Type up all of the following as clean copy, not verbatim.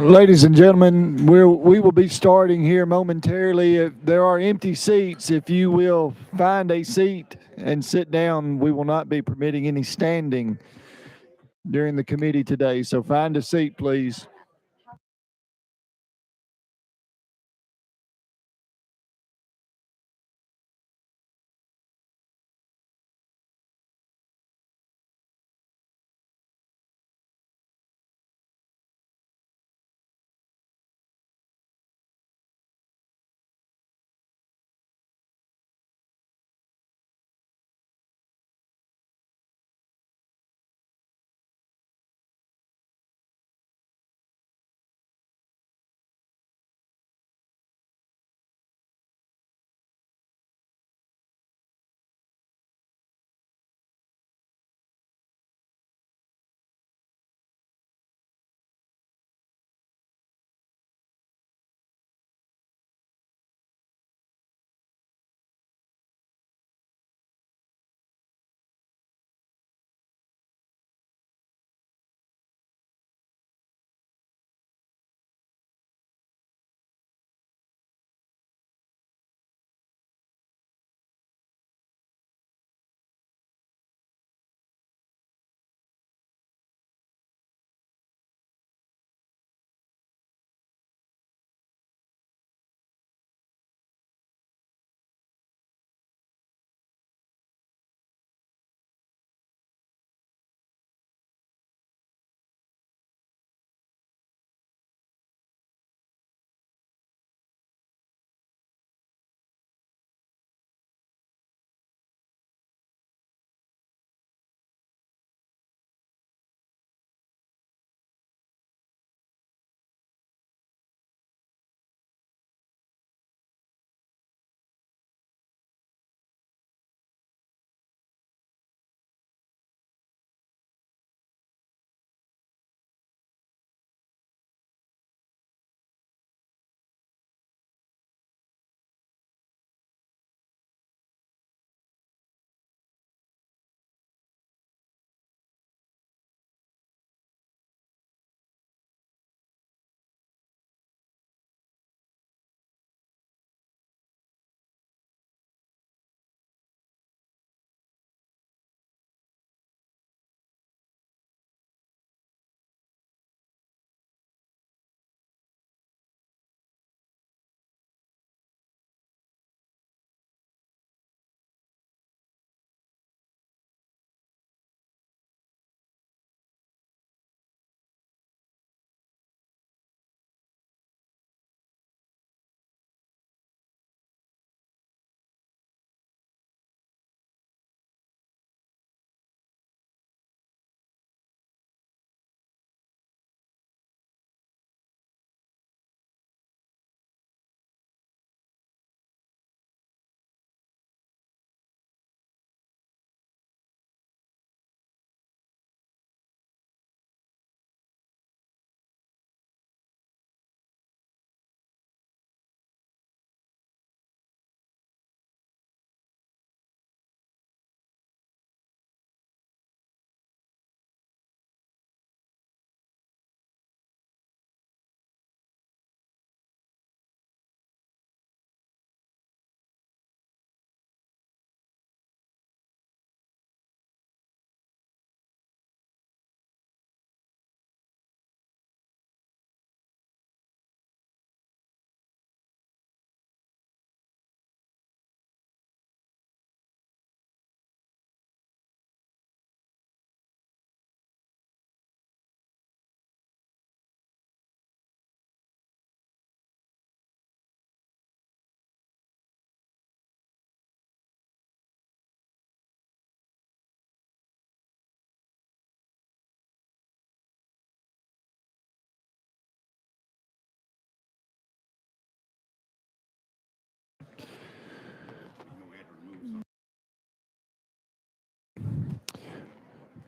Ladies and gentlemen, we will be starting here momentarily. If there are empty seats, if you will find a seat and sit down, we will not be permitting any standing during the committee today. So find a seat, please.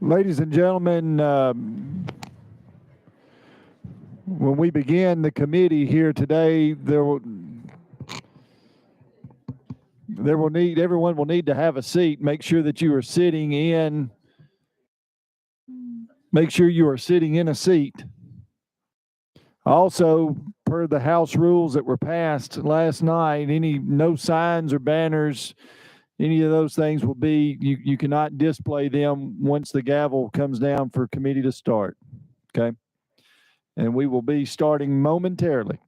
Ladies and gentlemen, when we begin the committee here today, everyone will need to have a seat. Make sure that you are sitting in make sure you are sitting in a seat. Also, per the House rules that were passed last night, no signs or banners, any of those things will be, you cannot display them once the gavel comes down for committee to start. Okay? And we will be starting momentarily.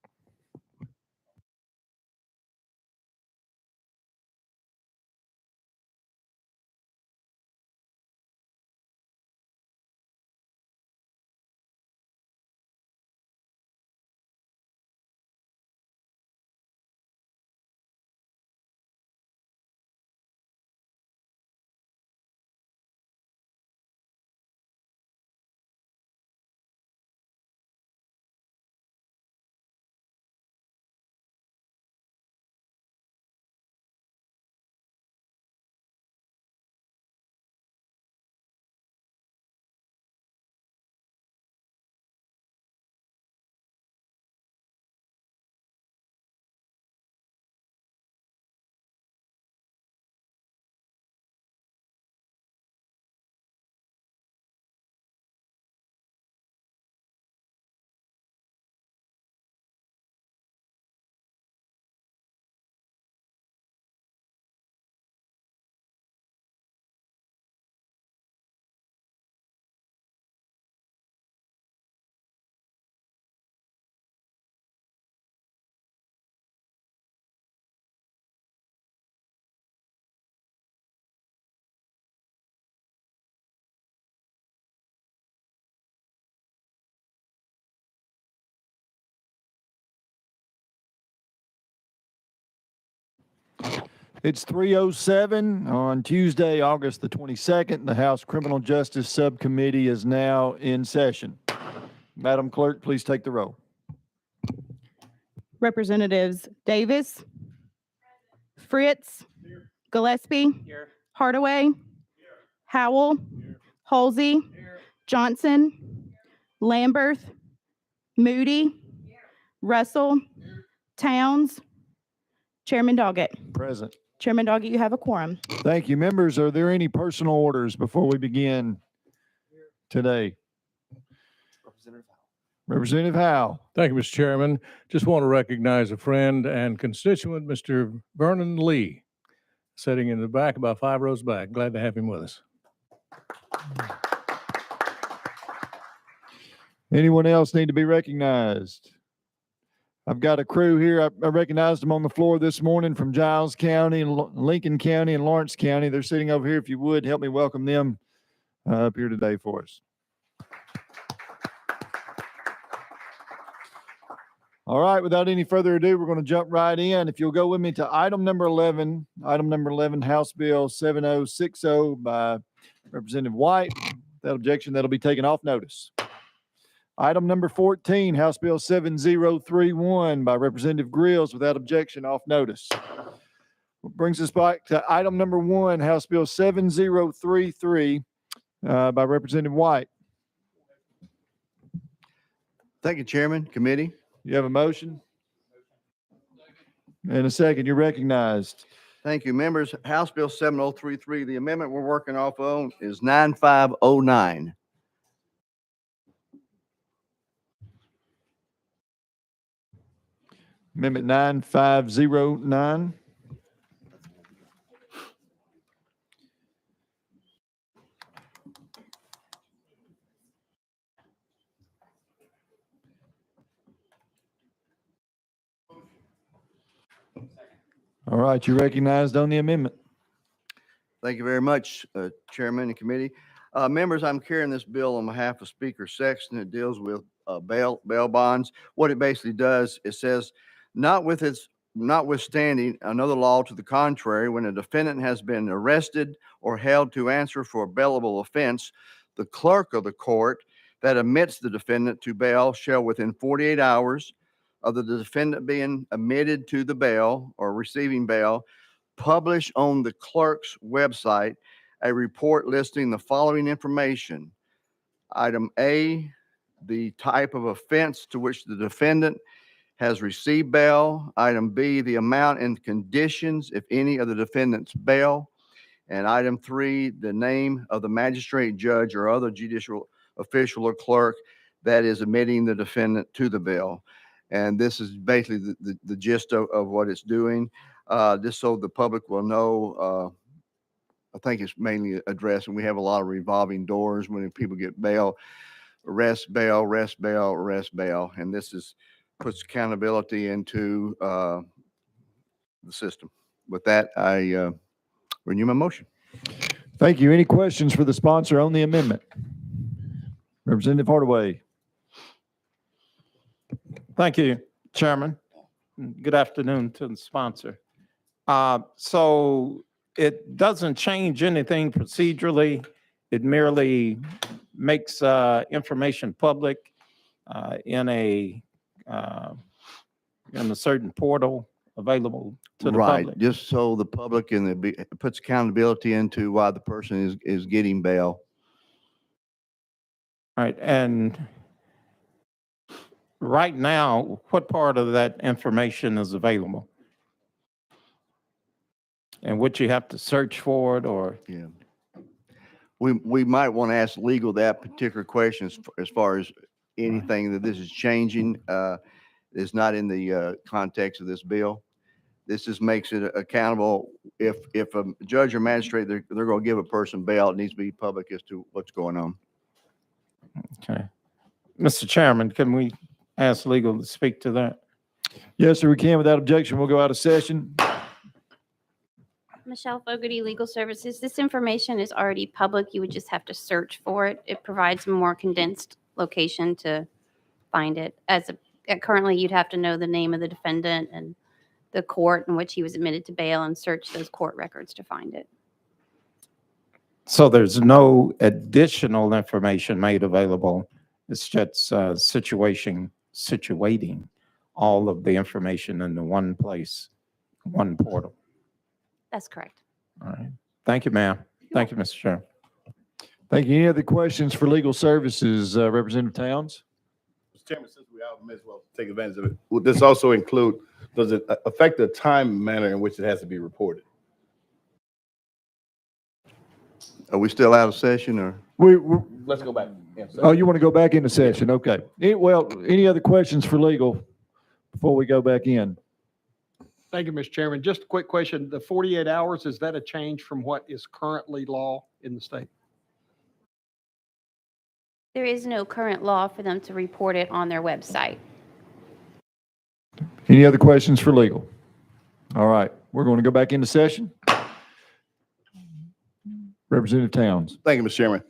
It's 3:07 on Tuesday, August the 22nd. The House Criminal Justice Subcommittee is now in session. Madam Clerk, please take the roll. Representatives Davis, Fritz, Gillespie, Hardaway, Howell, Halsey, Johnson, Lamberth, Moody, Russell, Towns, Chairman Doggett. Present. Chairman Doggett, you have a quorum. Thank you. Members, are there any personal orders before we begin today? Representative Howe. Thank you, Mr. Chairman. Just want to recognize a friend and constituent, Mr. Vernon Lee, sitting in the back, about 5 rows back. Glad to have him with us. Anyone else need to be recognized? I've got a crew here. I recognized them on the floor this morning from Giles County, Lincoln County, and Lawrence County. They're sitting over here. If you would, help me welcome them up here today for us. All right, without any further ado, we're going to jump right in. If you'll go with me to item number 11, House Bill 7060 by Representative White. Without objection, that'll be taken off notice. Item number 14, House Bill 7031 by Representative Grills, without objection, off notice. Brings us back to item number 1, House Bill 7033 by Representative White. Thank you, Chairman, Committee. You have a motion? In a second, you're recognized. Thank you, members. House Bill 7033, the amendment we're working off on is 9509. Amendment 9509. All right, you're recognized on the amendment. Thank you very much, Chairman and Committee. Members, I'm carrying this bill on behalf of Speaker Sexton. It deals with bail bonds. What it basically does, it says, notwithstanding another law to the contrary, when a defendant has been arrested or held to answer for a bailable offense, the clerk of the court that admits the defendant to bail shall, within 48 hours of the defendant being admitted to the bail or receiving bail, publish on the clerk's website a report listing the following information. Item A, the type of offense to which the defendant has received bail. Item B, the amount and conditions, if any, of the defendant's bail. And item 3, the name of the magistrate, judge, or other judicial official or clerk that is admitting the defendant to the bail. And this is basically the gist of what it's doing, just so the public will know. I think it's mainly addressed, and we have a lot of revolving doors when people get bail, arrest, bail, arrest, bail, arrest, bail. And this puts accountability into the system. With that, I renew my motion. Thank you. Any questions for the sponsor on the amendment? Representative Hardaway. Thank you, Chairman. Good afternoon to the sponsor. So it doesn't change anything procedurally. It merely makes information public in a certain portal available to the Right, public. just so the public puts accountability into why the person is getting bail. All right, and right now, what part of that information is available? And would you have to search for it, or? Yeah. We might want to ask legal that particular question as far as anything that this is changing is not in the context of this bill. This just makes it accountable. If a judge or magistrate, they're going to give a person bail, it needs to be public as to what's going on. Okay. Mr. Chairman, can we ask legal to speak to that? Yes, sir, we can. Without objection, we'll go out of session. Michelle Fogarty, Legal Services. This information is already public. You would just have to search for it. It provides a more condensed location to find it. Currently, you'd have to know the name of the defendant and the court in which he was admitted to bail and search those court records to find it. So there's no additional information made available. It's just situating all of the information into one place, one portal. That's correct. All right. Thank you, ma'am. Thank you, Mr. Chair. Thank you. Any other questions for legal services, Representative Towns? Mr. Chairman, since we are, may as well take advantage of it. Would this also include, does it affect the time and manner in which it has to be reported? Are we still out of session or? Let's go back. Yeah, Oh, you want to go back into session? Okay. Well, any other questions for legal before we go back in? Thank you, Mr. Chairman. Just a quick question. The 48 hours, is that a change from what is currently law in the state? There is no current law for them to report it on their website. Any other questions for legal? All right, we're going to go back into session. Representative Towns. Thank you, Mr. Chairman.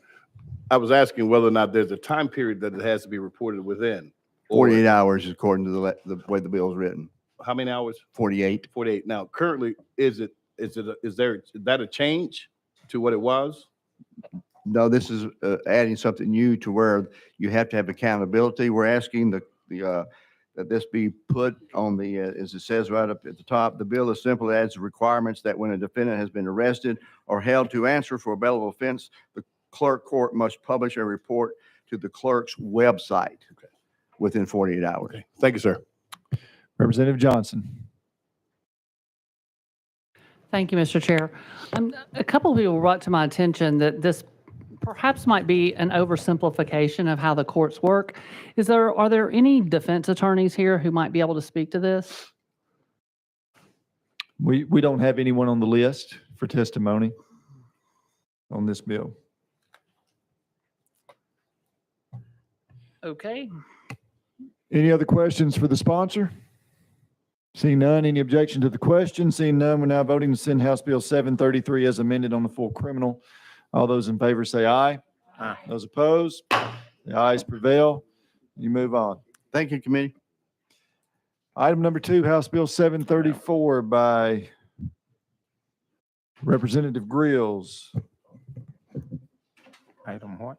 I was asking whether or not there's a time period that it has to be reported within. or 48 hours according to the way the bill is written. How many hours? 48. 48. Now, currently, is that a change to what it was? No, this is adding something new to where you have to have accountability. We're asking that this be put on the, as it says right up at the top, the bill is simple. It adds requirements that when a defendant has been arrested or held to answer for a bailable offense, the clerk court must publish a report to the clerk's website within 48 hours. Okay. Thank you, sir. Representative Johnson. Thank you, Mr. Chair. A couple of people brought to my attention that this perhaps might be an oversimplification of how the courts work. Are there any defense attorneys here who might be able to speak to this? We don't have anyone on the list for testimony on this bill. Okay. Any other questions for the sponsor? Seeing none, any objection to the question? Seeing none, we're now voting to send House Bill 733 as amended on the full criminal. All those in favor say aye. Aye. Those opposed? The ayes prevail. You move on. Thank you, committee. Item number 2, House Bill 734 by Representative Grills. Item what?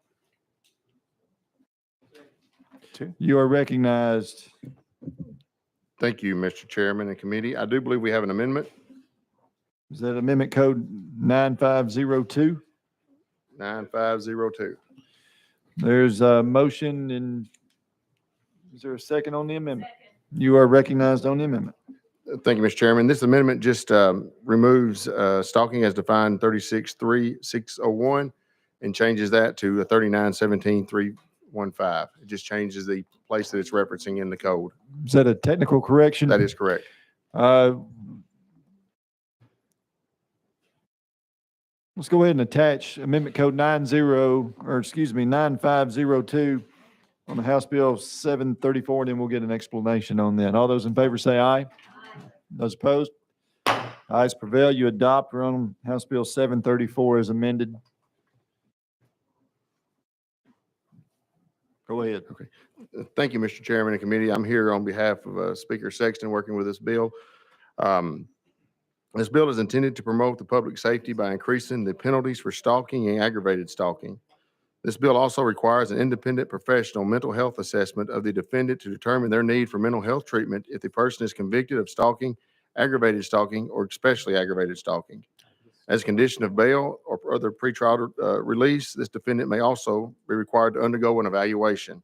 2. You are recognized. Thank you, Mr. Chairman and committee. I do believe we have an amendment. Is that amendment code 9502? 9502. There's a motion and is there a second on the amendment? You are recognized on the amendment. Thank you, Mr. Chairman. This amendment just removes stalking as defined 36.3601 and changes that to 3917-315. It just changes the place that it's referencing in the code. Is that a technical correction? That is correct. Let's go ahead and attach Amendment Code 9502 on the House Bill 734, and then we'll get an explanation on that. All those in favor say aye. Those opposed? Ayes prevail. You adopt. We're on House Bill 734 as amended. Go ahead. Thank you, Mr. Chairman and committee. I'm here on behalf of Speaker Sexton working with this bill. This bill is intended to promote the public safety by increasing the penalties for stalking and aggravated stalking. This bill also requires an independent professional mental health assessment of the defendant to determine their need for mental health treatment if the person is convicted of stalking, aggravated stalking, or especially aggravated stalking. As a condition of bail or other pretrial release, this defendant may also be required to undergo an evaluation.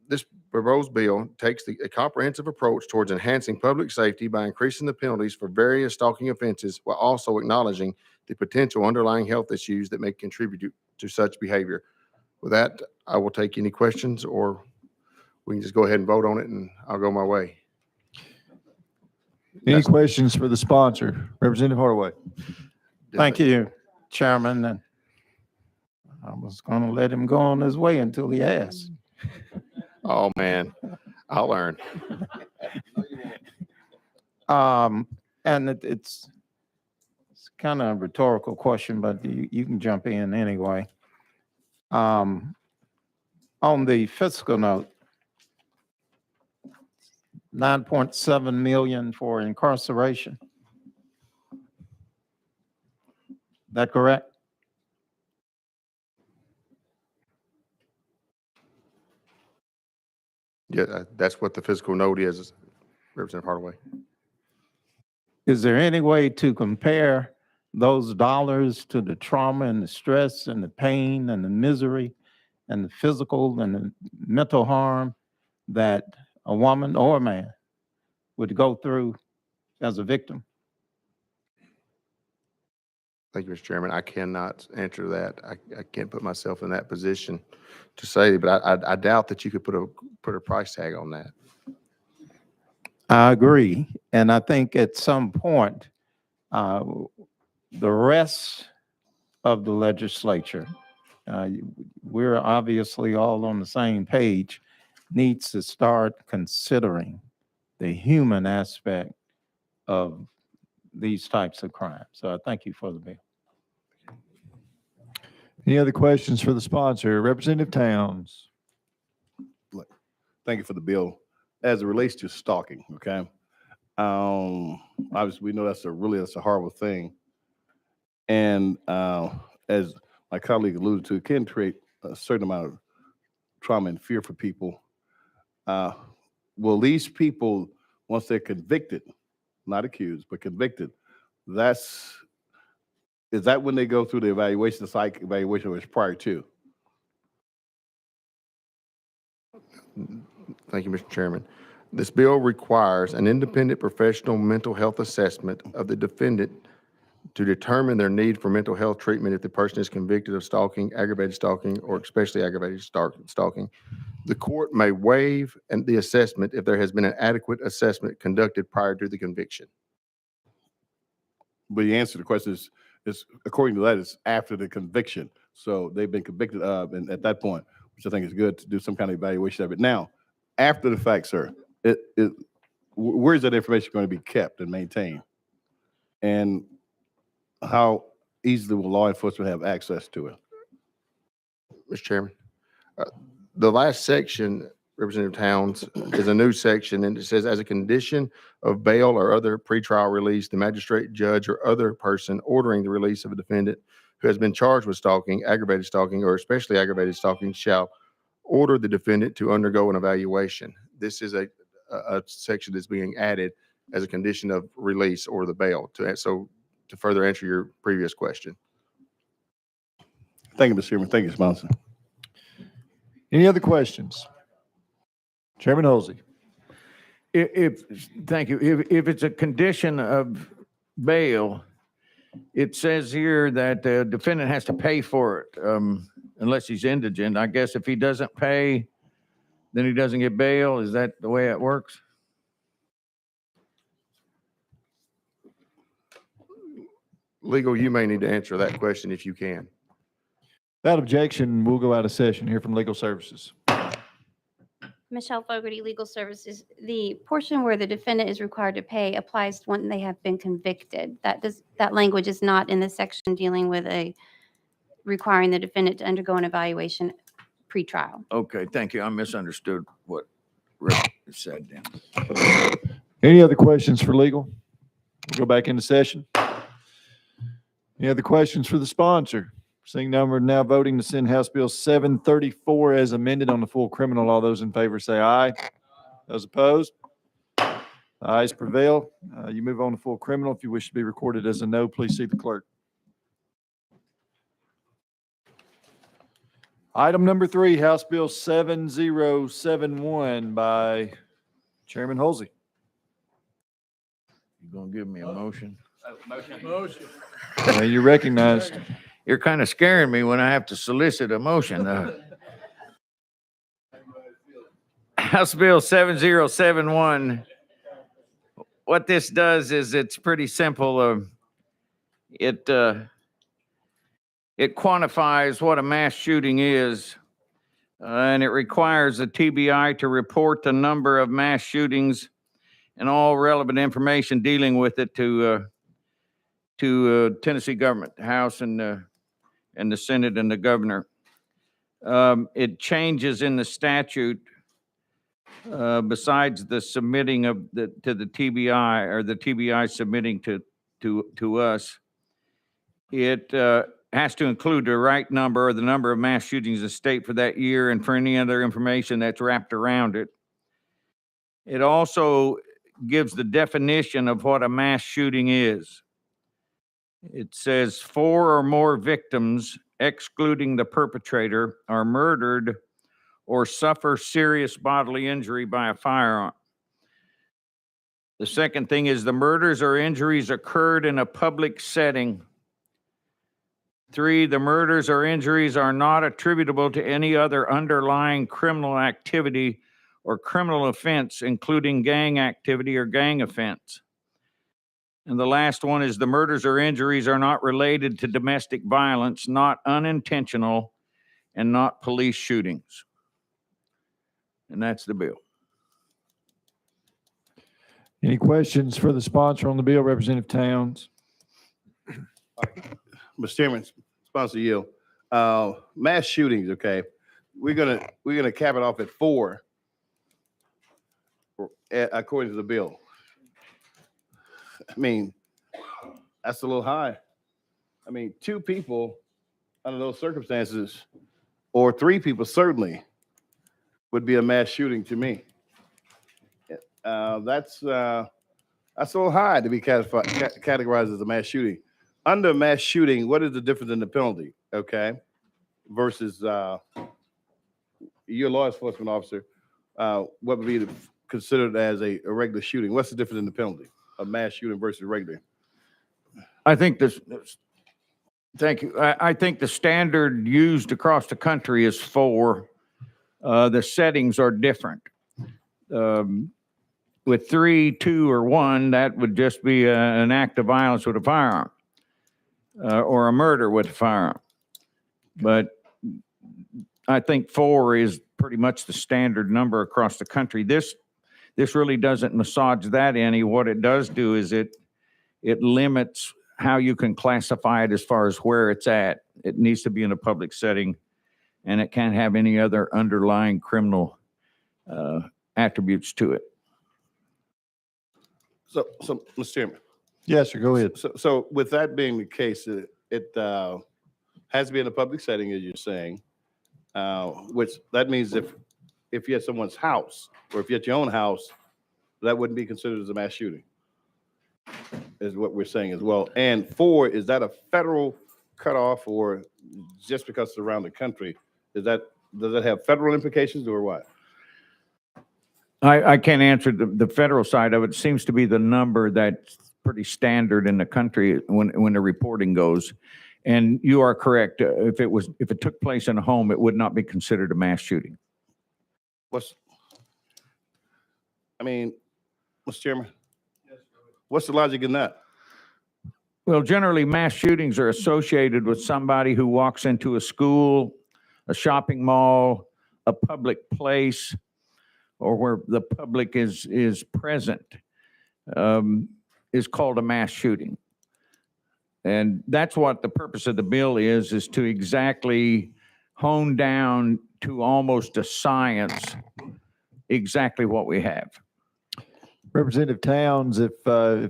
This proposed bill takes a comprehensive approach towards enhancing public safety by increasing the penalties for various stalking offenses while also acknowledging the potential underlying health issues that may contribute to such behavior. With that, I will take any questions, or we can just go ahead and vote on it and I'll go my way. Any questions for the sponsor? Representative Hardaway. Thank you, Chairman. And I was going to let him go on his way until he asked. Oh, man, I'll learn. And it's kind of a rhetorical question, but you can jump in anyway. On the fiscal note, 9.7 million for incarceration. That correct? Yeah, that's what the fiscal note is, Representative Hardaway. Is there any way to compare those dollars to the trauma and the stress and the pain and the misery and the physical and the mental harm that a woman or a man would go through as a victim? Thank you, Mr. Chairman. I cannot answer that. I can't put myself in that position to say, but I doubt that you could put a price tag on that. I agree. And I think at some point, the rest of the legislature, we're obviously all on the same page, needs to start considering the human aspect of these types of crimes. So I thank you for the bill. Any other questions for the sponsor? Representative Towns. Thank you for the bill. As it relates to stalking, okay? Obviously, we know that's a horrible thing. And as my colleague alluded to, it can create a certain amount of trauma and fear for people. Will these people, once they're convicted, not accused, but convicted, is that when they go through the evaluation, the psych evaluation, or is prior to? Thank you, Mr. Chairman. This bill requires an independent professional mental health assessment of the defendant to determine their need for mental health treatment if the person is convicted of stalking, aggravated stalking, or especially aggravated stalking. The court may waive the assessment if there has been an adequate assessment conducted prior to the conviction. But the answer to the question is according to that, it's after the conviction. So they've been convicted of, and at that point, which I think is good to do some kind of evaluation of it. Now, after the fact, sir, where is that information going to be kept and maintained? And how easily will law enforcement have access to it? Mr. Chairman, the last section, Representative Towns, is a new section, and it says, as a condition of bail or other pretrial release, the magistrate, judge, or other person ordering the release of a defendant who has been charged with stalking, aggravated stalking, or especially aggravated stalking shall order the defendant to undergo an evaluation. This is a section that's being added as a condition of release or the bail. So to further answer your previous question. Thank you, Mr. Chairman. Thank you, sponsor. Any other questions? Chairman Holsey. Thank you. If it's a condition of bail, it says here that the defendant has to pay for it, unless he's indigent. I guess if he doesn't pay, then he doesn't get bail. Is that the way it works? Legal, you may need to answer that question if you can. Without objection, we'll go out of session here from Legal Services. Michelle Fogarty, Legal Services. The portion where the defendant is required to pay applies when they have been convicted. That language is not in the section dealing with requiring the defendant to undergo an evaluation pre-trial. Okay, thank you. I misunderstood what Rick said then. Any other questions for legal? We'll go back into session. Any other questions for the sponsor? Seeing none, we're now voting to send House Bill 734 as amended on the full criminal law. Those in favor say aye. Those opposed? The ayes prevail. You move on to full criminal. If you wish to be recorded as a no, please see the clerk. Item number 3, House Bill 7071 by Chairman Halsey. You gonna give me a motion? Motion. You're recognized. You're kind of scaring me when I have to solicit a motion. House Bill 7071. What this does is it's pretty simple. It quantifies what a mass shooting is, and it requires the TBI to report the number of mass shootings and all relevant information dealing with it to Tennessee government, the House and the Senate and the governor. It changes in the statute besides the submitting to the TBI or the TBI submitting to us. It has to include the right number or the number of mass shootings in the state for that year and for any other information that's wrapped around it. It also gives the definition of what a mass shooting is. It says 4 or more victims, excluding the perpetrator, are murdered or suffer serious bodily injury by a firearm. The second thing is the murders or injuries occurred in a public setting. 3, the murders or injuries are not attributable to any other underlying criminal activity or criminal offense, including gang activity or gang offense. And the last one is the murders or injuries are not related to domestic violence, not unintentional, and not police shootings. And that's the bill. Any questions for the sponsor on the bill, Representative Towns? Mr. Chairman, sponsor Yield. Mass shootings, okay. We're gonna cap it off at 4, according to the bill. I mean, that's a little high. I mean, 2 people under those circumstances, or 3 people certainly, would be a mass shooting to me. That's a little high to be categorized as a mass shooting. Under mass shooting, what is the difference in the penalty? Okay, versus you're a law enforcement officer. What would be considered as a regular shooting? What's the difference in the penalty of mass shooting versus regular? I think thank you. I think the standard used across the country is 4. The settings are different. With 3, 2, or 1, that would just be an act of violence with a firearm or a murder with a firearm. But I think 4 is pretty much the standard number across the country. This really doesn't massage that any. What it does do is it limits how you can classify it as far as where it's at. It needs to be in a public setting, and it can't have any other underlying criminal attributes to it. So, Mr. Chairman. Yes, sir. Go ahead. So with that being the case, it has to be in a public setting, as you're saying, which that means if you're at someone's house or if you're at your own house, that wouldn't be considered as a mass shooting, is what we're saying as well. And 4, is that a federal cutoff or just because it's around the country? Does that have federal implications or what? I can't answer the federal side of it. It seems to be the number that pretty standard in the country when the reporting goes. And you are correct. If it took place in a home, it would not be considered a mass shooting. Mr. Chairman, what's the logic in that? Well, generally, mass shootings are associated with somebody who walks into a school, a shopping mall, a public place, or where the public is present, is called a mass shooting. And that's what the purpose of the bill is to exactly hone down to almost a science exactly what we have. Representative Towns, if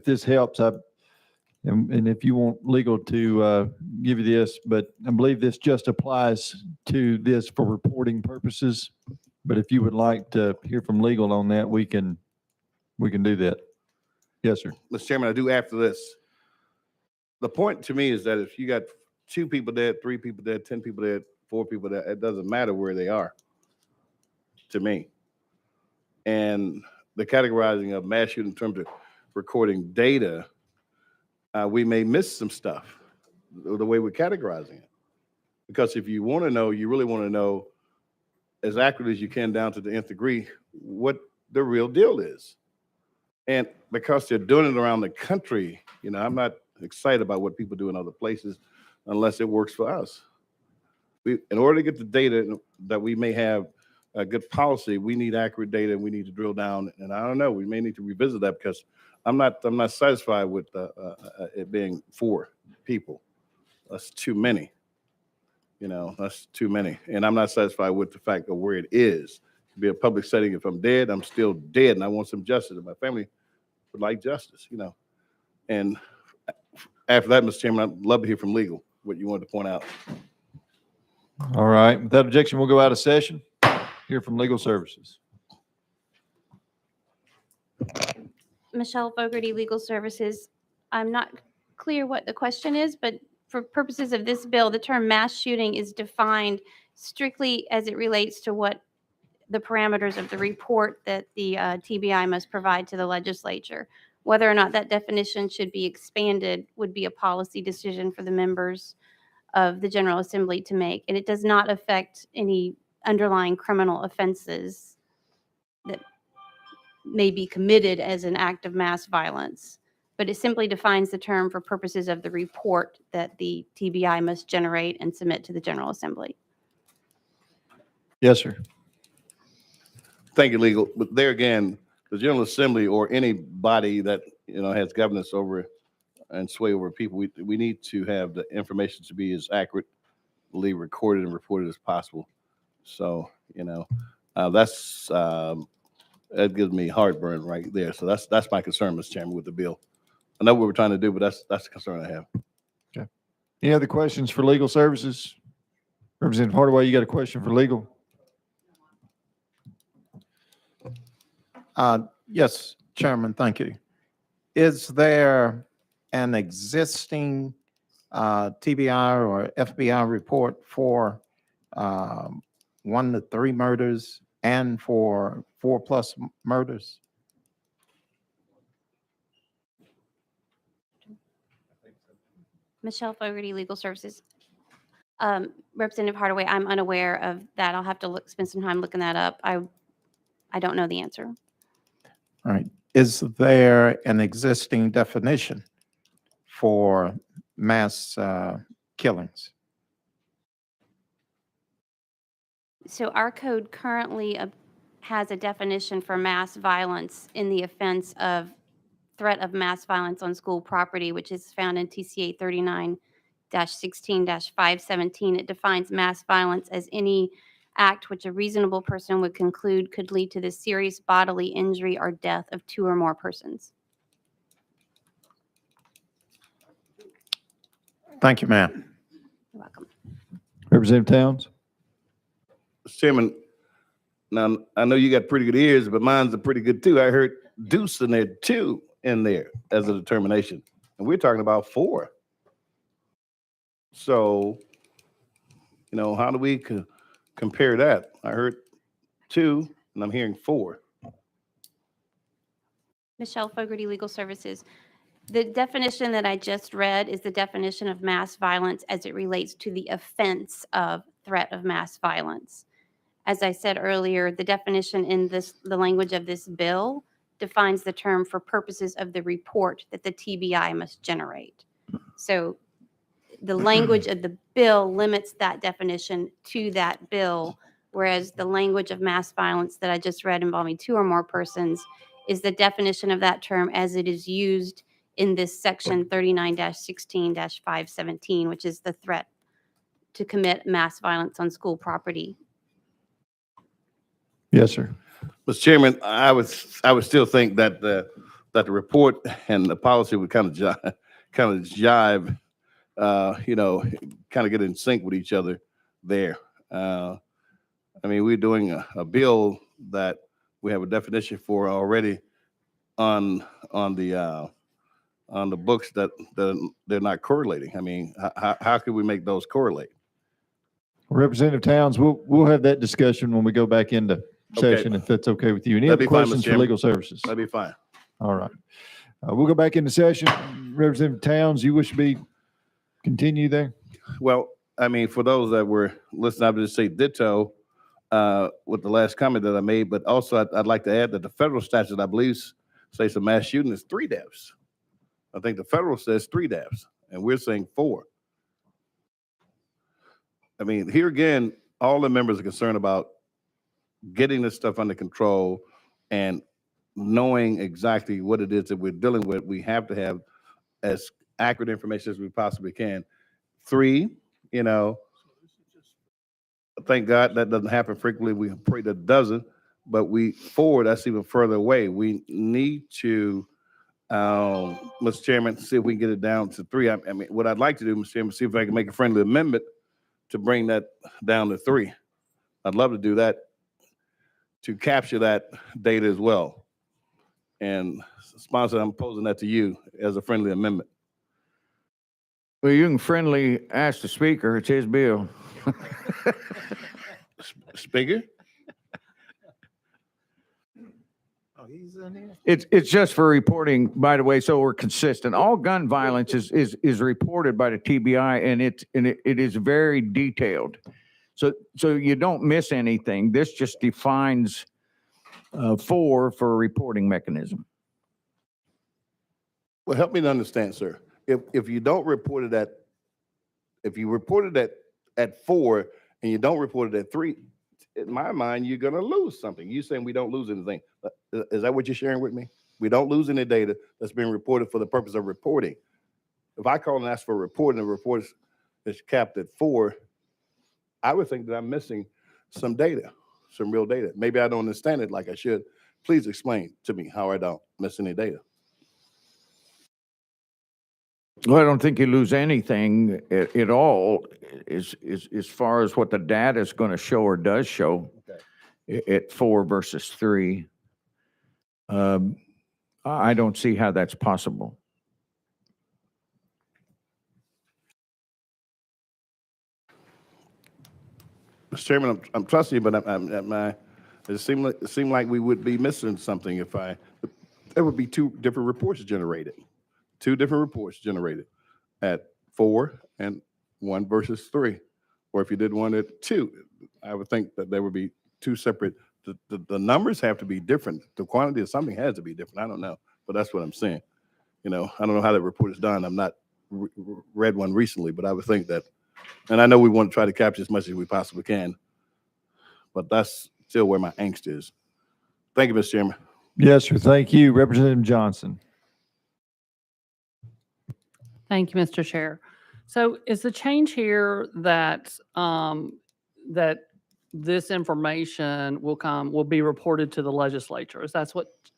this helps, and if you want legal to give you this, but I believe this just applies to this for reporting purposes. But if you would like to hear from legal on that, we can do that. Yes, sir. Mr. Chairman, I do after this. The point to me is that if you got 2 people dead, 3 people dead, 10 people dead, 4 people dead, it doesn't matter where they are, to me. And the categorizing of mass shooting in terms of recording data, we may miss some stuff, the way we're categorizing it. Because if you want to know, you really want to know as accurate as you can down to the nth degree what the real deal is. And because they're doing it around the country, I'm not excited about what people do in other places unless it works for us. In order to get the data that we may have a good policy, we need accurate data and we need to drill down. And I don't know, we may need to revisit that because I'm not satisfied with it being 4 people. That's too many. That's too many. And I'm not satisfied with the fact of where it is. To be a public setting, if I'm dead, I'm still dead and I want some justice. And my family would like justice, And after that, Mr. Chairman, I'd love to hear from legal, what you wanted to point out. All right. Without objection, we'll go out of session. Hear from legal services. Michelle Fogarty, Legal Services. I'm not clear what the question is, but for purposes of this bill, the term mass shooting is defined strictly as it relates to what the parameters of the report that the TBI must provide to the legislature. Whether or not that definition should be expanded would be a policy decision for the members of the General Assembly to make, and it does not affect any underlying criminal offenses that may be committed as an act of mass violence, but it simply defines the term for purposes of the report that the TBI must generate and submit to the General Assembly. Yes, sir. Thank you, legal. But there again, the General Assembly or any body that has governance over and sway over people, we need to have the information to be as accurately recorded and reported as possible. So that gives me heartburn right there. So that's my concern, Mr. Chairman, with the bill. I know what we're trying to do, but that's the concern I have. Okay. Any other questions for legal services? Representative Hardaway, you got a question for legal? Yes, Chairman, thank you. Is there an existing TBI or FBI report for 1 to 3 murders and for 4+ murders? Michelle Fogarty, Legal Services. Representative Hardaway, I'm unaware of that. I'll have to spend some time looking that up. I don't know the answer. All right. Is there an existing definition for mass killings? So our code currently has a definition for mass violence in the offense of threat of mass violence on school property, which is found in TCA 39-16-517. It defines mass violence as any act which a reasonable person would conclude could lead to the serious bodily injury or death of 2 or more persons. Thank you, ma'am. You're welcome. Representative Towns? Mr. Chairman, now I know you got pretty good ears, but mine's are pretty good too. I heard deuce in there too as a determination. And we're talking about 4. So, how do we compare that? I heard 2 and I'm hearing 4. Michelle Fogarty, Legal Services. The definition that I just read is the definition of mass violence as it relates to the offense of threat of mass violence. As I said earlier, the definition in the language of this bill defines the term for purposes of the report that the TBI must generate. So the language of the bill limits that definition to that bill, whereas the language of mass violence that I just read involving 2 or more persons is the definition of that term as it is used in this section 39-16-517, which is the threat to commit mass violence on school property. Yes, sir. Mr. Chairman, I would still think that the report and the policy would kind of jive, kind of get in sync with each other there. I mean, we're doing a bill that we have a definition for already on the books that they're not correlating. I mean, how could we make those correlate? Representative Towns, we'll have that discussion when we go back into Okay. session, if that's okay with you. Any That'd other be fine, Mr. questions for Chairman. legal services? That'd be fine. All right. We'll go back into session. Representative Towns, you wish to continue there? Well, I mean, for those that were listening, I would just say ditto with the last comment that I made, but also I'd like to add that the federal statute, I believe, says a mass shooting is 3 deaths. I think the federal says 3 deaths, and we're saying 4. I mean, here again, all the members are concerned about getting this stuff under control and knowing exactly what it is that we're dealing with. We have to have as accurate information as we possibly can. 3, thank God that doesn't happen frequently. We pray that it doesn't, but 4, that's even further away. We need to, Mr. Chairman, see if we can get it down to 3. I mean, what I'd like to do, Mr. Chairman, see if I can make a friendly amendment to bring that down to 3. I'd love to do that, to capture that data as well. And sponsor, I'm posing that to you as a friendly amendment. Well, you can friendly ask the speaker. It's his bill. Speaker? Oh, he's in here? It's just for reporting, by the way, so we're consistent. All gun violence is reported by the TBI, and it is very detailed. So you don't miss anything. This just defines 4 for a reporting mechanism. Well, help me to understand, sir. If you don't report it if you report it at 4 and you don't report it at 3, in my mind, you're going to lose something. You're saying we don't lose anything. Is that what you're sharing with me? We don't lose any data that's being reported for the purpose of reporting. If I call and ask for a report and the report is capped at 4, I would think that I'm missing some data, some real data. Maybe I don't understand it like I should. Please explain to me how I don't miss any data. Well, I don't think you lose anything at all as far as what the data is going to show or does show at 4 versus 3. I don't see how that's possible. Mr. Chairman, I'm trusting you, but it seemed like we would be missing something if there would be 2 different reports generated. 2 different reports generated at 4 and 1 versus 3. Or if you did 1 at 2, I would think that there would be 2 separate. The numbers have to be different. The quantity of something has to be different. I don't know, but that's what I'm saying. I don't know how that report is done. I'm not read one recently, but I would think that, and I know we want to try to capture as much as we possibly can, but that's still where my angst is. Thank you, Mr. Chairman. Yes, sir. Thank you. Representative Johnson. Thank you, Mr. Chair. So is the change here that, that this information will be reported to the legislature? Is that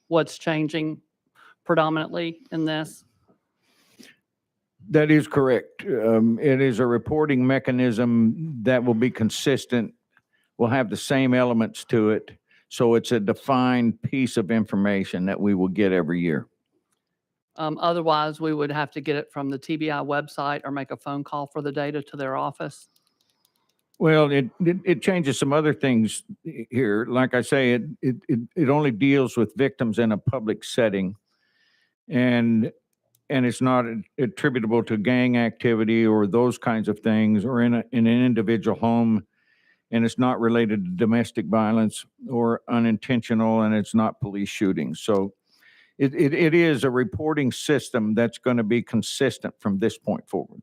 what's changing predominantly in this? That is correct. It is a reporting mechanism that will be consistent, will have the same elements to it. So it's a defined piece of information that we will get every year. Otherwise, we would have to get it from the TBI website or make a phone call for the data to their office. Well, it changes some other things here. Like I say, it only deals with victims in a public setting. And and it's not attributable to gang activity or those kinds of things, or in an individual home, and it's not related to domestic violence or unintentional, and it's not police shootings. So it is a reporting system that's going to be consistent from this point forward.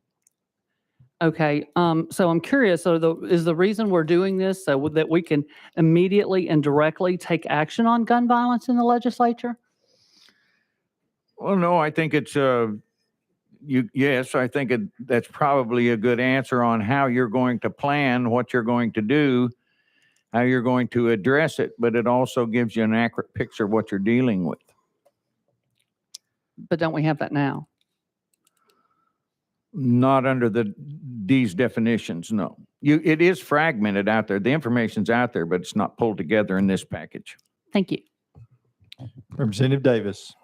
Okay, so I'm curious, so is the reason we're doing this so that we can immediately and directly take action on gun violence in the legislature? Well, no, I think it's yes, I think that's probably a good answer on how you're going to plan, what you're going to do, how you're going to address it, but it also gives you an accurate picture of what you're dealing with. But don't we have that now? Not under these definitions, no. It is fragmented out there. The information's out there, but it's not pulled together in this package. Thank you. Representative Davis.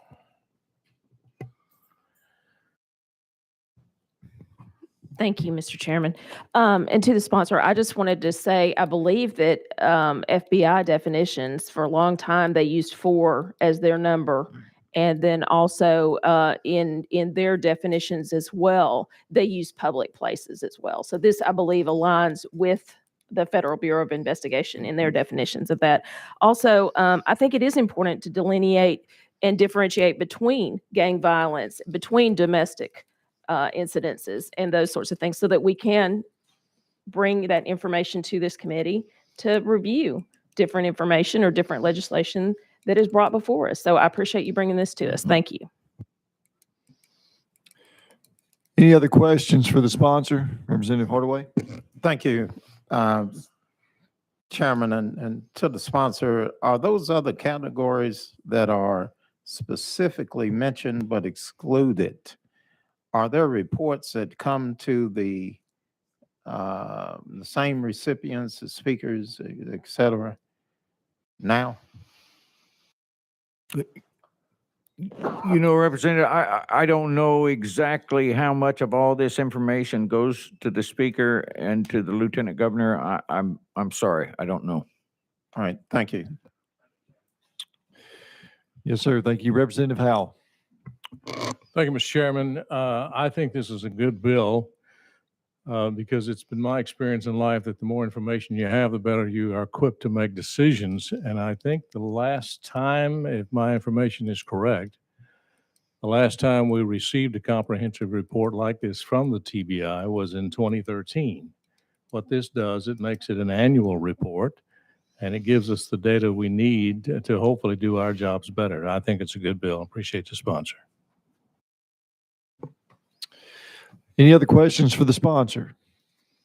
Thank you, Mr. Chairman. And to the sponsor, I just wanted to say, I believe that FBI definitions, for a long time, they used 4 as their number. And then also in their definitions as well, they use public places as well. So this, I believe, aligns with the Federal Bureau of Investigation in their definitions of that. Also, I think it is important to delineate and differentiate between gang violence, between domestic incidences and those sorts of things, so that we can bring that information to this committee to review different information or different legislation that is brought before us. So I appreciate you bringing this to us. Thank you. Any other questions for the sponsor? Representative Hardaway? Thank you, Chairman, and to the sponsor. Are those other categories that are specifically mentioned but excluded, are there reports that come to the same recipients, the speakers, et cetera, now? You know, Representative, I don't know exactly how much of all this information goes to the speaker and to the lieutenant governor. I'm sorry, I don't know. All right, thank you. Yes, sir. Thank you. Representative Howell. Thank you, Mr. Chairman. I think this is a good bill because it's been my experience in life that the more information you have, the better you are equipped to make decisions. And I think the last time, if my information is correct, the last time we received a comprehensive report like this from the TBI was in 2013. What this does, it makes it an annual report, and it gives us the data we need to hopefully do our jobs better. I think it's a good bill. Appreciate the sponsor. Any other questions for the sponsor?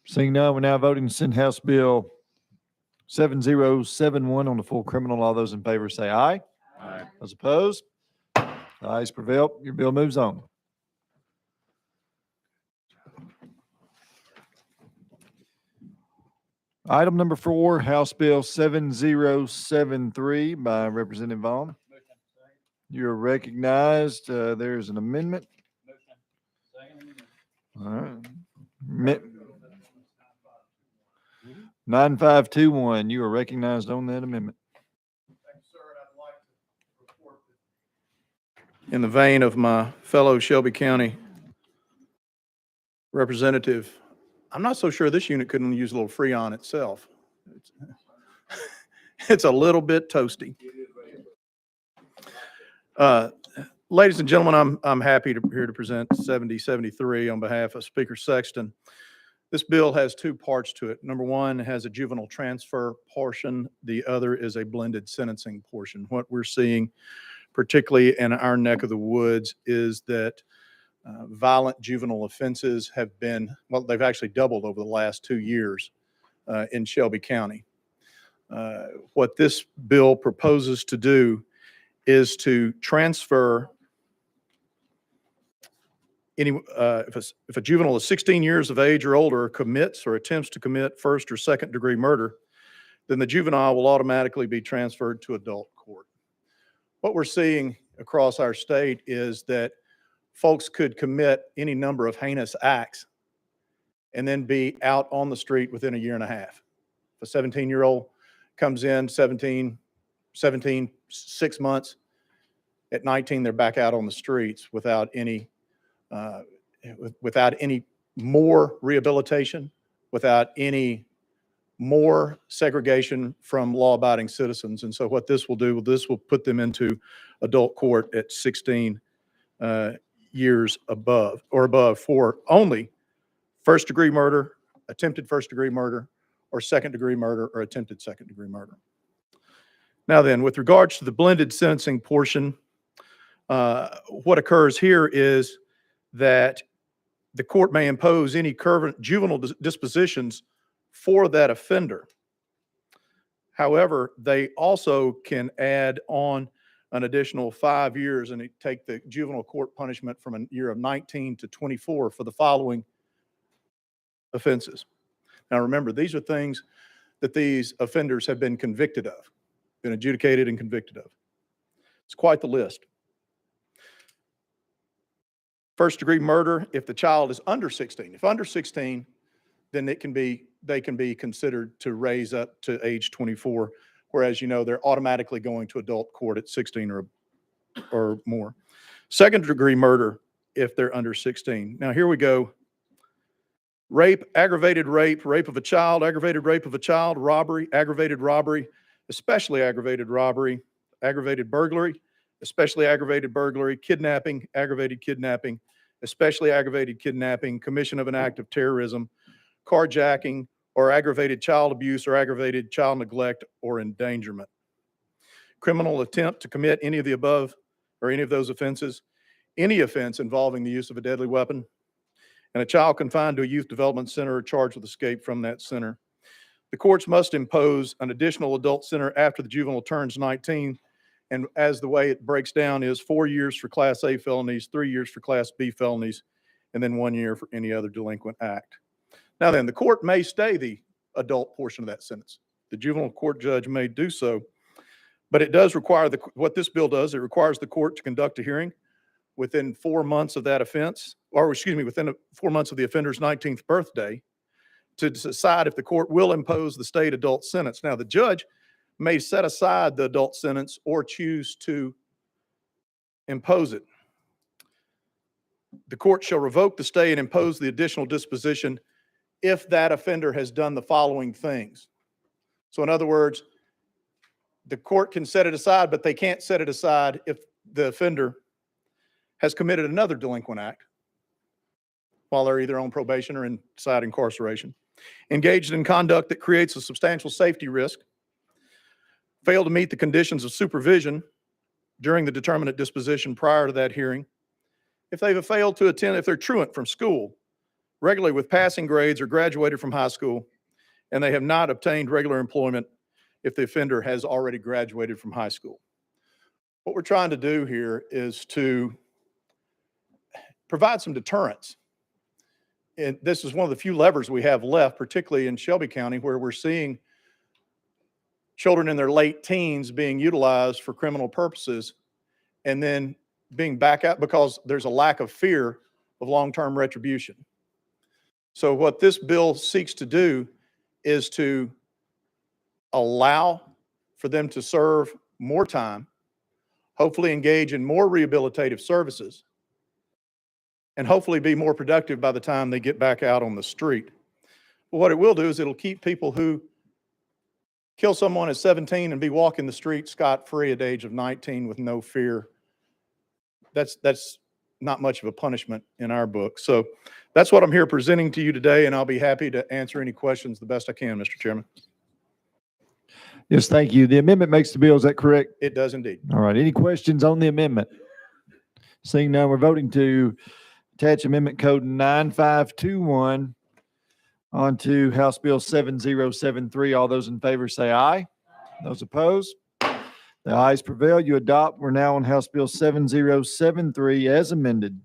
Seeing none, we're now voting to send House Bill 7071 on the full criminal law. Those in favor say aye. Aye. Those opposed? The ayes prevail. Your bill moves on. Item number 4, House Bill 7073 by Representative Vaughn. You're recognized. There's an amendment. All right. 9521, you are recognized on that amendment. In the vein of my fellow Shelby County representative, I'm not so sure this unit couldn't use a little Freon itself. It's a little bit toasty. Ladies and gentlemen, I'm happy to here to present 7073 on behalf of Speaker Sexton. This bill has 2 parts to it. Number 1 has a juvenile transfer portion. The other is a blended sentencing portion. What we're seeing, particularly in our neck of the woods, is that violent juvenile offenses have been, well, they've actually doubled over the last 2 years in Shelby County. What this bill proposes to do is to transfer any, if a juvenile is 16 years of age or older commits or attempts to commit first or second degree murder, then the juvenile will automatically be transferred to adult court. What we're seeing across our state is that folks could commit any number of heinous acts and then be out on the street within a year and a half. If a 17-year-old comes in 17, 6 months, at 19, they're back out on the streets without any uh, without any more rehabilitation, without any more segregation from law-abiding citizens. And so what this will do, this will put them into adult court at 16 years above for only first-degree murder, attempted first-degree murder, or second-degree murder, or attempted second-degree murder. Now then, with regards to the blended sentencing portion, what occurs here is that the court may impose any current juvenile dispositions for that offender. However, they also can add on an additional 5 years and take the juvenile court punishment from a year of 19 to 24 for the following offenses. Now remember, these are things that these offenders have been convicted of, been adjudicated and convicted of. It's quite the list. First-degree murder, if the child is under 16. If under 16, then they can be considered to raise up to age 24, whereas, you know, they're automatically going to adult court at 16 or more. Second-degree murder, if they're under 16. Now, here we go. Rape, aggravated rape, rape of a child, aggravated rape of a child, robbery, aggravated robbery, especially aggravated robbery, aggravated burglary, especially aggravated burglary, kidnapping, aggravated kidnapping, especially aggravated kidnapping, commission of an act of terrorism, carjacking, or aggravated child abuse or aggravated child neglect or endangerment. Criminal attempt to commit any of the above or any of those offenses, any offense involving the use of a deadly weapon, and a child confined to a youth development center or charged with escape from that center. The courts must impose an additional adult center after the juvenile turns 19, and as the way it breaks down is 4 years for Class A felonies, 3 years for Class B felonies, and then 1 year for any other delinquent act. Now then, the court may stay the adult portion of that sentence. The juvenile court judge may do so, but it does require what this bill does, it requires the court to conduct a hearing within 4 months of that offense, or excuse me, within 4 months of the offender's 19th birthday to decide if the court will impose the state adult sentence. Now, the judge may set aside the adult sentence or choose to impose it. The court shall revoke the stay and impose the additional disposition if that offender has done the following things. So in other words, the court can set it aside, but they can't set it aside if the offender has committed another delinquent act while they're either on probation or inside incarceration, engaged in conduct that creates a substantial safety risk, failed to meet the conditions of supervision during the determinate disposition prior to that hearing, if they've failed to attend, if they're truant from school regularly with passing grades or graduated from high school, and they have not obtained regular employment if the offender has already graduated from high school. What we're trying to do here is to provide some deterrence. And this is one of the few levers we have left, particularly in Shelby County, where we're seeing children in their late teens being utilized for criminal purposes and then being back out because there's a lack of fear of long-term retribution. So what this bill seeks to do is to allow for them to serve more time, hopefully engage in more rehabilitative services, and hopefully be more productive by the time they get back out on the street. But what it will do is it'll keep people who kill someone at 17 and be walking the street scot-free at the age of 19 with no fear. That's not much of a punishment in our book. So that's what I'm here presenting to you today, and I'll be happy to answer any questions the best I can, Mr. Chairman. Yes, thank you. The amendment makes the bill, is that correct? It does indeed. All right, any questions on the amendment? Seeing none, we're voting to attach amendment code 9521 onto House Bill 7073. All those in favor say aye. Those opposed? The ayes prevail. You adopt. We're now on House Bill 7073 as amended.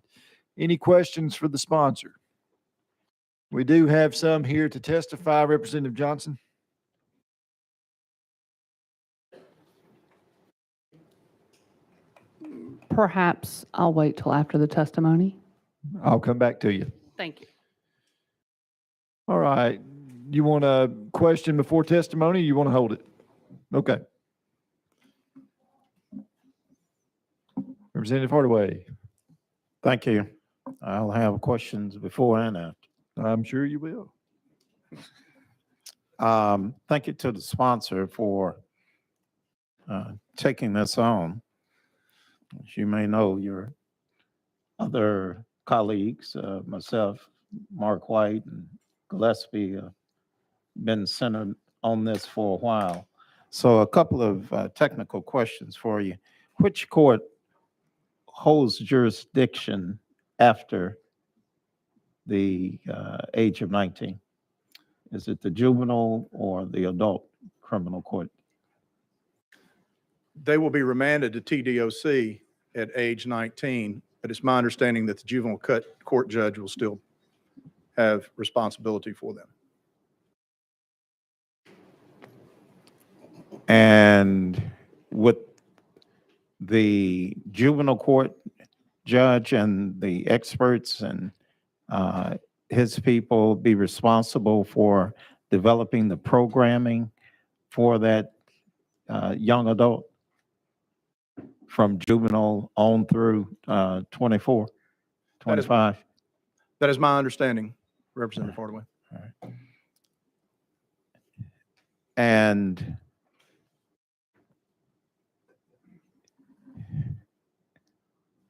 Any questions for the sponsor? We do have some here to testify. Representative Johnson. Perhaps I'll wait till after the testimony. I'll come back to you. Thank you. All right. You want a question before testimony? Or you want to hold it? Okay. Representative Hardaway. Thank you. I'll have questions before and after. I'm sure you will. Thank you to the sponsor for taking this on. As you may know, your other colleagues, myself, Mark White and Gillespie, been centered on this for a while. So a couple of technical questions for you. Which court holds jurisdiction after the age of 19? Is it the juvenile or the adult criminal court? They will be remanded to TDOC at age 19, but it's my understanding that the juvenile court judge will still have responsibility for them. And would the juvenile court judge and the experts and his people be responsible for developing the programming for that young adult from juvenile on through 24, 25? That is my understanding, Representative Hardaway. And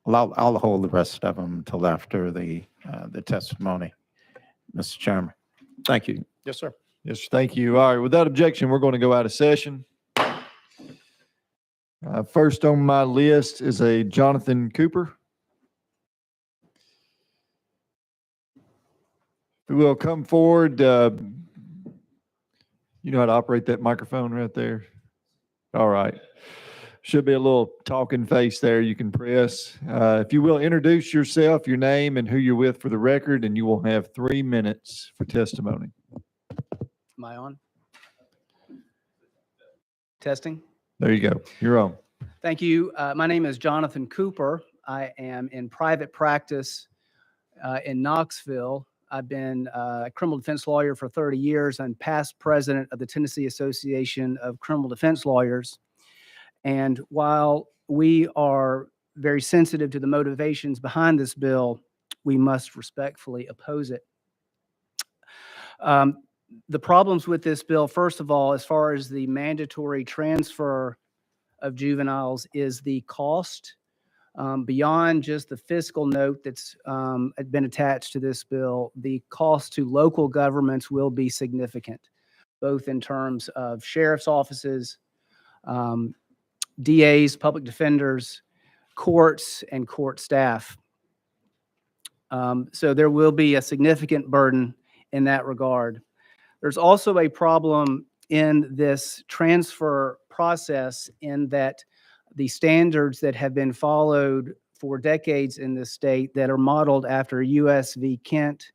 I'll hold the rest of them until after the testimony, Mr. Chairman. Thank you. Yes, sir. Yes, thank you. All right, without objection, we're going to go out of session. First on my list is a Jonathan Cooper. Who will come forward. You know how to operate that microphone right there? All right. Should be a little talking face there you can press. If you will, introduce yourself, your name, and who you're with for the record, and you will have 3 minutes for testimony. Am I on? Testing. There you go. You're on. Thank you. My name is Jonathan Cooper. I am in private practice in Knoxville. I've been a criminal defense lawyer for 30 years. I'm past president of the Tennessee Association of Criminal Defense Lawyers. And while we are very sensitive to the motivations behind this bill, we must respectfully oppose it. The problems with this bill, first of all, as far as the mandatory transfer of juveniles, is the cost. Beyond just the fiscal note that's been attached to this bill, the cost to local governments will be significant, both in terms of sheriff's offices, DAs, public defenders, courts, and court staff. So there will be a significant burden in that regard. There's also a problem in this transfer process in that the standards that have been followed for decades in this state that are modeled after US v. Kent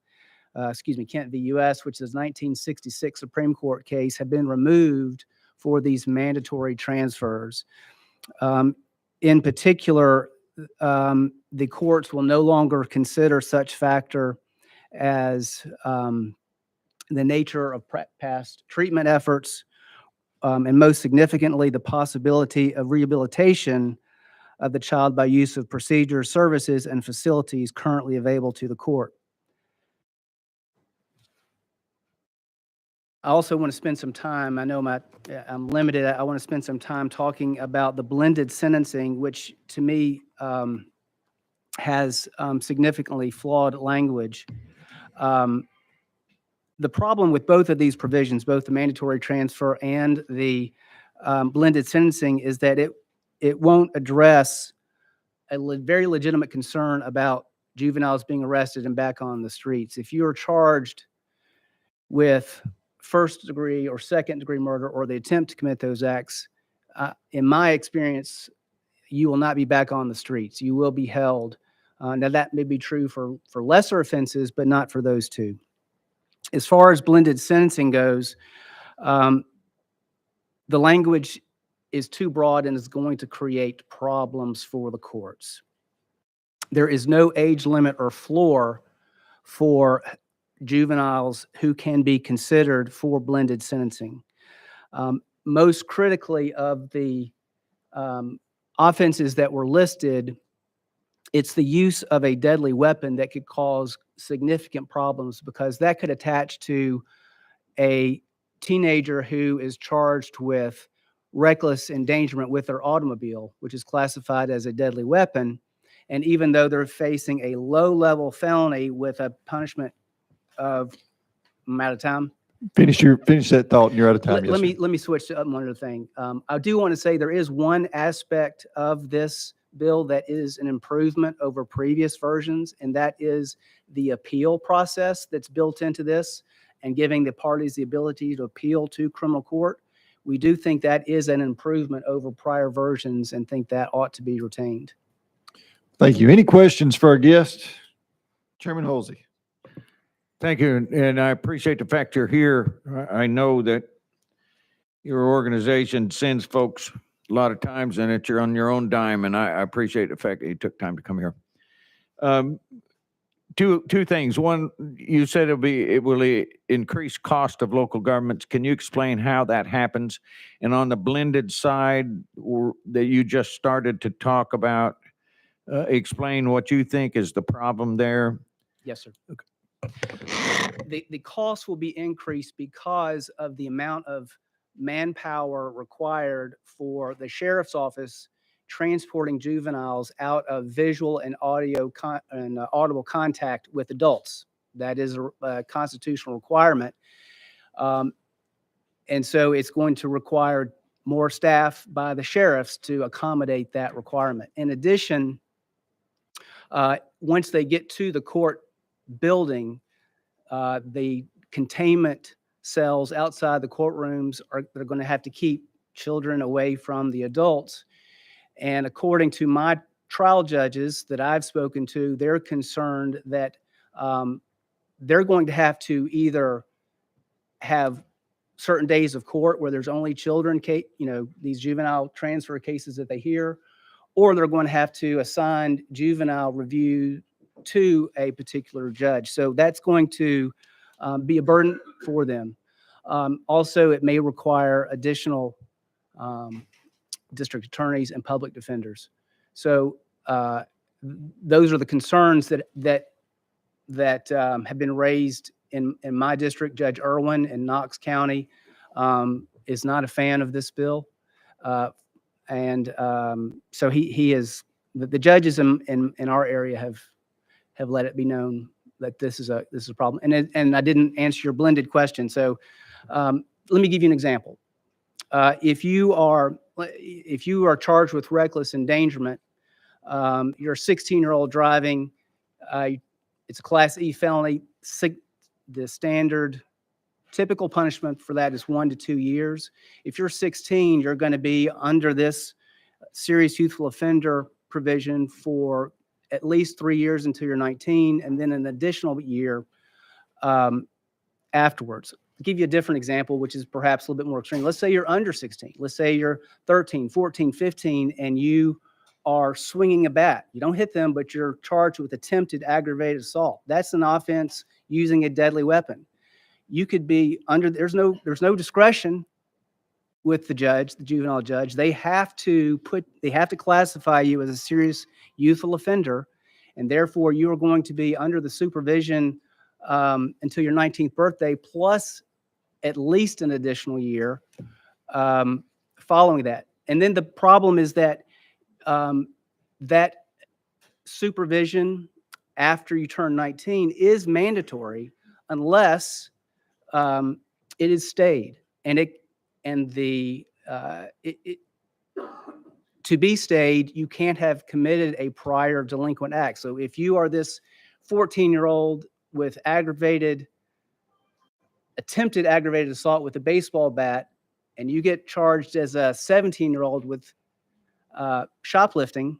v. US, which is a 1966 Supreme Court case, have been removed for these mandatory transfers. In particular, the courts will no longer consider such factor as the nature of past treatment efforts, and most significantly, the possibility of rehabilitation of the child by use of procedures, services, and facilities currently available to the court. I also want to spend some time, I know I'm limited, I want to spend some time talking about the blended sentencing, which to me has significantly flawed language. The problem with both of these provisions, both the mandatory transfer and the blended sentencing, is that it won't address a very legitimate concern about juveniles being arrested and back on the streets. If you're charged with first degree or second degree murder or the attempt to commit those acts, in my experience, you will not be back on the streets. You will be held. Now that may be true for lesser offenses, but not for those two. As far as blended sentencing goes, the language is too broad and is going to create problems for the courts. There is no age limit or floor for juveniles who can be considered for blended sentencing. Most critically, of the offenses that were listed, it's the use of a deadly weapon that could cause significant problems, because that could attach to a teenager who is charged with reckless endangerment with their automobile, which is classified as a deadly weapon. And even though they're facing a low-level felony with a punishment of, I'm out of time. Finish that thought and you're out of time. Yes, sir. Let me switch to one other thing. I do want to say there is one aspect of this bill that is an improvement over previous versions, and that is the appeal process that's built into this and giving the parties the ability to appeal to criminal court. We do think that is an improvement over prior versions and think that ought to be retained. Thank you. Any questions for our guest? Chairman Halsey. Thank you, and I appreciate the fact you're here. I know that your organization sends folks a lot of times, and that you're on your own dime, and I appreciate the fact that you took time to come here. Two things. One, you said it will increase cost of local governments. Can you explain how that happens? And on the blended side that you just started to talk about, explain what you think is the problem there. Yes, sir. Okay. The cost will be increased because of the amount of manpower required for the sheriff's office transporting juveniles out of visual and audible contact with adults. That is a constitutional requirement. And so it's going to require more staff by the sheriffs to accommodate that requirement. In addition, once they get to the court building, the containment cells outside the courtrooms they're going to have to keep children away from the adults. And according to my trial judges that I've spoken to, they're concerned that they're going to have to either have certain days of court where there's only children, these juvenile transfer cases that they hear, or they're going to have to assign juvenile review to a particular judge. So that's going to be a burden for them. Also, it may require additional district attorneys and public defenders. So those are the concerns that have been raised in my district. Judge Irwin in Knox County is not a fan of this bill. So he is, the judges in our area have let it be known that this is a problem. And I didn't answer your blended question. So let me give you an example. If you are charged with reckless endangerment, you're a 16-year-old driving, it's a Class E felony. The standard typical punishment for that is 1 to 2 years. If you're 16, you're going to be under this serious youthful offender provision for at least 3 years until you're 19, and then an additional year afterwards. I'll give you a different example, which is perhaps a little bit more extreme. Let's say you're under 16. Let's say you're 13, 14, 15, and you are swinging a bat. You don't hit them, but you're charged with attempted aggravated assault. That's an offense using a deadly weapon. You could be under, there's no discretion with the judge, the juvenile judge. They have to classify you as a serious youthful offender, and therefore you are going to be under the supervision until your 19th birthday, plus at least an additional year following that. And then the problem is that that supervision after you turn 19 is mandatory unless it is stayed, to be stayed, you can't have committed a prior delinquent act. So if you are this 14-year-old with attempted aggravated assault with a baseball bat, and you get charged as a 17-year-old with shoplifting,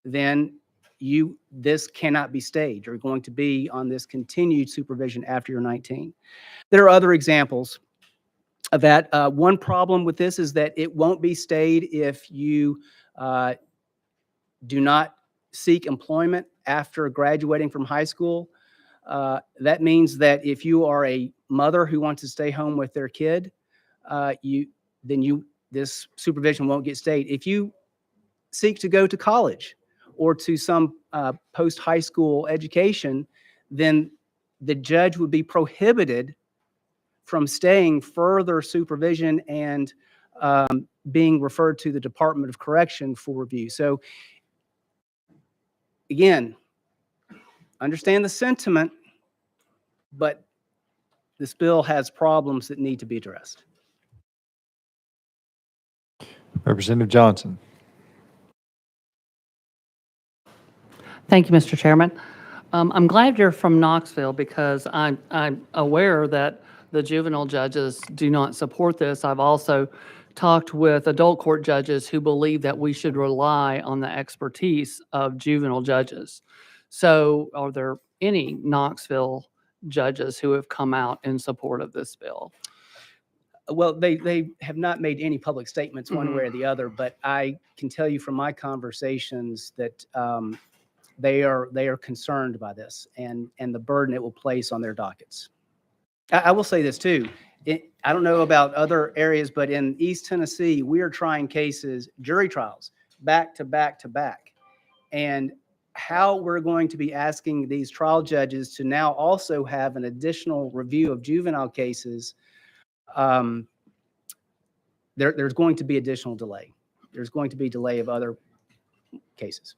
then this cannot be stayed. You're going to be on this continued supervision after you're 19. There are other examples of that. One problem with this is that it won't be stayed if you do not seek employment after graduating from high school. That means that if you are a mother who wants to stay home with their kid, this supervision won't get stayed. If you seek to go to college, or to some post-high school education, then the judge would be prohibited from staying further supervision and being referred to the Department of Correction for review. So again, understand the sentiment, but this bill has problems that need to be addressed. Representative Johnson. Thank you, Mr. Chairman. I'm glad you're from Knoxville because I'm aware that the juvenile judges do not support this. I've also talked with adult court judges who believe that we should rely on the expertise of juvenile judges. So are there any Knoxville judges who have come out in support of this bill? Well, they have not made any public statements one way or the other, but I can tell you from my conversations that they are concerned by this and the burden it will place on their dockets. I will say this too. I don't know about other areas, but in East Tennessee, we are trying cases, jury trials, back to back to back. And how we're going to be asking these trial judges to now also have an additional review of juvenile cases, there's going to be additional delay. There's going to be delay of other cases.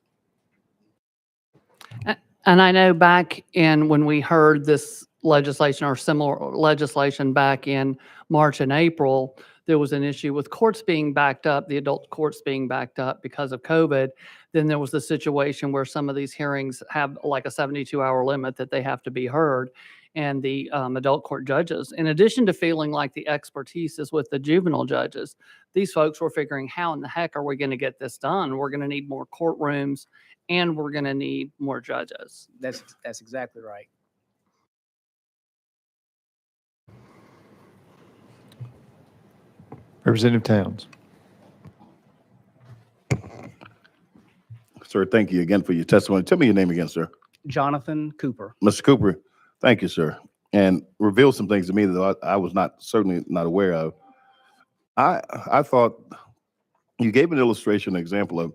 And I know back in when we heard this legislation or similar legislation back in March and April, there was an issue with courts being backed up, the adult courts being backed up because of COVID. Then there was the situation where some of these hearings have like a 72-hour limit that they have to be heard. And the adult court judges, in addition to feeling like the expertise is with the juvenile judges, these folks were figuring, how in the heck are we going to get this done? We're going to need more courtrooms and we're going to need more judges. That's exactly right. Representative Towns. Sir, thank you again for your testimony. Tell me your name again, sir. Jonathan Cooper. Mr. Cooper, thank you, sir. And reveal some things to me that I was certainly not aware of. I thought you gave an illustration, an example of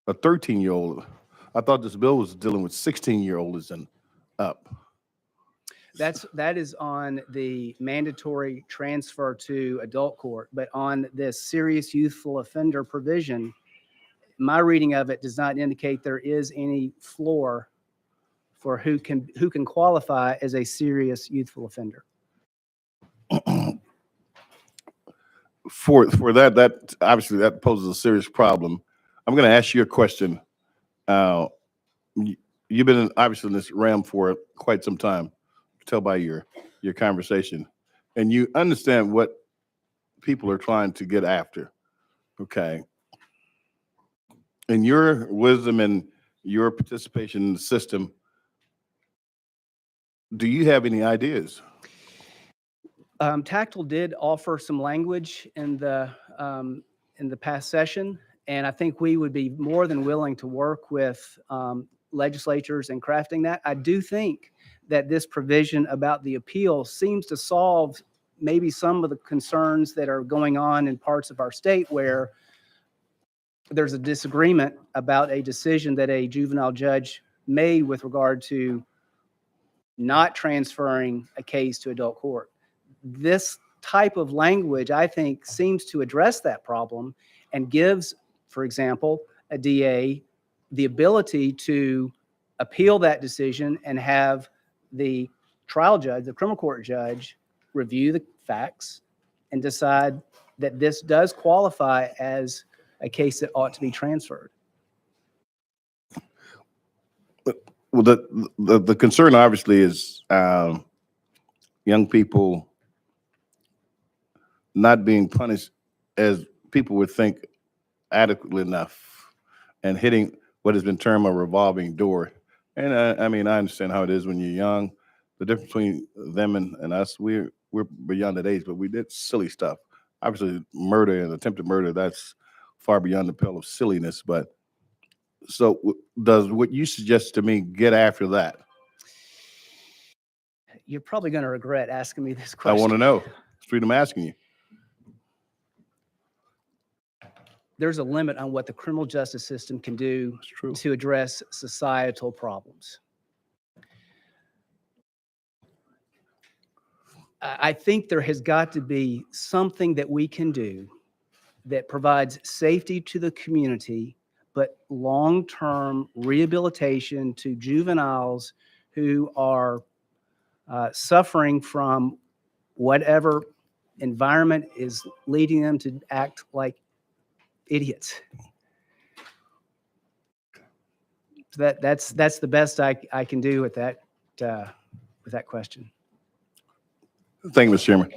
a 13-year-old. I thought this bill was dealing with 16-year-olds and up. That is on the mandatory transfer to adult court, but on this serious youthful offender provision, my reading of it does not indicate there is any floor for who can qualify as a serious youthful offender. For that obviously that poses a serious problem. I'm going to ask you a question. You've been obviously in this realm for quite some time. Tell by your conversation, and you understand what people are trying to get after. Okay. In your wisdom and your participation in the system, do you have any ideas? Tactile did offer some language in the past session, and I think we would be more than willing to work with legislatures in crafting that. I do think that this provision about the appeal seems to solve maybe some of the concerns that are going on in parts of our state where there's a disagreement about a decision that a juvenile judge made with regard to not transferring a case to adult court. This type of language, I think, seems to address that problem and gives, for example, a DA the ability to appeal that decision and have the trial judge, the criminal court judge, review the facts and decide that this does qualify as a case that ought to be transferred. Well, the concern obviously is young people not being punished as people would think adequately enough and hitting what has been termed a revolving door. And I mean, I understand how it is when you're young. The difference between them and us, we're beyond that age, but we did silly stuff. Obviously, murder and attempted murder, that's far beyond the pale of silliness. But so does what you suggest to me get after that? You're probably going to regret asking me this question. I want to know. It's freedom asking you. there's a limit on what the criminal justice system can do It's true. to address societal problems. I think there has got to be something that we can do that provides safety to the community, but long-term rehabilitation to juveniles who are suffering from whatever environment is leading them to act like idiots. So that's the best I can do with that question. Thank you, Mr. Chairman.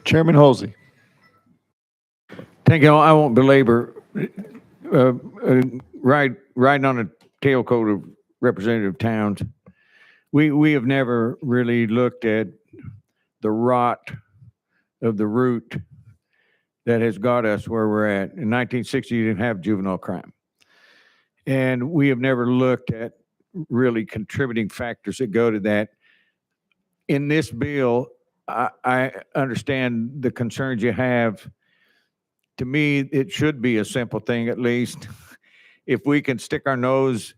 Chairman Halsey. Thank you. I won't belabor, right on the tailcoat of Representative Towns. We have never really looked at the rot of the root that has got us where we're at. In 1960, you didn't have juvenile crime. And we have never looked at really contributing factors that go to that. In this bill, I understand the concerns you have. To me, it should be a simple thing, at least. If we can stick our nose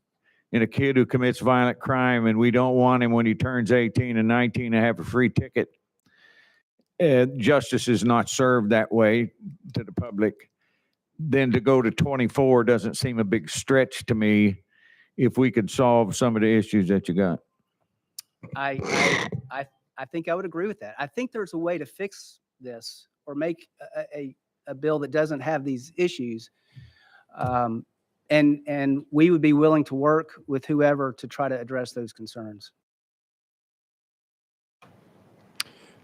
in a kid who commits violent crime and we don't want him when he turns 18 and 19 to have a free ticket, justice is not served that way to the public, then to go to 24 doesn't seem a big stretch to me if we could solve some of the issues that you got. I think I would agree with that. I think there's a way to fix this or make a bill that doesn't have these issues. And we would be willing to work with whoever to try to address those concerns.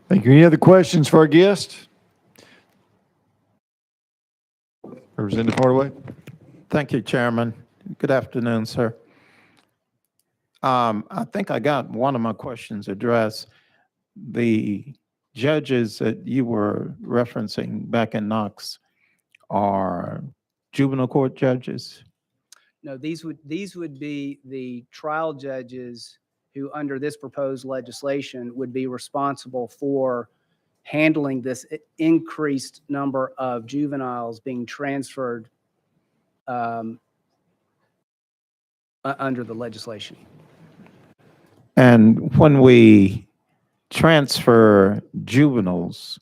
Thank you. Any other questions for our guest? Representative Hardaway. Thank you, Chairman. Good afternoon, sir. I think I got one of my questions addressed. The judges that you were referencing back in Knox are juvenile court judges? No, these would be the trial judges who, under this proposed legislation, would be responsible for handling this increased number of juveniles being transferred under the legislation. And when we transfer juveniles,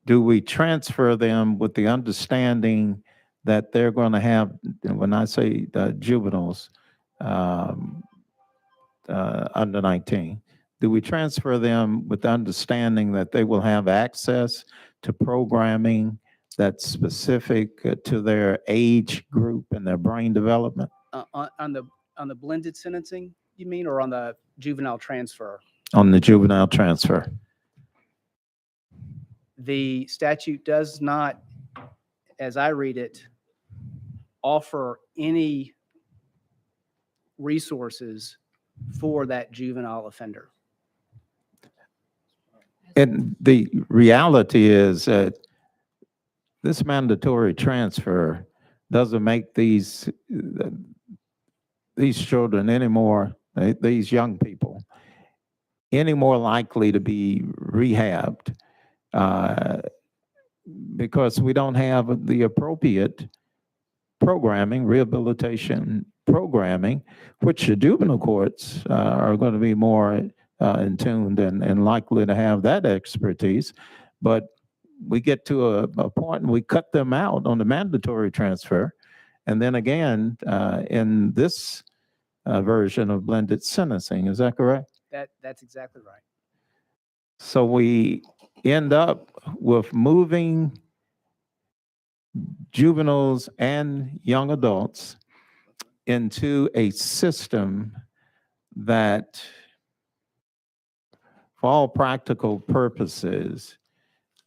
do we transfer them with the understanding that they're going to have, when I say juveniles under 19, do we transfer them with the understanding that they will have access to programming that's specific to their age group and their brain development? On the blended sentencing, you mean, or on the juvenile transfer? On the juvenile transfer. The statute does not, as I read it, offer any resources for that juvenile offender. And the reality is that this mandatory transfer doesn't make these children anymore, these young people, any more likely to be rehabbed because we don't have the appropriate programming, rehabilitation programming, which the juvenile courts are going to be more in tuned and likely to have that expertise. But we get to a point and we cut them out on the mandatory transfer. And then again, in this version of blended sentencing, is that correct? That's exactly right. So we end up with moving juveniles and young adults into a system that, for all practical purposes,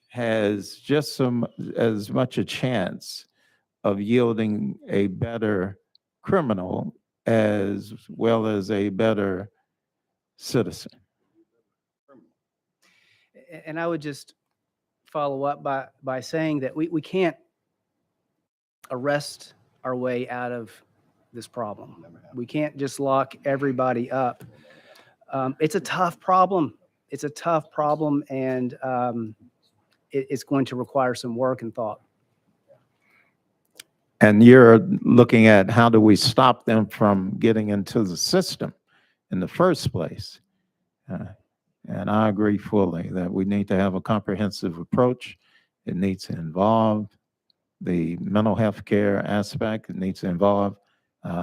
has just as much a chance of yielding a better criminal as well as a better citizen. And I would just follow up by saying that we can't arrest our way out of this problem. We can't just lock everybody up. It's a tough problem. It's a tough problem, and it's going to require some work and thought. And you're looking at how do we stop them from getting into the system in the first place? And I agree fully that we need to have a comprehensive approach. It needs to involve the mental health care aspect. It needs to involve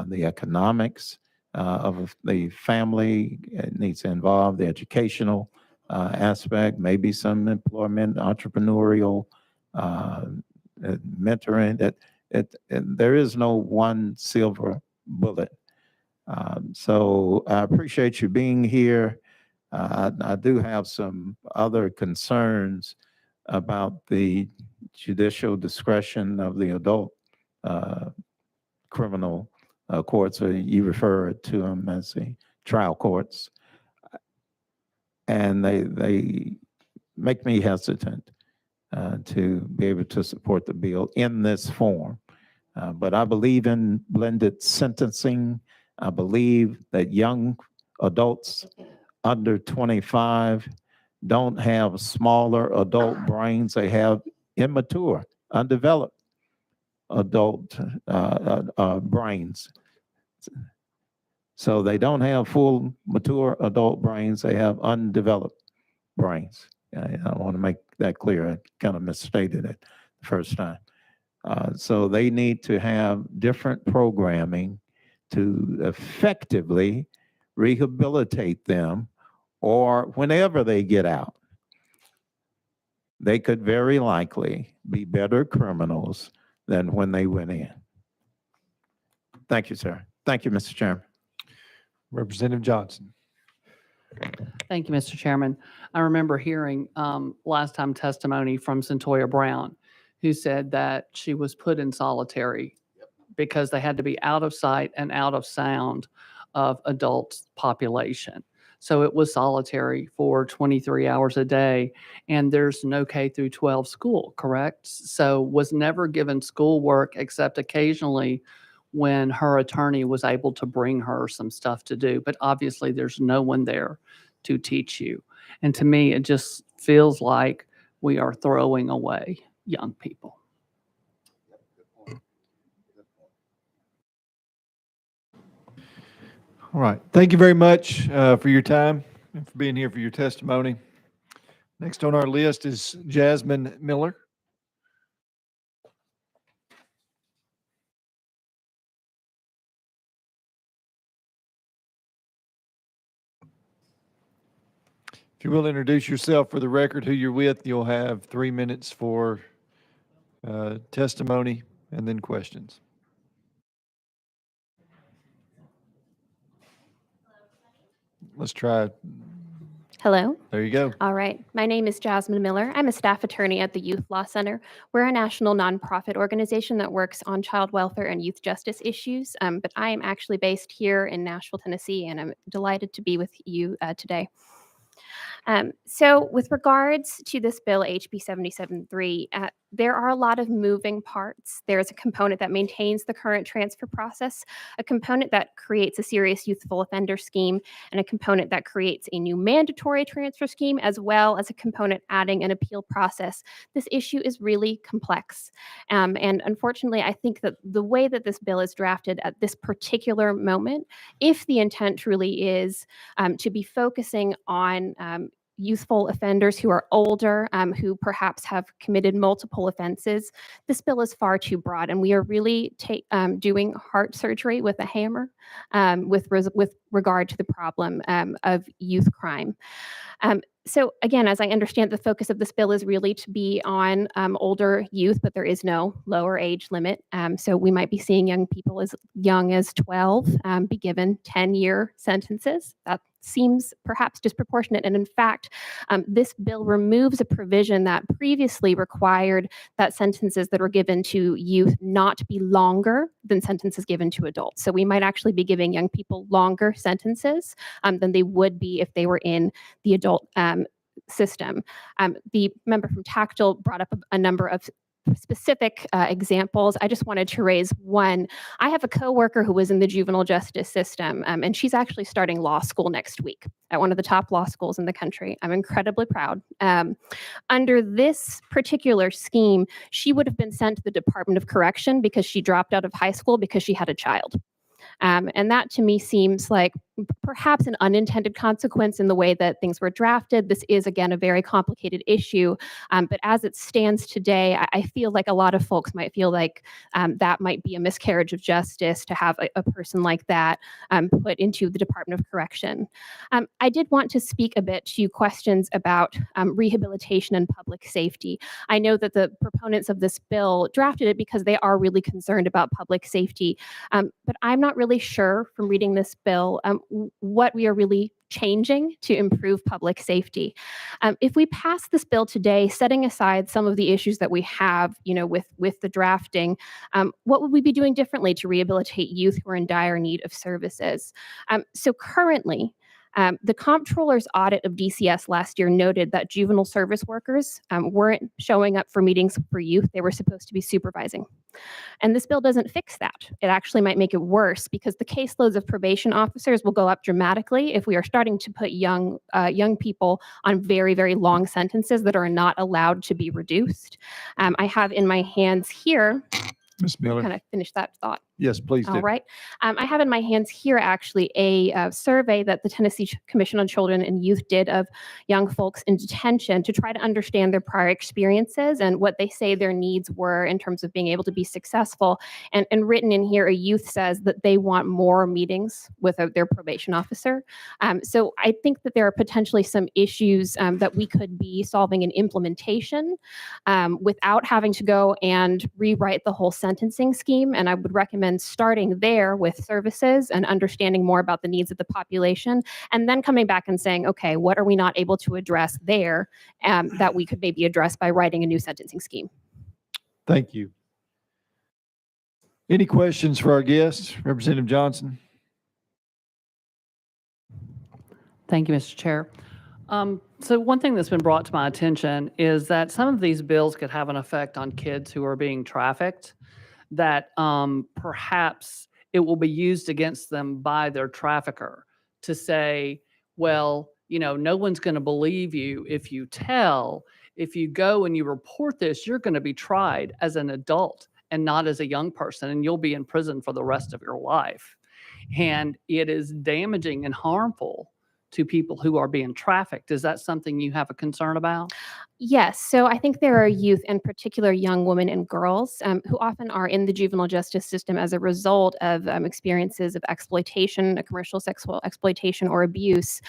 the economics of the family. It needs to involve the educational aspect, maybe some employment, entrepreneurial mentoring. There is no one silver bullet. So I appreciate you being here. I do have some other concerns about the judicial discretion of the adult criminal courts, or you refer to them as the trial courts. And they make me hesitant to be able to support the bill in this form. But I believe in blended sentencing. I believe that young adults under 25 don't have smaller adult brains. They have immature, undeveloped adult brains. So they don't have full mature adult brains. They have undeveloped brains. I want to make that clear. I kind of misstated it the first time. So they need to have different programming to effectively rehabilitate them, or whenever they get out, they could very likely be better criminals than when they went in. Thank you, sir. Thank you, Mr. Chairman. Representative Johnson. Thank you, Mr. Chairman. I remember hearing last time testimony from Centoya Brown, who said that she was put in solitary because they had to be out of sight and out of sound of adult population. So it was solitary for 23 hours a day, and there's no K through 12 school, correct? So was never given schoolwork except occasionally when her attorney was able to bring her some stuff to do. But obviously there's no one there to teach you. And to me, it just feels like we are throwing away young people. All right. Thank you very much for your time and for being here for your testimony. Next on our list is Jasmine Miller. If you will introduce yourself for the record, who you're with, you'll have 3 minutes for testimony and then questions. Let's try. Hello. There you go. All right. My name is Jasmine Miller. I'm a staff attorney at the Youth Law Center. We're a national nonprofit organization that works on child welfare and youth justice issues. But I am actually based here in Nashville, Tennessee, and I'm delighted to be with you today. So with regards to this bill, HB 77-3, there are a lot of moving parts. There's a component that maintains the current transfer process, a component that creates a serious youthful offender scheme, and a component that creates a new mandatory transfer scheme, as well as a component adding an appeal process. This issue is really complex. And unfortunately, I think that the way that this bill is drafted at this particular moment, if the intent truly is to be focusing on youthful offenders who are older, who perhaps have committed multiple offenses, this bill is far too broad, and we are really doing heart surgery with a hammer with regard to the problem of youth crime. So again, as I understand, the focus of this bill is really to be on older youth, but there is no lower age limit. So we might be seeing young people as young as 12 be given 10-year sentences. That seems perhaps disproportionate. And in fact, this bill removes a provision that previously required that sentences that were given to youth not be longer than sentences given to adults. So we might actually be giving young people longer sentences than they would be if they were in the adult system. The member from Tactile brought up a number of specific examples, I just wanted to raise one. I have a coworker who was in the juvenile justice system, and she's actually starting law school next week at one of the top law schools in the country. I'm incredibly proud. Under this particular scheme, she would have been sent to the Department of Correction because she dropped out of high school because she had a child. And that to me seems like perhaps an unintended consequence in the way that things were drafted. This is, again, a very complicated issue. But as it stands today, I feel like a lot of folks might feel like that might be a miscarriage of justice to have a person like that put into the Department of Correction. I did want to speak a bit to questions about rehabilitation and public safety. I know that the proponents of this bill drafted it because they are really concerned about public safety. But I'm not really sure from reading this bill what we are really changing to improve public safety. If we pass this bill today, setting aside some of the issues that we have, with the drafting, what would we be doing differently to rehabilitate youth who are in dire need of services? So currently, the comptroller's audit of DCS last year noted that juvenile service workers weren't showing up for meetings for youth they were supposed to be supervising. And this bill doesn't fix that. It actually might make it worse because the caseloads of probation officers will go up dramatically if we are starting to put young people on very, very long sentences that are not allowed to be reduced. I have in my hands here, Ms. Miller. kind of finish that thought. Yes, please do. All right. I have in my hands here actually a survey that the Tennessee Commission on Children and Youth did of young folks in detention to try to understand their prior experiences and what they say their needs were in terms of being able to be successful. And written in here, a youth says that they want more meetings with their probation officer. So I think that there are potentially some issues that we could be solving in implementation without having to go and rewrite the whole sentencing scheme. And I would recommend starting there with services and understanding more about the needs of the population, and then coming back and saying, okay, what are we not able to address there that we could maybe address by writing a new sentencing scheme? Thank you. Any questions for our guests? Representative Johnson? Thank you, Mr. Chair. So one thing that's been brought to my attention is that some of these bills could have an effect on kids who are being trafficked, that perhaps it will be used against them by their trafficker to say, well, no one's going to believe you if you tell. If you go and you report this, you're going to be tried as an adult and not as a young person, and you'll be in prison for the rest of your life. And it is damaging and harmful to people who are being trafficked. Is that something you have a concern about? Yes. So I think there are youth, in particular young women and girls, who often are in the juvenile justice system as a result of experiences of exploitation, a commercial sexual exploitation or abuse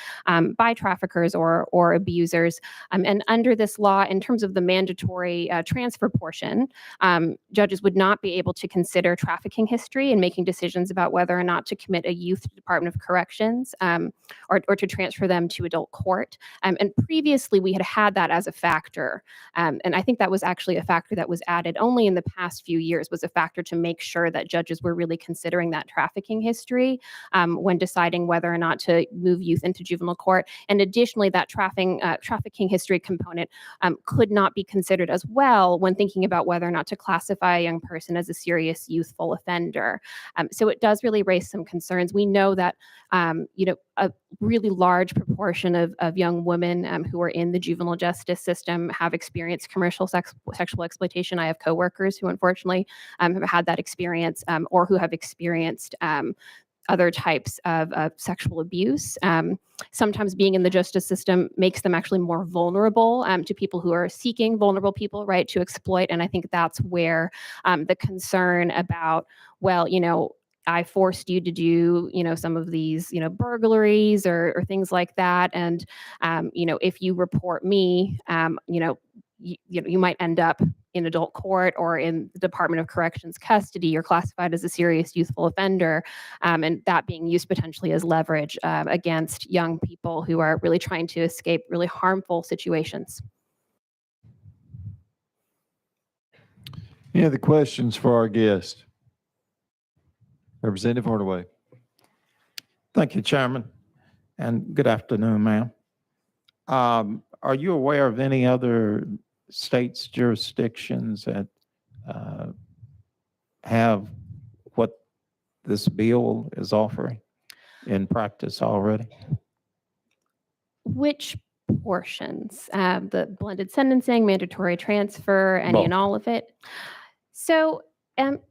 by traffickers or abusers. And under this law, in terms of the mandatory transfer portion, judges would not be able to consider trafficking history in making decisions about whether or not to commit a youth to Department of Corrections or to transfer them to adult court. And previously, we had that as a factor. And I think that was actually a factor that was added only in the past few years, was a factor to make sure that judges were really considering that trafficking history when deciding whether or not to move youth into juvenile court. And additionally, that trafficking history component could not be considered as well when thinking about whether or not to classify a young person as a serious youthful offender. So it does really raise some concerns. We know that, a really large proportion of young women who are in the juvenile justice system have experienced commercial sexual exploitation. I have coworkers who unfortunately have had that experience or who have experienced other types of sexual abuse. Sometimes being in the justice system makes them actually more vulnerable to people who are seeking vulnerable people, right, to exploit. And I think that's where the concern about, well, I forced you to do, some of these, burglaries or things like that. And, if you report me, you might end up in adult court or in the Department of Corrections custody. You're classified as a serious youthful offender, and that being used potentially as leverage against young people who are really trying to escape really harmful situations. Any other questions for our guest? Representative Hardaway. Thank you, Chairman, and good afternoon, ma'am. Are you aware of any other states' jurisdictions that have what this bill is offering in practice already? Which portions? The blended sentencing, mandatory transfer, any and Both. all of it? So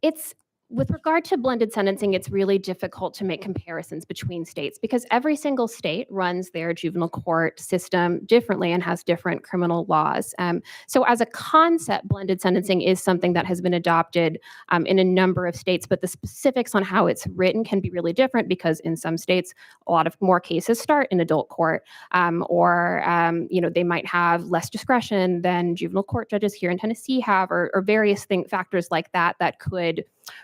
it's with regard to blended sentencing, it's really difficult to make comparisons between states because every single state runs their juvenile court system differently and has different criminal laws. So as a concept, blended sentencing is something that has been adopted in a number of states, but the specifics on how it's written can be really different because in some states, a lot of more cases start in adult court, or they might have less discretion than juvenile court judges here in Tennessee have, or various factors like that that could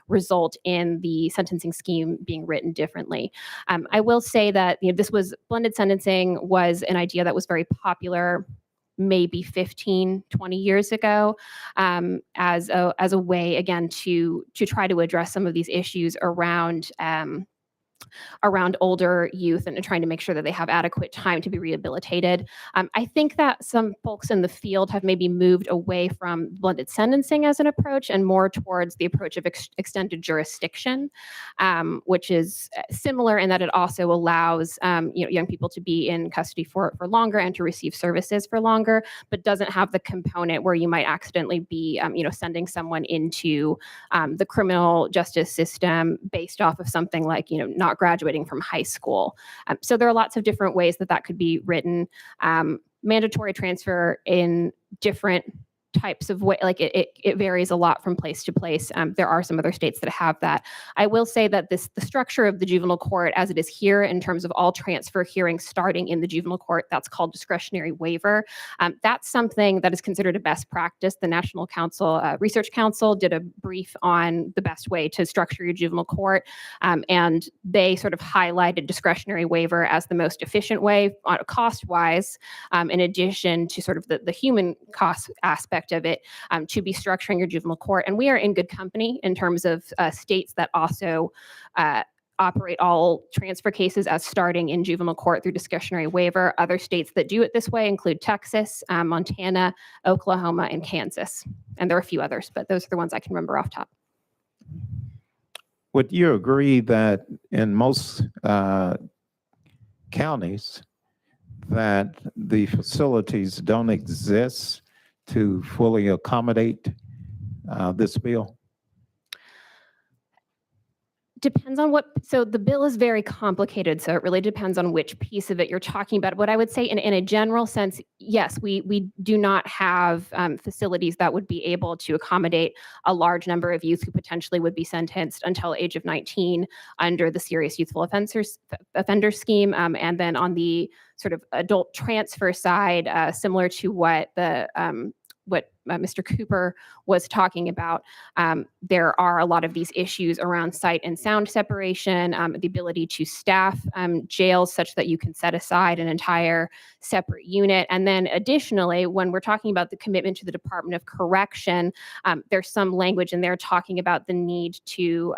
result in the sentencing scheme being written differently. I will say that this was blended sentencing was an idea that was very popular maybe 15, 20 years ago, as a way, again, to try to address some of these issues around older youth and trying to make sure that they have adequate time to be rehabilitated. I think that some folks in the field have maybe moved away from blended sentencing as an approach and more towards the approach of extended jurisdiction, which is similar in that it also allows young people to be in custody for longer and to receive services for longer, but doesn't have the component where you might accidentally be sending someone into the criminal justice system based off of something like not graduating from high school. So there are lots of different ways that could be written. Mandatory transfer in different types of way, like it varies a lot from place to place. There are some other states that have that. I will say that the structure of the juvenile court as it is here in terms of all transfer hearings starting in the juvenile court, that's called discretionary waiver. That's something that is considered a best practice. The National Research Council did a brief on the best way to structure your juvenile court, and they sort of highlighted discretionary waiver as the most efficient way cost-wise, in addition to sort of the human cost aspect of it, to be structuring your juvenile court. And we are in good company in terms of states that also operate all transfer cases as starting in juvenile court through discretionary waiver. Other states that do it this way include Texas, Montana, Oklahoma, and Kansas. And there are a few others, but those are the ones I can remember off top. Would you agree that in most counties that the facilities don't exist to fully accommodate this bill? Depends on so the bill is very complicated, so it really depends on which piece of it you're talking about. What I would say in a general sense, yes, we do not have facilities that would be able to accommodate a large number of youth who potentially would be sentenced until age of 19 under the serious youthful offender scheme. And then on the sort of adult transfer side, similar to what Mr. Cooper was talking about, there are a lot of these issues around sight and sound separation, the ability to staff jails such that you can set aside an entire separate unit. And then additionally, when we're talking about the commitment to the Department of Correction, there's some language in there talking about the need to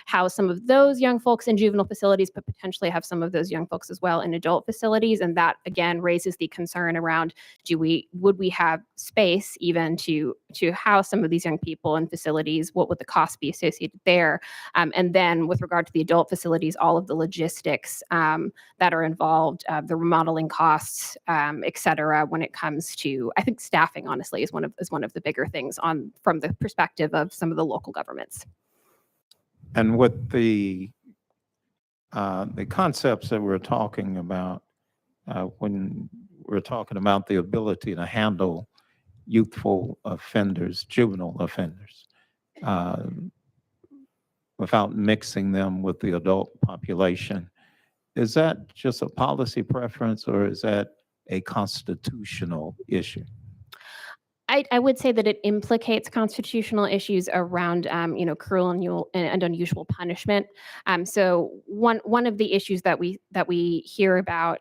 house some of those young folks in juvenile facilities, but potentially have some of those young folks as well in adult facilities. And that again raises the concern around would we have space even to house some of these young people in facilities? What would the cost be associated there? And then with regard to the adult facilities, all of the logistics that are involved, the remodeling costs, et cetera, when it comes to, I think staffing honestly is one of the bigger things from the perspective of some of the local governments. And with the concepts that we're talking about, when we're talking about the ability to handle youthful offenders, juvenile offenders, without mixing them with the adult population, is that just a policy preference or is that a constitutional issue? I would say that it implicates constitutional issues around, cruel and unusual punishment. So one of the issues that we hear about,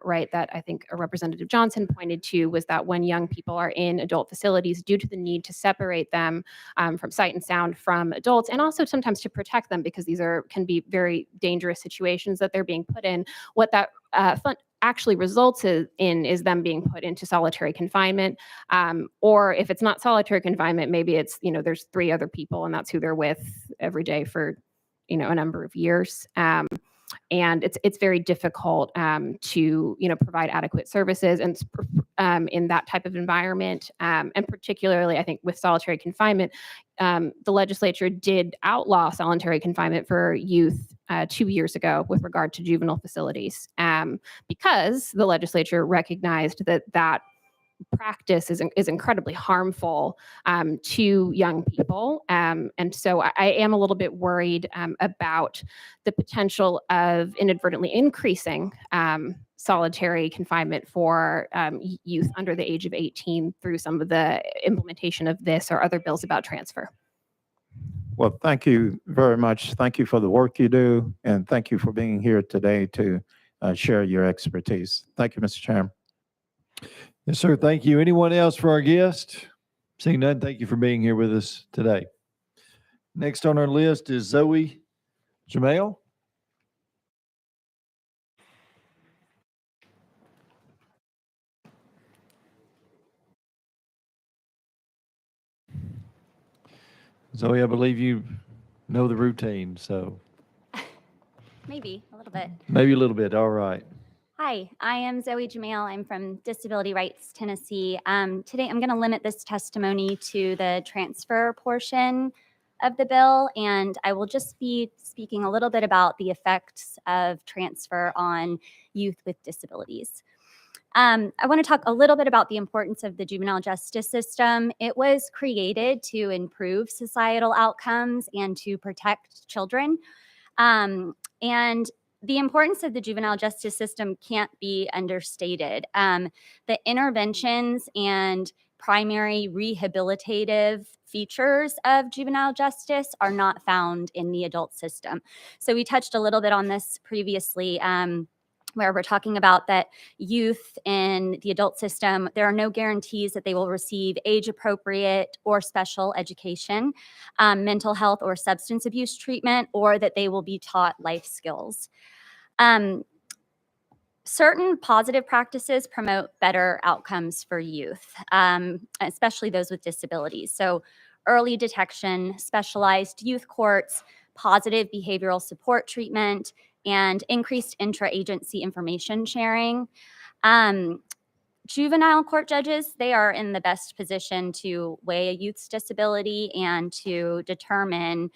right, that I think Representative Johnson pointed to was that when young people are in adult facilities, due to the need to separate them from sight and sound from adults, and also sometimes to protect them because these can be very dangerous situations that they're being put in. What that actually results in is them being put into solitary confinement. Or if it's not solitary confinement, maybe it's, there's 3 other people and that's who they're with every day for, a number of years. And it's very difficult to provide adequate services and in that type of environment, and particularly I think with solitary confinement, the legislature did outlaw solitary confinement for youth 2 years ago with regard to juvenile facilities, because the legislature recognized that practice is incredibly harmful to young people. And so I am a little bit worried about the potential of inadvertently increasing solitary confinement for youth under the age of 18 through some of the implementation of this or other bills about transfer. Well, thank you very much. Thank you for the work you do, and thank you for being here today to share your expertise. Thank you, Mr. Chairman. Yes, sir. Thank you. Anyone else for our guest? Seeing none, thank you for being here with us today. Next on our list is Zoe Jamel. Zoe, I believe you know the routine, so Maybe a little bit. maybe a little bit. All right. Hi, I am Zoe Jamel. I'm from Disability Rights Tennessee. Today I'm going to limit this testimony to the transfer portion of the bill, and I will just be speaking a little bit about the effects of transfer on youth with disabilities. I want to talk a little bit about the importance of the juvenile justice system. It was created to improve societal outcomes and to protect children. And the importance of the juvenile justice system can't be understated. The interventions and primary rehabilitative features of juvenile justice are not found in the adult system. So we touched a little bit on this previously, where we're talking about that youth in the adult system, there are no guarantees that they will receive age-appropriate or special education, mental health or substance abuse treatment, or that they will be taught life skills. Certain positive practices promote better outcomes for youth, especially those with disabilities. So early detection, specialized youth courts, positive behavioral support treatment, and increased intra-agency information sharing. Juvenile court judges, they are in the best position to weigh a youth's disability and to determine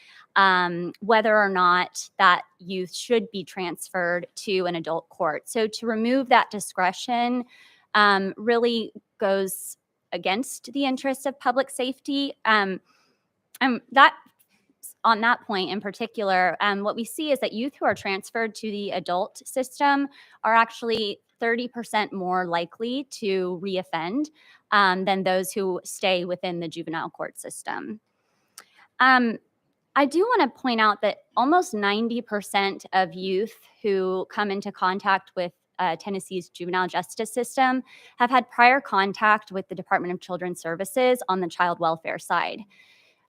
whether or not that youth should be transferred to an adult court. So to remove that discretion really goes against the interests of public safety. On that point in particular, what we see is that youth who are transferred to the adult system are actually 30% more likely to reoffend than those who stay within the juvenile court system. I do want to point out that almost 90% of youth who come into contact with Tennessee's juvenile justice system have had prior contact with the Department of Children's Services on the child welfare side.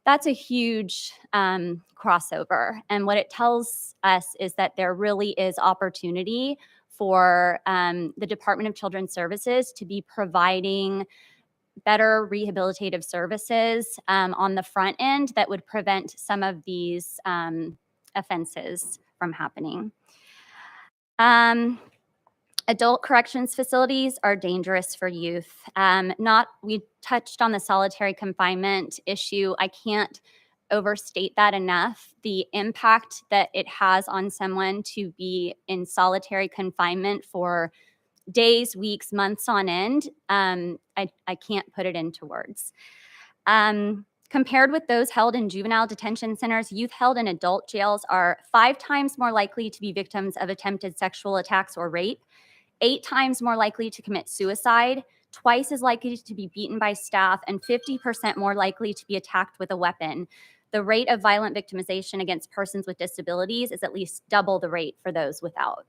That's a huge crossover. And what it tells us is that there really is opportunity for the Department of Children's Services to be providing better rehabilitative services on the front end that would prevent some of these offenses from happening. Adult corrections facilities are dangerous for youth. We touched on the solitary confinement issue. I can't overstate that enough. The impact that it has on someone to be in solitary confinement for days, weeks, months on end, I can't put it into words. Compared with those held in juvenile detention centers, youth held in adult jails are 5 times more likely to be victims of attempted sexual attacks or rape, 8 times more likely to commit suicide, twice as likely to be beaten by staff, and 50% more likely to be attacked with a weapon. The rate of violent victimization against persons with disabilities is at least double the rate for those without.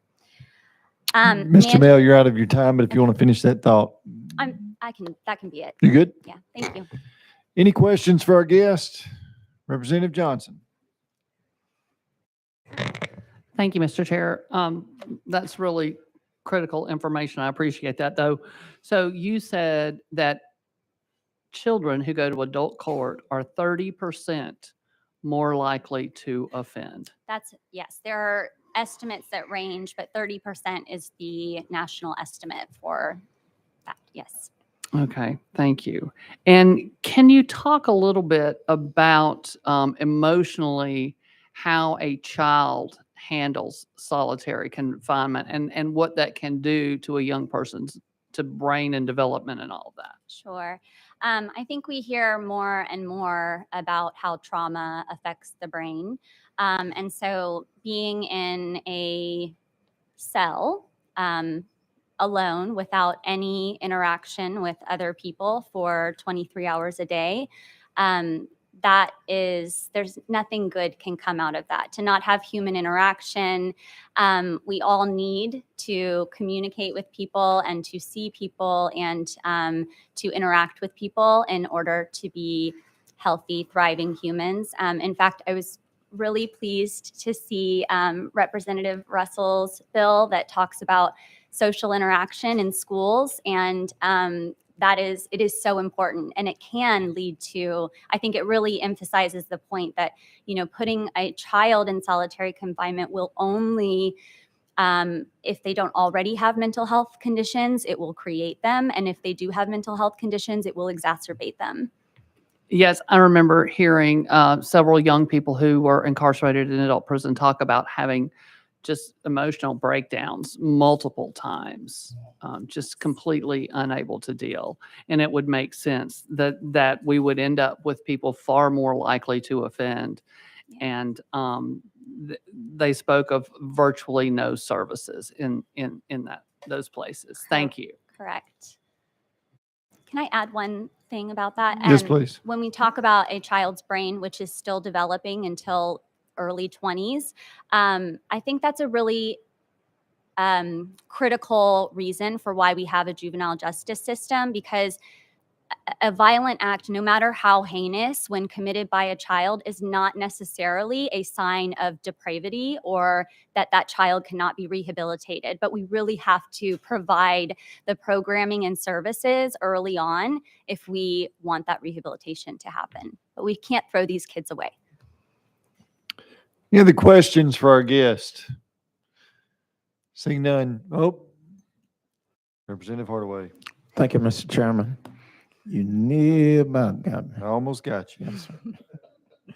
Ms. Jamel, you're out of your time, but if you want to finish that thought. That can be it. You good? Yeah, thank you. Any questions for our guest? Representative Johnson. Thank you, Mr. Chair. That's really critical information. I appreciate that, though. So you said that children who go to adult court are 30% more likely to offend. Yes, there are estimates that range, but 30% is the national estimate for that. Yes. Okay, thank you. And can you talk a little bit about emotionally how a child handles solitary confinement and what that can do to a young person's to brain and development and all of that? Sure. I think we hear more and more about how trauma affects the brain. And so being in a cell alone without any interaction with other people for 23 hours a day, there's nothing good can come out of that. To not have human interaction, we all need to communicate with people and to see people and to interact with people in order to be healthy, thriving humans. In fact, I was really pleased to see Representative Russell's bill that talks about social interaction in schools, and it is so important, and it can lead to, I think it really emphasizes the point that, putting a child in solitary confinement will only, if they don't already have mental health conditions, it will create them. And if they do have mental health conditions, it will exacerbate them. Yes, I remember hearing several young people who were incarcerated in adult prison talk about having just emotional breakdowns multiple times, just completely unable to deal. And it would make sense that we would end up with people far more likely to offend. And they spoke of virtually no services in those places. Thank you. Correct. Can I add one thing about that? Yes, please. When we talk about a child's brain, which is still developing until early 20s, I think that's a really critical reason for why we have a juvenile justice system, because a violent act, no matter how heinous, when committed by a child, is not necessarily a sign of depravity or that child cannot be rehabilitated. But we really have to provide the programming and services early on if we want that rehabilitation to happen. But we can't throw these kids away. Any other questions for our guest? Seeing none. Oh, Representative Hardaway. Thank you, Mr. Chairman. You near about got me. I almost got you. Good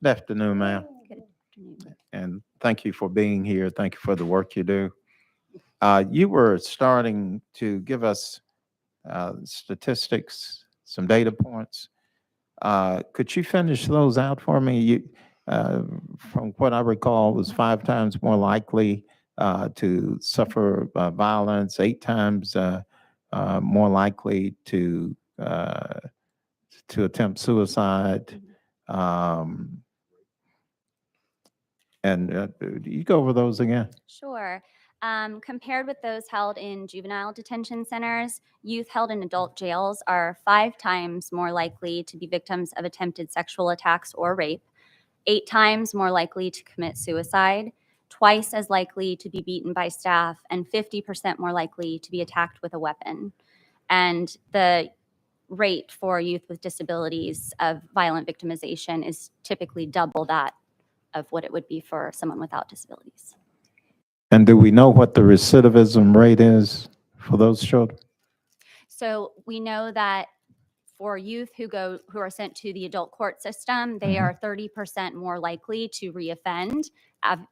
afternoon, ma'am. Good afternoon. And thank you for being here. Thank you for the work you do. You were starting to give us statistics, some data points. Could you finish those out for me? You, from what I recall, was 5 times more likely to suffer violence, 8 times more likely to attempt suicide. And you go over those again? Sure. Compared with those held in juvenile detention centers, youth held in adult jails are 5 times more likely to be victims of attempted sexual attacks or rape, 8 times more likely to commit suicide, twice as likely to be beaten by staff, and 50% more likely to be attacked with a weapon. And the rate for youth with disabilities of violent victimization is typically double that of what it would be for someone without disabilities. And do we know what the recidivism rate is for those children? So we know that for youth who are sent to the adult court system, they are 30% more likely to reoffend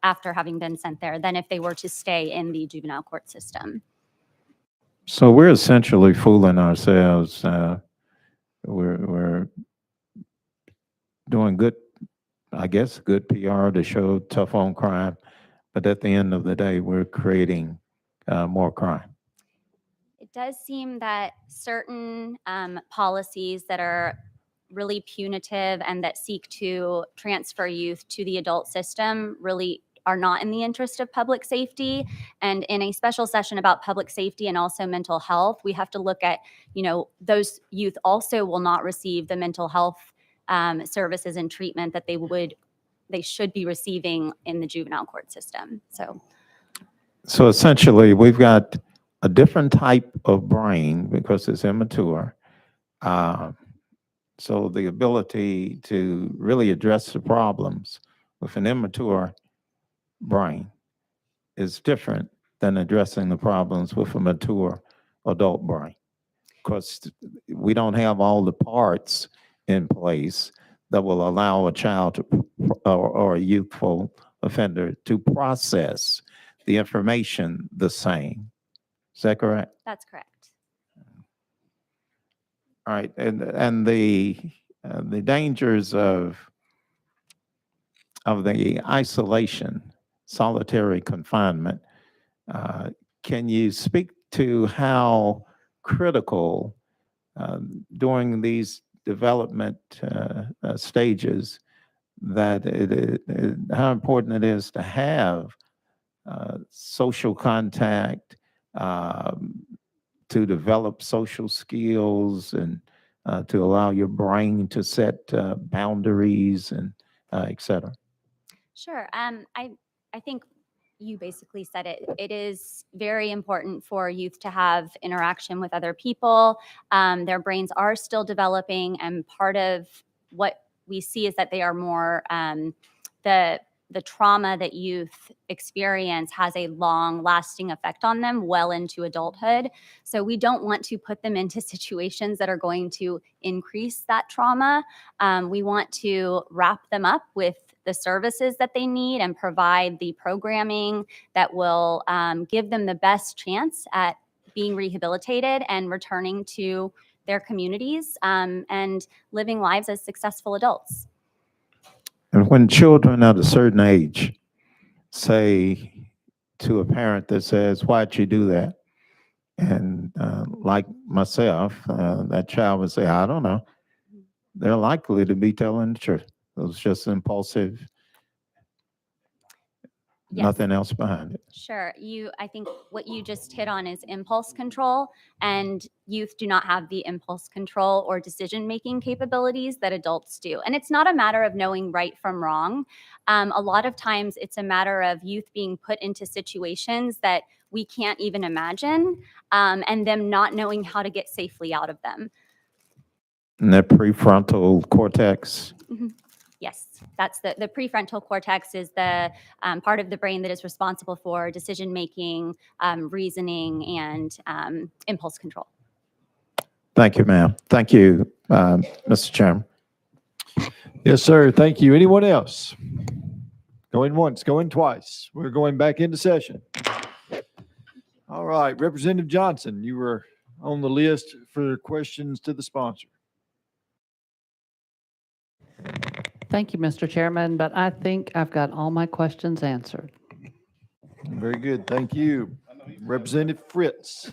after having been sent there than if they were to stay in the juvenile court system. So we're essentially fooling ourselves. We're doing good, I guess, good PR to show tough on crime, but at the end of the day, we're creating more crime. It does seem that certain policies that are really punitive and that seek to transfer youth to the adult system really are not in the interest of public safety. And in a special session about public safety and also mental health, we have to look at, those youth also will not receive the mental health services and treatment that they should be receiving in the juvenile court system. So, So essentially, we've got a different type of brain because it's immature. Uh, so the ability to really address the problems with an immature brain is different than addressing the problems with a mature adult brain. Because we don't have all the parts in place that will allow a child to, or a youthful offender to process the information the same. Is that correct? That's correct. All right, and the dangers of the isolation, solitary confinement. Can you speak to how critical during these development stages that how important it is to have social contact, to develop social skills, and to allow your brain to set boundaries and et cetera? Sure. I think you basically said it. It is very important for youth to have interaction with other people. Their brains are still developing, and part of what we see is that they are more the trauma that youth experience has a long lasting effect on them well into adulthood. So we don't want to put them into situations that are going to increase that trauma. We want to wrap them up with the services that they need and provide the programming that will give them the best chance at being rehabilitated and returning to their communities and living lives as successful adults. And when children at a certain age say to a parent that says, "Why'd you do that?" And like myself, that child would say, "I don't know." They're likely to be telling the truth. It was just impulsive, Yes. nothing else behind it. Sure. I think what you just hit on is impulse control, and youth do not have the impulse control or decision-making capabilities that adults do. And it's not a matter of knowing right from wrong. A lot of times it's a matter of youth being put into situations that we can't even imagine, and them not knowing how to get safely out of them. And that prefrontal cortex. Yes, that's the prefrontal cortex is the part of the brain that is responsible for decision-making, reasoning, and impulse control. Thank you, ma'am. Thank you, Mr. Chairman. Yes, sir. Thank you. Anyone else? Going once, going twice. We're going back into session. All right, Representative Johnson, you were on the list for questions to the sponsor. Thank you, Mr. Chairman, but I think I've got all my questions answered. Very good. Thank you. Representative Fritz.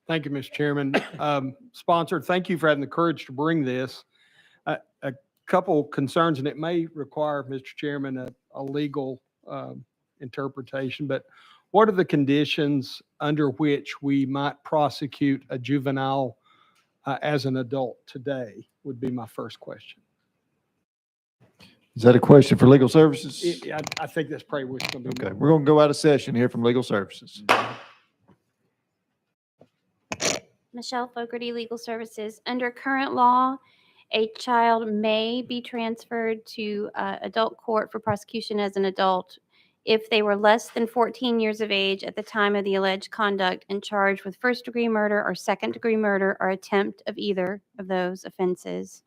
Thank you, Mr. Chairman. Sponsor, thank you for having the courage to bring this. A couple concerns, and it may require, Mr. Chairman, a legal interpretation, but what are the conditions under which we might prosecute a juvenile as an adult today would be my first question. Is that a question for legal services? I think that's probably what's going to be. Okay, we're going to go out of session here from legal services. Michelle Fogarty, Legal Services. Under current law, a child may be transferred to adult court for prosecution as an adult if they were less than 14 years of age at the time of the alleged conduct and charged with first-degree murder or second-degree murder or attempt of either of those offenses.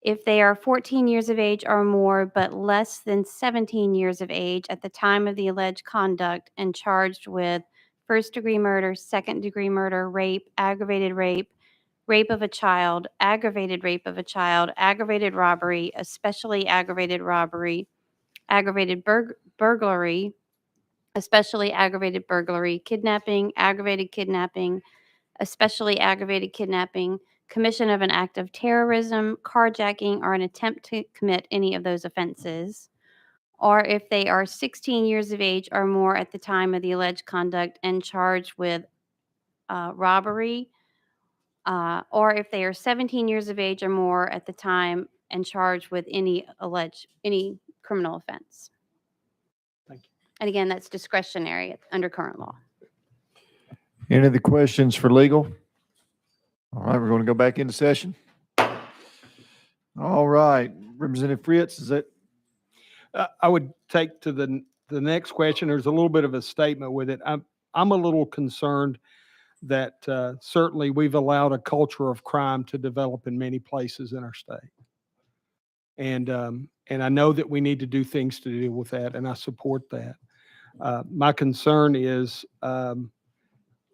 If they are 14 years of age or more, but less than 17 years of age at the time of the alleged conduct and charged with first-degree murder, second-degree murder, rape, aggravated rape, rape of a child, aggravated rape of a child, aggravated robbery, especially aggravated robbery, aggravated burglary, especially aggravated burglary, kidnapping, aggravated kidnapping, especially aggravated kidnapping, commission of an act of terrorism, carjacking, or an attempt to commit any of those offenses. Or if they are 16 years of age or more at the time of the alleged conduct and charged with robbery, or if they are 17 years of age or more at the time and charged with any criminal offense. And again, that's discretionary under current law. Any other questions for legal? All right, we're going to go back into session. All right, Representative Fritz, is that? I would take to the next question. There's a little bit of a statement with it. I'm a little concerned that certainly we've allowed a culture of crime to develop in many places in our state. And I know that we need to do things to deal with that, and I support that. My concern is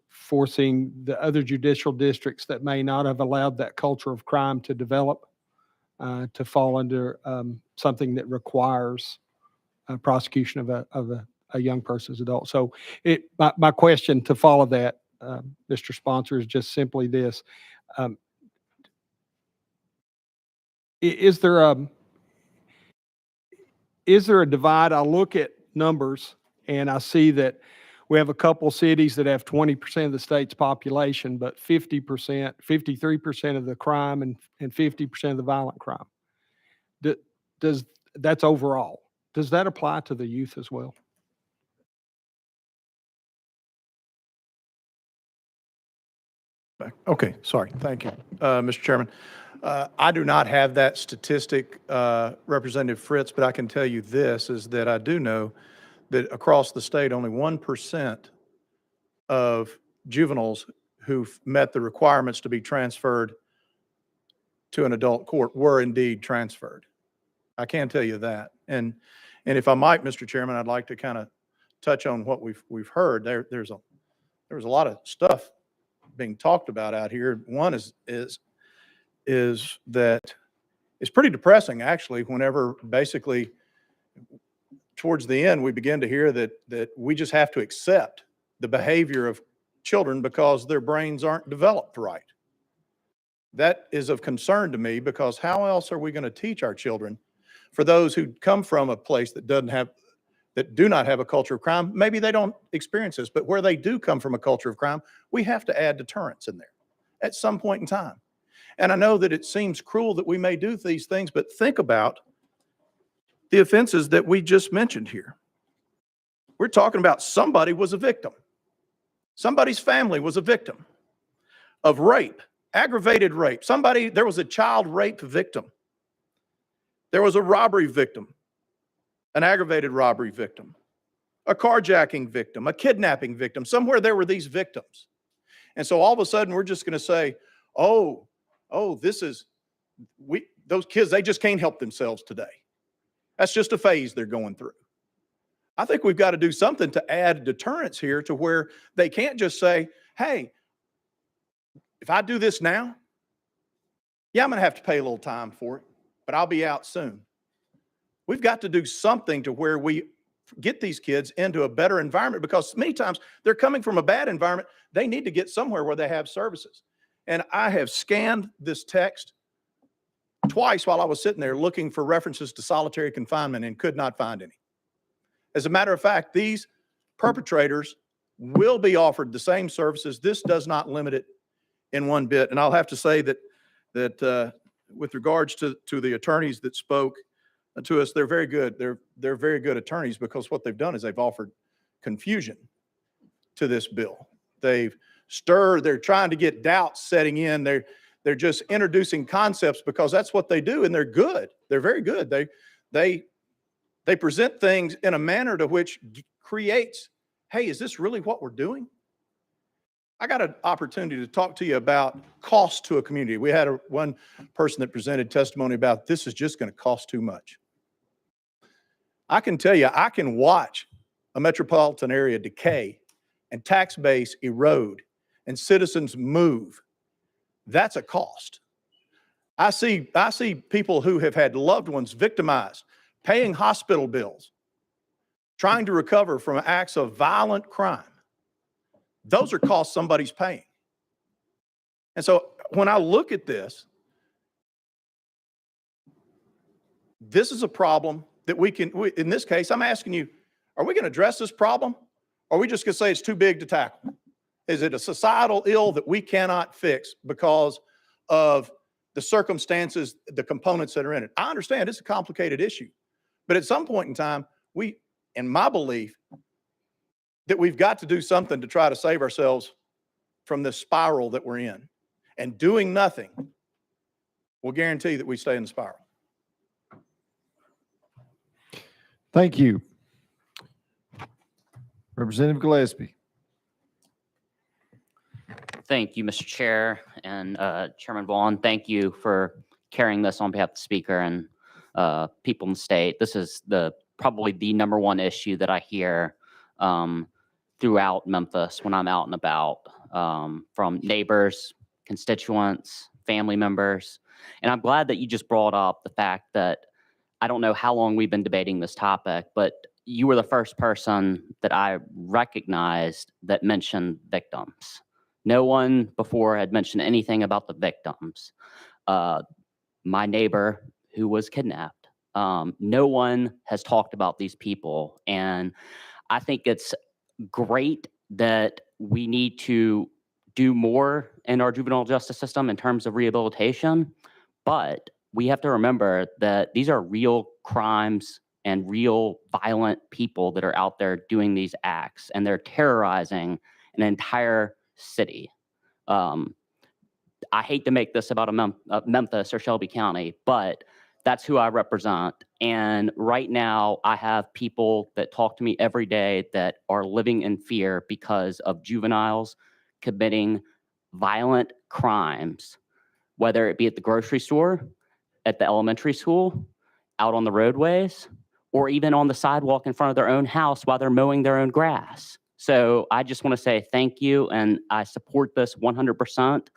forcing the other judicial districts that may not have allowed that culture of crime to develop to fall under something that requires prosecution of a young person's adult. So my question to follow that, Mr. Sponsor, is just simply this. Is there a divide? I look at numbers and I see that we have a couple cities that have 20% of the state's population, but 50%, 53% of the crime and 50% of the violent crime. That's overall. Does that apply to the youth as well? Okay, sorry. Thank you, Mr. Chairman. I do not have that statistic, Representative Fritz, but I can tell you this, is that I do know that across the state, only 1% of juveniles who've met the requirements to be transferred to an adult court were indeed transferred. I can tell you that. And if I might, Mr. Chairman, I'd like to kind of touch on what we've heard. There was a lot of stuff being talked about out here. One is that it's pretty depressing, actually, whenever basically towards the end we begin to hear that we just have to accept the behavior of children because their brains aren't developed right. That is of concern to me, because how else are we going to teach our children, for those who come from a place that do not have a culture of crime? Maybe they don't experience this, but where they do come from a culture of crime, we have to add deterrence in there at some point in time. And I know that it seems cruel that we may do these things, but think about the offenses that we just mentioned here. We're talking about somebody was a victim. Somebody's family was a victim of rape, aggravated rape. There was a child rape victim. There was a robbery victim, an aggravated robbery victim, a carjacking victim, a kidnapping victim. Somewhere there were these victims. And so all of a sudden we're just going to say, those kids, they just can't help themselves today. That's just a phase they're going through. I think we've got to do something to add deterrence here to where they can't just say, hey, if I do this now, yeah, I'm going to have to pay a little time for it, but I'll be out soon. We've got to do something to where we get these kids into a better environment, because many times they're coming from a bad environment. They need to get somewhere where they have services. And I have scanned this text twice while I was sitting there looking for references to solitary confinement and could not find any. As a matter of fact, these perpetrators will be offered the same services. This does not limit it in one bit. And I'll have to say that with regards to the attorneys that spoke to us, they're very good. They're very good attorneys, because what they've done is they've offered confusion to this bill. They're trying to get doubts setting in. They're just introducing concepts because that's what they do, and they're good. They're very good. They present things in a manner to which creates, hey, is this really what we're doing? I got an opportunity to talk to you about cost to a community. We had one person that presented testimony about this is just going to cost too much. I can tell you, I can watch a metropolitan area decay and tax base erode and citizens move. That's a cost. I see people who have had loved ones victimized, paying hospital bills, trying to recover from acts of violent crime. Those are costs somebody's paying. And so when I look at this is a problem that in this case, I'm asking you, are we going to address this problem? Or are we just going to say it's too big to tackle? Is it a societal ill that we cannot fix because of the circumstances, the components that are in it? I understand it's a complicated issue, but at some point in time, in my belief, that we've got to do something to try to save ourselves from this spiral that we're in. And doing nothing will guarantee that we stay in the spiral. Thank you. Representative Gillespie. Thank you, Mr. Chair, and Chairman Vaughn. Thank you for carrying this on behalf of the Speaker and people in the state. This is probably the #1 issue that I hear throughout Memphis when I'm out and about, from neighbors, constituents, family members. And I'm glad that you just brought up the fact that I don't know how long we've been debating this topic, but you were the first person that I recognized that mentioned victims. No one before had mentioned anything about the victims. My neighbor who was kidnapped. No one has talked about these people. And I think it's great that we need to do more in our juvenile justice system in terms of rehabilitation. But we have to remember that these are real crimes and real violent people that are out there doing these acts, and they're terrorizing an entire city. I hate to make this about Memphis or Shelby County, but that's who I represent. And right now, I have people that talk to me every day that are living in fear because of juveniles committing violent crimes, whether it be at the grocery store, at the elementary school, out on the roadways, or even on the sidewalk in front of their own house while they're mowing their own grass. So I just want to say thank you, and I support this 100%.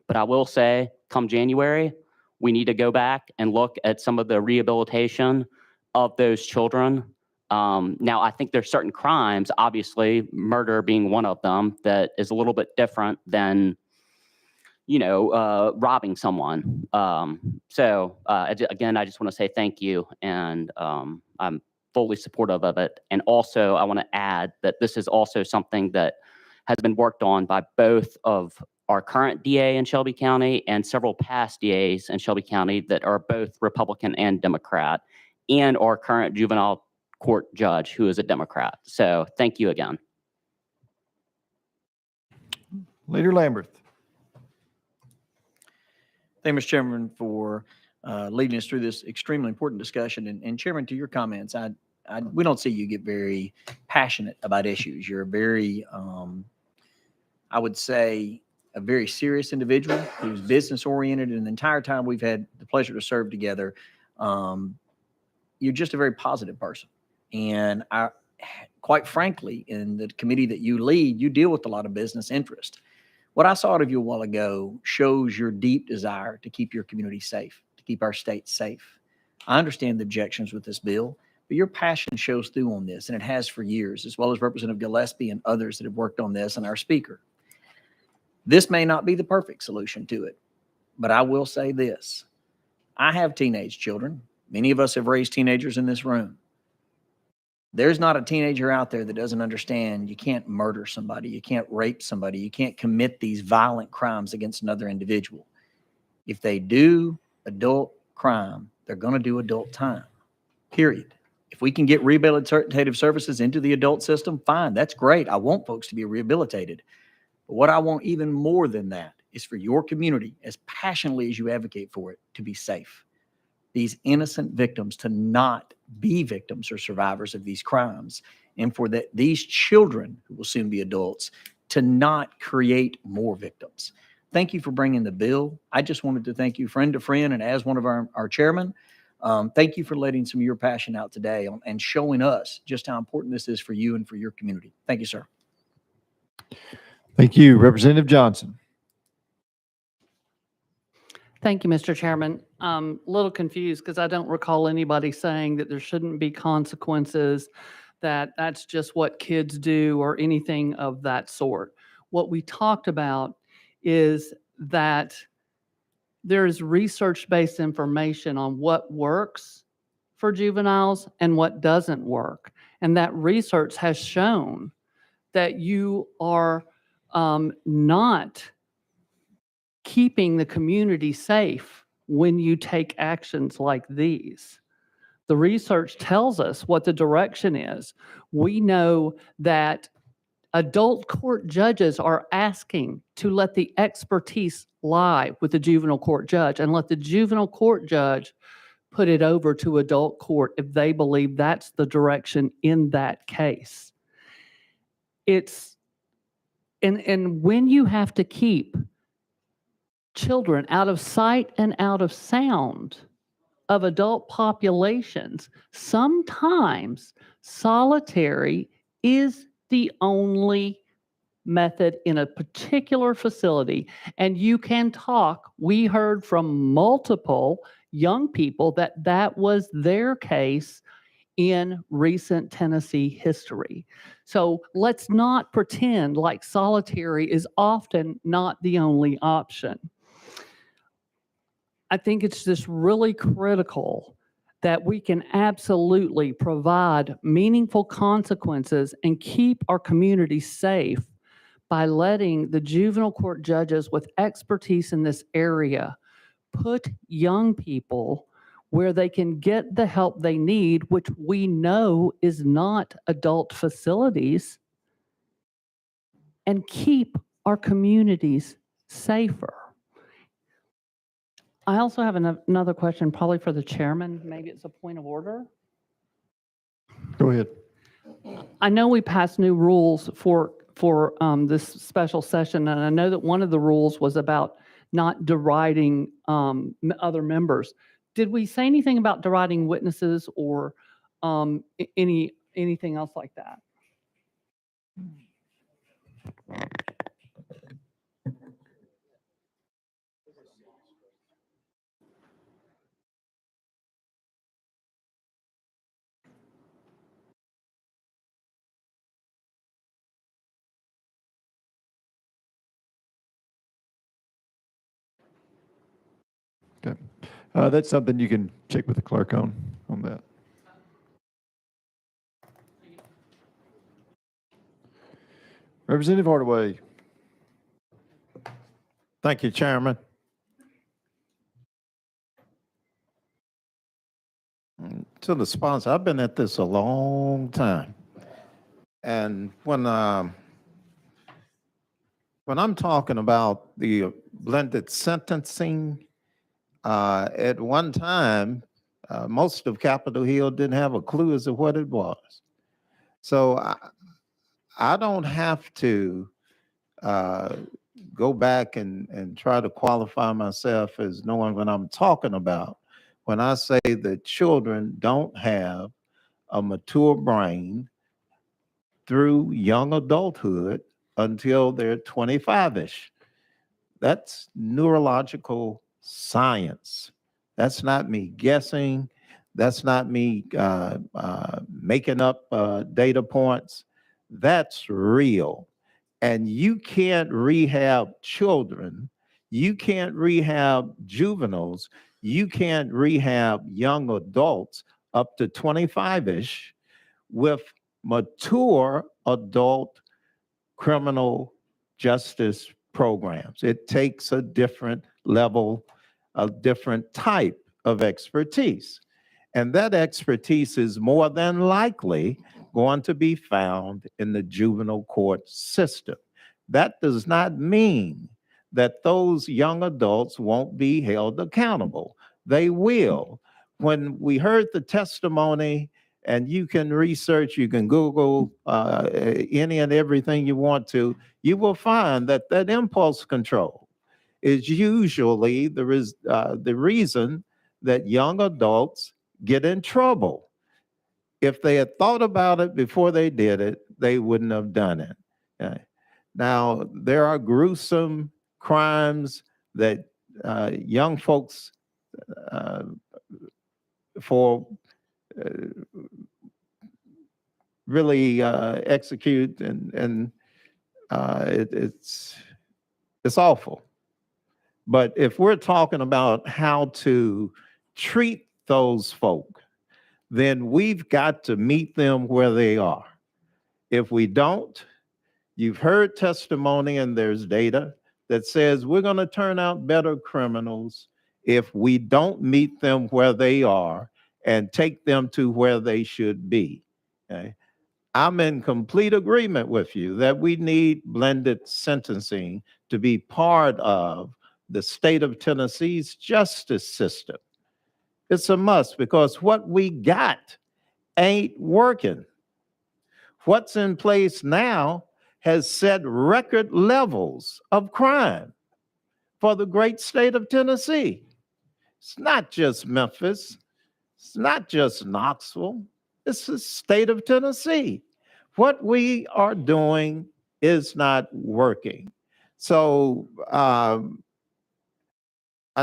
But I will say, come January, we need to go back and look at some of the rehabilitation of those children. Now, I think there's certain crimes, obviously, murder being one of them, that is a little bit different than, robbing someone. Again, I just want to say thank you, and I'm fully supportive of it. And also, I want to add that this is also something that has been worked on by both of our current DA in Shelby County and several past DAs in Shelby County that are both Republican and Democrat, and our current juvenile court judge who is a Democrat. So thank you again. Leader Lamberth. Thank you, Mr. Chairman, for leading us through this extremely important discussion. And Chairman, to your comments, we don't see you get very passionate about issues. You're a very, I would say, a very serious individual who's business oriented. And the entire time we've had the pleasure to serve together, you're just a very positive person. And quite frankly, in the committee that you lead, you deal with a lot of business interest. What I saw out of you a while ago shows your deep desire to keep your community safe, to keep our state safe. I understand the objections with this bill, but your passion shows through on this, and it has for years, as well as Representative Gillespie and others that have worked on this, and our speaker. This may not be the perfect solution to it, but I will say this. I have teenage children. Many of us have raised teenagers in this room. There's not a teenager out there that doesn't understand you can't murder somebody, you can't rape somebody, you can't commit these violent crimes against another individual. If they do adult crime, they're going to do adult time, period. If we can get rehabilitative services into the adult system, fine, that's great. I want folks to be rehabilitated. But what I want even more than that is for your community, as passionately as you advocate for it, to be safe. These innocent victims to not be victims or survivors of these crimes, and for these children who will soon be adults to not create more victims. Thank you for bringing the bill. I just wanted to thank you friend to friend, and as one of our chairmen, thank you for letting some of your passion out today and showing us just how important this is for you and for your community. Thank you, sir. Thank you. Representative Johnson. Thank you, Mr. Chairman. A little confused because I don't recall anybody saying that there shouldn't be consequences, that that's just what kids do or anything of that sort. What we talked about is that there is research-based information on what works for juveniles and what doesn't work. And that research has shown that you are not keeping the community safe when you take actions like these. The research tells us what the direction is. We know that adult court judges are asking to let the expertise lie with the juvenile court judge and let the juvenile court judge put it over to adult court if they believe that's the direction in that case. And when you have to keep children out of sight and out of sound of adult populations, sometimes solitary is the only method in a particular facility. And you can talk. We heard from multiple young people that that was their case in recent Tennessee history. So let's not pretend like solitary is often not the only option. I think it's just really critical that we can absolutely provide meaningful consequences and keep our community safe by letting the juvenile court judges with expertise in this area put young people where they can get the help they need, which we know is not adult facilities, and keep our communities safer. I also have another question, probably for the chairman. Maybe it's a point of order. Go ahead. I know we passed new rules for this special session, and I know that one of the rules was about not deriding other members. Did we say anything about deriding witnesses or anything else like that? Okay. That's something you can check with the clerk on that. Representative Hardaway. Thank you, Chairman. To the sponsor, I've been at this a long time. And when I'm talking about the blended sentencing, at one time, most of Capitol Hill didn't have a clue as to what it was. So I don't have to go back and try to qualify myself as knowing what I'm talking about when I say that children don't have a mature brain through young adulthood until they're 25-ish. That's neurological science. That's not me guessing. That's not me making up data points. That's real. And you can't rehab children. You can't rehab juveniles. You can't rehab young adults up to 25-ish with mature adult criminal justice programs. It takes a different level, a different type of expertise. And that expertise is more than likely going to be found in the juvenile court system. That does not mean that those young adults won't be held accountable. They will. When we heard the testimony, and you can research, you can Google any and everything you want to, you will find that that impulse control is usually the reason that young adults get in trouble. If they had thought about it before they did it, they wouldn't have done it. Now, there are gruesome crimes that young folks really execute, and it's awful. But if we're talking about how to treat those folk, then we've got to meet them where they are. If we don't, you've heard testimony and there's data that says we're going to turn out better criminals if we don't meet them where they are and take them to where they should be. Okay? I'm in complete agreement with you that we need blended sentencing to be part of the state of Tennessee's justice system. It's a must because what we got ain't working. What's in place now has set record levels of crime for the great state of Tennessee. It's not just Memphis. It's not just Knoxville. It's the state of Tennessee. What we are doing is not working. So I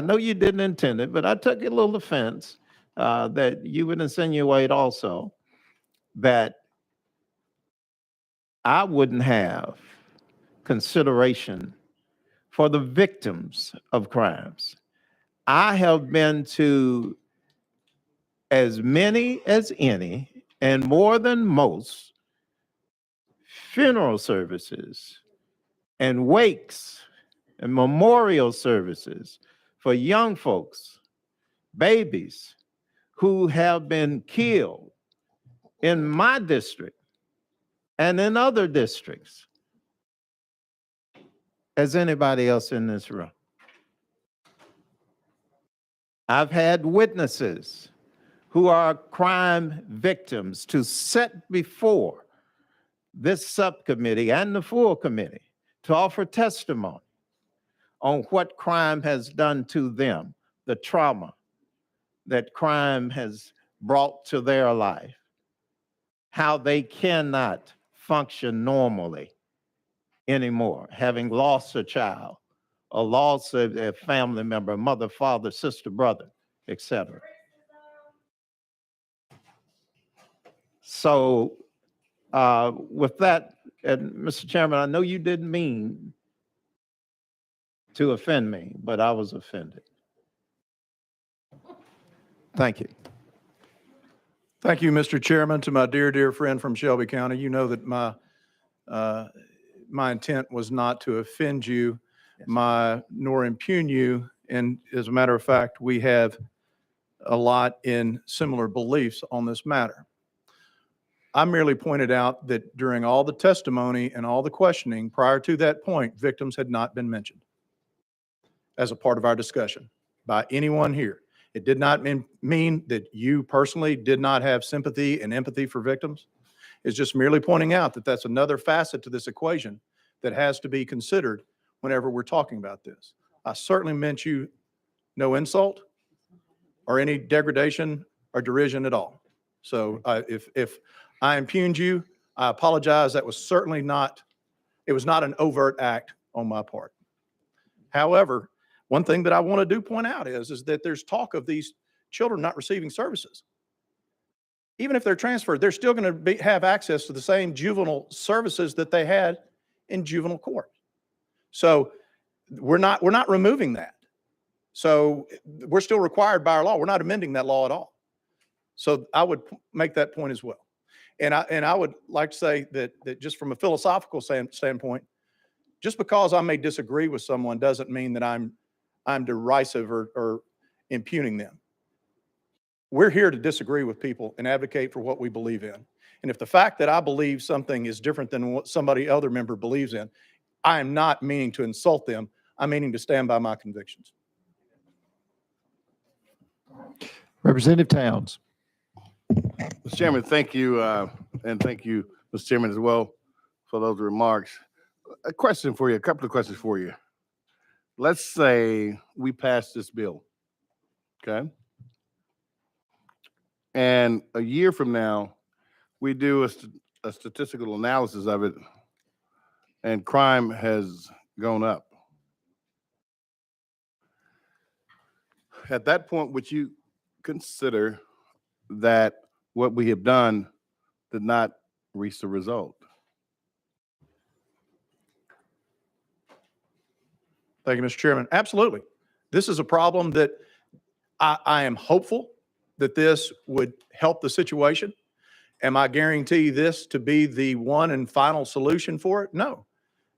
know you didn't intend it, but I took a little offense that you would insinuate also that I wouldn't have consideration for the victims of crimes. I have been to as many as any and more than most funeral services and wakes and memorial services for young folks, babies who have been killed in my district and in other districts as anybody else in this room. I've had witnesses who are crime victims to set before this subcommittee and the full committee to offer testimony on what crime has done to them, the trauma that crime has brought to their life, how they cannot function normally anymore, having lost a child, or lost a family member, mother, father, sister, brother, etc. So with that, and Mr. Chairman, I know you didn't mean to offend me, but I was offended. Thank you. Thank you, Mr. Chairman. To my dear, dear friend from Shelby County, you know that my intent was not to offend you, nor impugn you. And as a matter of fact, we have a lot in similar beliefs on this matter. I merely pointed out that during all the testimony and all the questioning prior to that point, victims had not been mentioned as a part of our discussion by anyone here. It did not mean that you personally did not have sympathy and empathy for victims. It's just merely pointing out that that's another facet to this equation that has to be considered whenever we're talking about this. I certainly meant you no insult or any degradation or derision at all. So if I impugned you, I apologize. That was certainly not, it was not an overt act on my part. However, one thing that I want to point out is that there's talk of these children not receiving services. Even if they're transferred, they're still going to have access to the same juvenile services that they had in juvenile court. So we're not removing that. So we're still required by our law. We're not amending that law at all. So I would make that point as well. And I would like to say that just from a philosophical standpoint, just because I may disagree with someone doesn't mean that I'm derisive or impugning them. We're here to disagree with people and advocate for what we believe in. And if the fact that I believe something is different than what somebody other member believes in, I am not meaning to insult them. I'm meaning to stand by my convictions. Representative Towns. Mr. Chairman, thank you, and thank you, Mr. Chairman, as well, for those remarks. A question for you, a couple of questions for you. Let's say we pass this bill, okay? And a year from now, we do a statistical analysis of it, and crime has gone up. At that point, would you consider that what we have done did not reach the result? Thank you, Mr. Chairman. Absolutely. This is a problem that I am hopeful that this would help the situation. Am I guarantee this to be the one and final solution for it? No.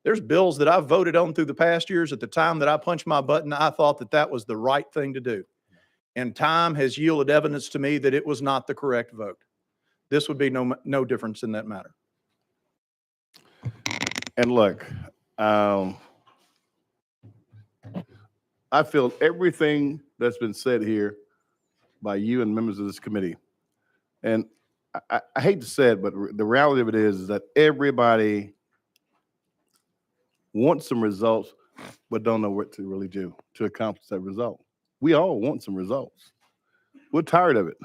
There's bills that I've voted on through the past years. At the time that I punched my button, I thought that that was the right thing to do. And time has yielded evidence to me that it was not the correct vote. This would be no difference in that matter. And look, I feel everything that's been said here by you and members of this committee. And I hate to say it, but the reality of it is that everybody wants some results, but don't know what to really do to accomplish that result. We all want some results. We're tired of it.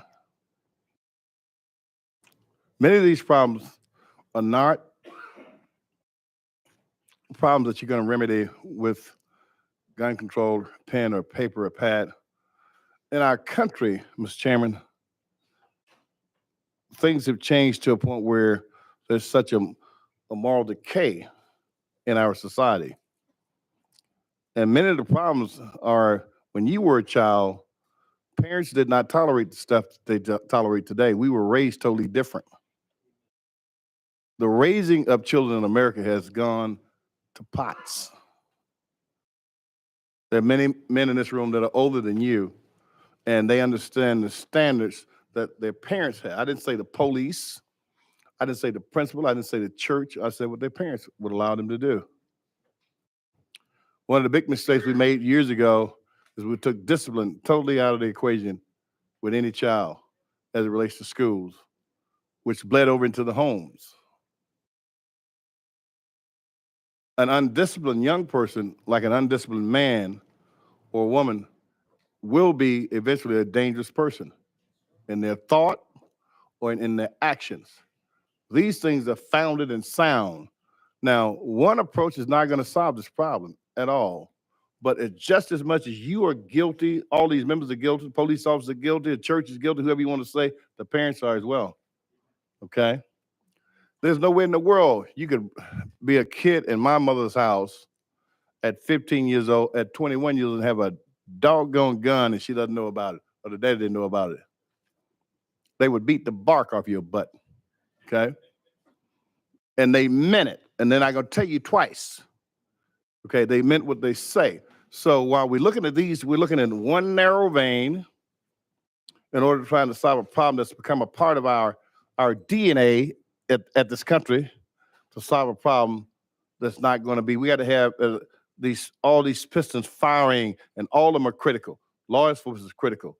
Many of these problems are not problems that you're going to remedy with gun control, pen or paper or pad. In our country, Mr. Chairman, things have changed to a point where there's such a moral decay in our society. And many of the problems are when you were a child, parents did not tolerate the stuff that they tolerate today. We were raised totally different. The raising of children in America has gone to pots. There are many men in this room that are older than you, and they understand the standards that their parents had. I didn't say the police. I didn't say the principal. I didn't say the church. I said what their parents would allow them to do. One of the big mistakes we made years ago is we took discipline totally out of the equation with any child as it relates to schools, which bled over into the homes. An undisciplined young person, like an undisciplined man or woman, will be eventually a dangerous person in their thought or in their actions. These things are founded in sound. Now, one approach is not going to solve this problem at all, but it's just as much as you are guilty, all these members are guilty, police officers are guilty, the church is guilty, whoever you want to say, the parents are as well, okay? There's no way in the world you could be a kid in my mother's house at 15 years old, at 21 years old, and have a doggone gun and she doesn't know about it, or the daddy didn't know about it. They would beat the bark off your butt, okay? And they meant it. And then I'm going to tell you twice, okay? They meant what they say. So while we're looking at these, we're looking in one narrow vein in order to try to solve a problem that's become a part of our DNA at this country, to solve a problem that's not going to be. We got to have all these pistons firing, and all of them are critical. Law enforcement is critical.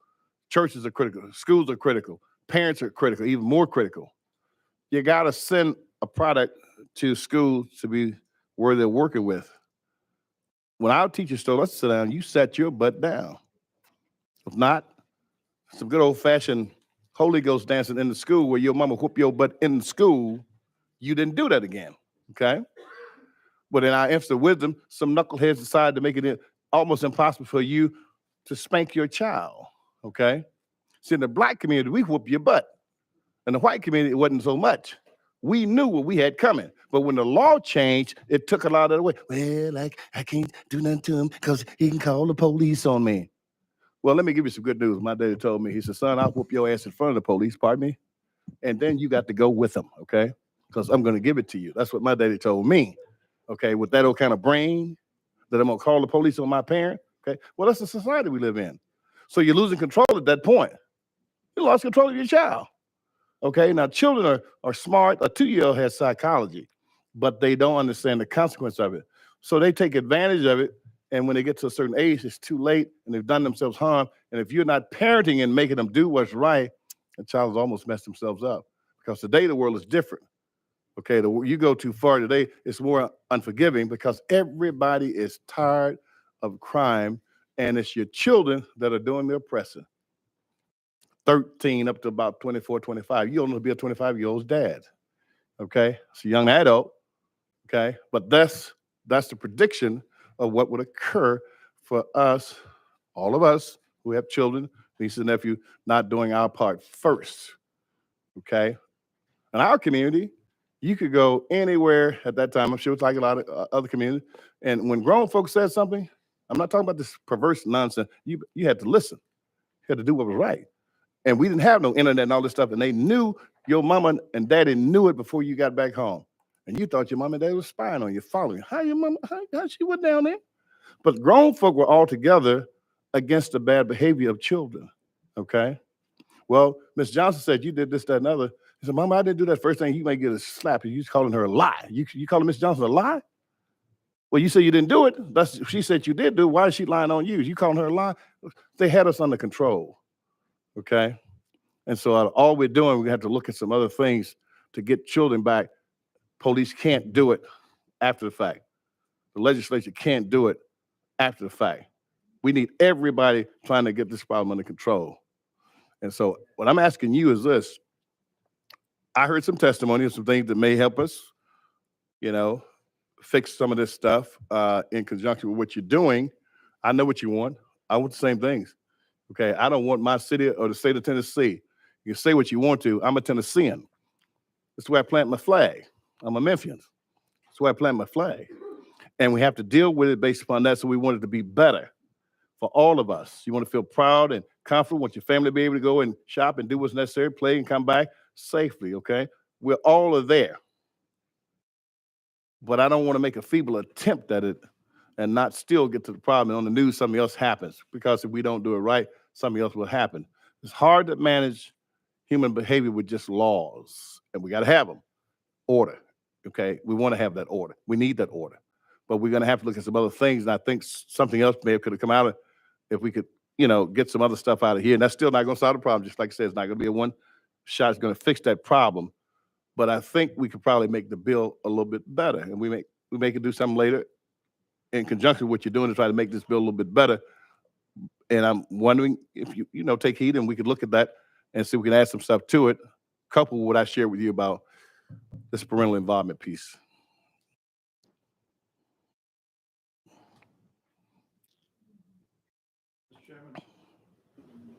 Churches are critical. Schools are critical. Parents are critical, even more critical. You got to send a product to schools to be where they're working with. When our teachers told us to sit down, you sat your butt down. If not, some good old-fashioned Holy Ghost dancing in the school where your mama whoop your butt in the school, you didn't do that again, okay? But in our instant wisdom, some knuckleheads decided to make it almost impossible for you to spank your child, okay? See, in the black community, we whoop your butt. In the white community, it wasn't so much. We knew what we had coming. But when the law changed, it took a lot of the way. Well, I can't do nothing to him because he can call the police on me. Well, let me give you some good news. My daddy told me, he said, son, I'll whoop your ass in front of the police, pardon me, and then you got to go with them, okay? Because I'm going to give it to you. That's what my daddy told me, okay? With that old kind of brain that I'm going to call the police on my parent, okay? Well, that's the society we live in. So you're losing control at that point. You lost control of your child, okay? Now, children are smart. A 2-year-old has psychology, but they don't understand the consequence of it. So they take advantage of it. And when they get to a certain age, it's too late and they've done themselves harm. And if you're not parenting and making them do what's right, the child has almost messed themselves up. Because today the world is different. Okay, you go too far today, it's more unforgiving because everybody is tired of crime, and it's your children that are doing the oppressing. 13 up to about 24, 25. You don't want to be a 25-year-old's dad. Okay, it's a young adult. Okay, but that's the prediction of what would occur for us, all of us who have children, nieces and nephews, not doing our part first, okay? In our community, you could go anywhere at that time. I'm sure it's like a lot of other communities. And when grown folks said something, I'm not talking about this perverse nonsense. You had to listen. You had to do what was right. And we didn't have no internet and all this stuff. And they knew, your mama and daddy knew it before you got back home. And you thought your mom and dad was spying on you, following you. How your mama, how she went down there? But grown folk were all together against the bad behavior of children. Okay. Well, Ms. Johnson said you did this, that, and other. He said, Mama, I didn't do that. First thing you may get a slap. You calling her a lie. You calling Ms. Johnson a lie? Well, you say you didn't do it. She said you did do it. Why is she lying on you? You calling her a lie? They had us under control. Okay. And so all we're doing, we have to look at some other things to get children back. Police can't do it after the fact. The legislature can't do it after the fact. We need everybody trying to get this problem under control. And so what I'm asking you is this. I heard some testimony of some things that may help us, fix some of this stuff in conjunction with what you're doing. I know what you want. I want the same things. Okay. I don't want my city or the state of Tennessee. You can say what you want to. I'm a Tennessean. That's where I plant my flag. I'm a Memphian. That's where I plant my flag. And we have to deal with it based upon that. So we want it to be better for all of us. You want to feel proud and confident, want your family to be able to go and shop and do what's necessary, play and come back safely, okay? We're all there. But I don't want to make a feeble attempt at it and not still get to the problem. And on the news, something else happens, because if we don't do it right, something else will happen. It's hard to manage human behavior with just laws, and we got to have them. Order, okay? We want to have that order. We need that order. But we're going to have to look at some other things, and I think something else could have come out of if we could, get some other stuff out of here. And that's still not going to solve the problem. Just like I said, it's not going to be a one shot that's going to fix that problem. But I think we could probably make the bill a little bit better, and we may could do something later in conjunction with what you're doing to try to make this bill a little bit better. And I'm wondering if you take heed, and we could look at that and see if we can add some stuff to it, coupled with what I shared with you about this parental involvement piece.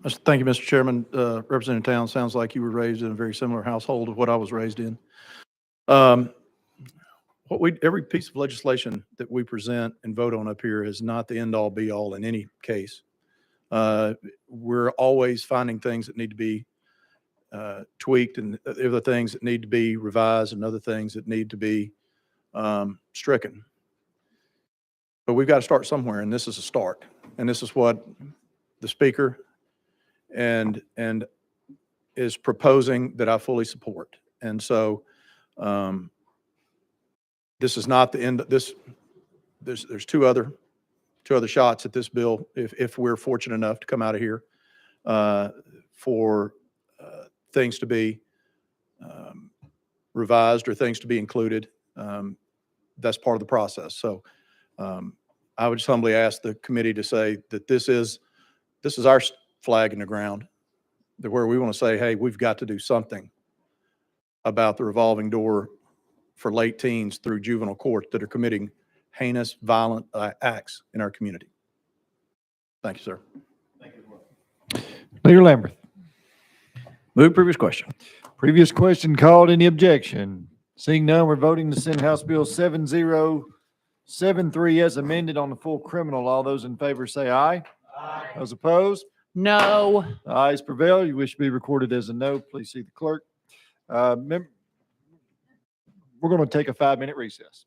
Thank you, Mr. Chairman. Representative Towns, sounds like you were raised in a very similar household to what I was raised in. Every piece of legislation that we present and vote on up here is not the end-all be-all in any case. We're always finding things that need to be tweaked, and other things that need to be revised, and other things that need to be stricken. But we've got to start somewhere, and this is a start. And this is what the Speaker and is proposing that I fully support. And so this is not the end. There's two other shots at this bill if we're fortunate enough to come out of here for things to be revised or things to be included. That's part of the process. So I would just humbly ask the committee to say that this is our flag in the ground, that where we want to say, hey, we've got to do something about the revolving door for late teens through juvenile court that are committing heinous, violent acts in our community. Thank you, sir. Leader Lambert. Move previous question. Previous question called. Any objection? Seeing none, we're voting to send House Bill 7073 as amended on the full criminal law. Those in favor say aye. Aye. Those opposed? No. The ayes prevail. You wish to be recorded as a no, please see the clerk. We're going to take a 5-minute recess.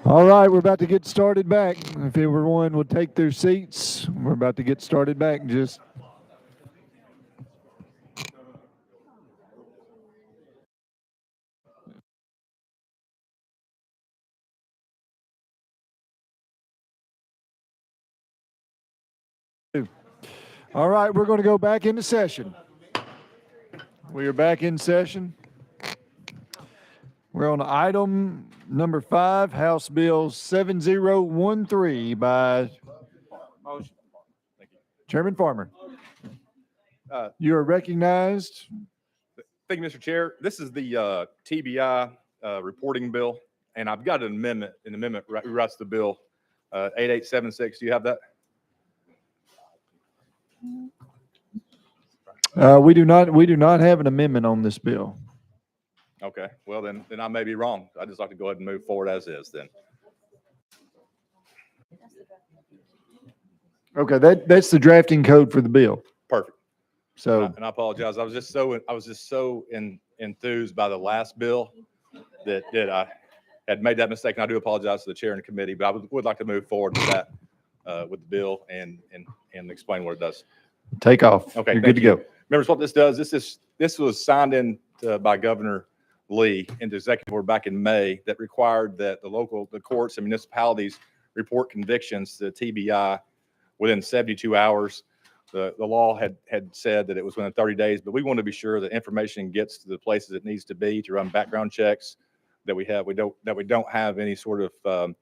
All right, we're about to get started back. If everyone would take their seats, we're about to get started back. Just all right, we're going to go back into session. We are back in session. We're on item number 5, House Bill 7013 by Chairman Farmer. You are recognized. Thank you, Mr. Chair. This is the TBI reporting bill, and I've got an amendment. An amendment rewrites the bill 8876. Do you have that? We do not have an amendment on this bill. Okay. Well, then I may be wrong. I'd just like to go ahead and move forward as is then. Okay, that's the drafting code for the bill. Perfect. So, And I apologize. I was just so enthused by the last bill that I had made that mistake, and I do apologize to the chair and the committee. But I would like to move forward with that with the bill and explain what it does. take off. Okay, You're thank good to you. go. Members, what this does, this was signed in by Governor Lee into executive order back in May that required that the courts and municipalities report convictions to TBI within 72 hours. The law had said that it was within 30 days, but we want to be sure that information gets to the places it needs to be to run background checks, that we don't have any sort of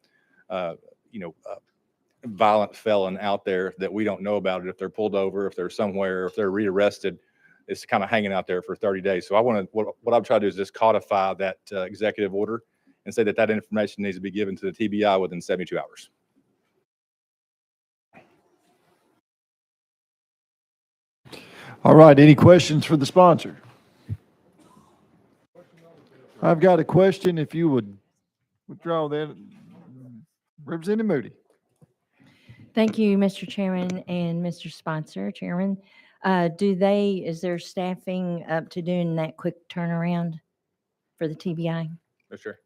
violent felon out there that we don't know about it. If they're pulled over, if they're somewhere, if they're rearrested, it's kind of hanging out there for 30 days. So what I'm trying to do is just codify that executive order and say that information needs to be given to the TBI within 72 hours. All right, any questions for the sponsor? I've got a question, if you would withdraw that. Representative Moody. Thank you, Mr. Chairman and Mr. Sponsor, Chairman. Is there staffing up to doing that quick turnaround for the TBI? Sure.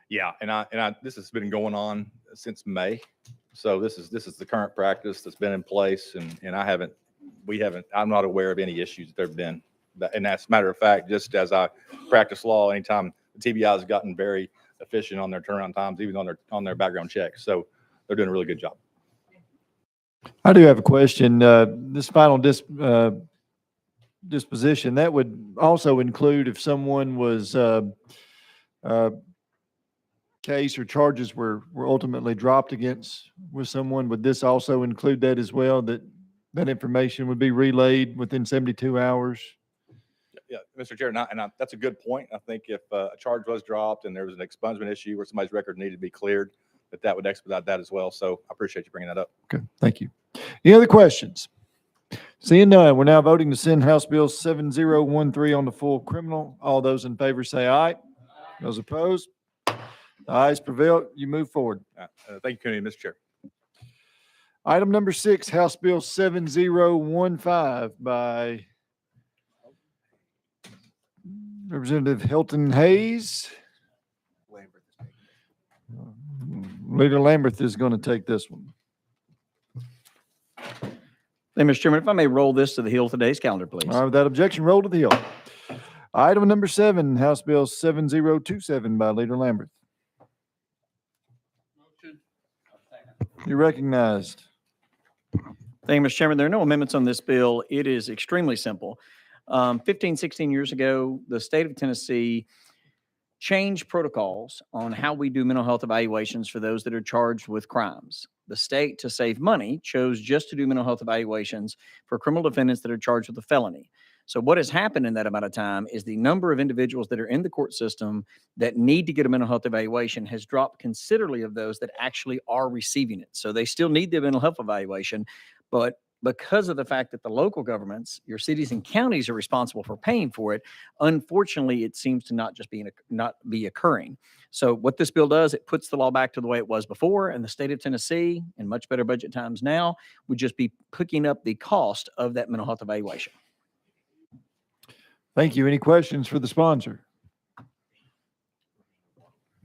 Yeah, and this has been going on since May. So this is the current practice that's been in place, and I'm not aware of any issues that have been And that's a matter of fact, just as I practice law, anytime the TBI has gotten very efficient on their turnaround times, even on their background checks. So they're doing a really good job. I do have a question. This final disposition, that would also include if someone was case or charges were ultimately dropped against with someone, would this also include that as well, that information would be relayed within 72 hours? Yeah, Mr. Chair, that's a good point. I think if a charge was dropped and there was an expungement issue where somebody's record needed to be cleared, that would expedite that as well. So I appreciate you bringing that up. Okay, thank you. Any other questions? Seeing none, we're now voting to send House Bill 7013 on the full criminal. All those in favor say aye. Those opposed? The ayes prevail. You move forward. Thank you, Committee, Mr. Chair. Item number 6, House Bill 7015 by Representative Hilton Hayes. Leader Lamberth is going to take this one. Thank you, Mr. Chairman. If I may roll this to the Hill today's calendar, please. All right, without objection, roll to the Hill. Item number 7, House Bill 7027 by Leader Lamberth. You're recognized. Thank you, Mr. Chairman. There are no amendments on this bill. It is extremely simple. 15, 16 years ago, the state of Tennessee changed protocols on how we do mental health evaluations for those that are charged with crimes. The state, to save money, chose just to do mental health evaluations for criminal defendants that are charged with a felony. So what has happened in that amount of time is the number of individuals that are in the court system that need to get a mental health evaluation has dropped considerably of those that actually are receiving it. So they still need the mental health evaluation, but because of the fact that the local governments, your cities and counties, are responsible for paying for it, unfortunately, it seems to not be occurring. So what this bill does, it puts the law back to the way it was before, and the state of Tennessee, in much better budget times now, would just be picking up the cost of that mental health evaluation. Thank you. Any questions for the sponsor?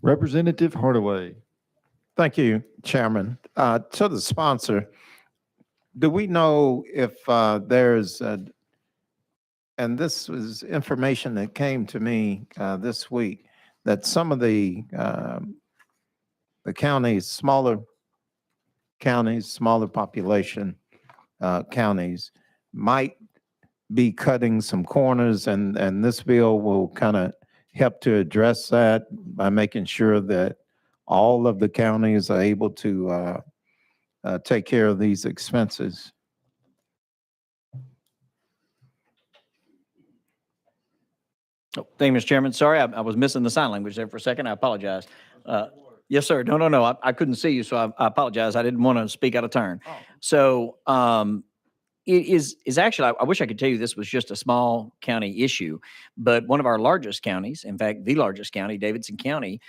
Representative Hardaway. Thank you, Chairman. To the sponsor, do we know if there's, and this was information that came to me this week, that some of the counties, smaller population counties might be cutting some corners, and this bill will kind of help to address that by making sure that all of the counties are able to take care of these expenses. Oh, thank you, Mr. Chairman. Sorry, I was missing the sign language there for a second. I apologize. Yes, sir. No. I couldn't see you, so I apologize. I didn't want to speak out of turn. Oh. So it is actually, I wish I could tell you this was just a small county issue, but one of our largest counties, in fact, the largest county, Davidson County,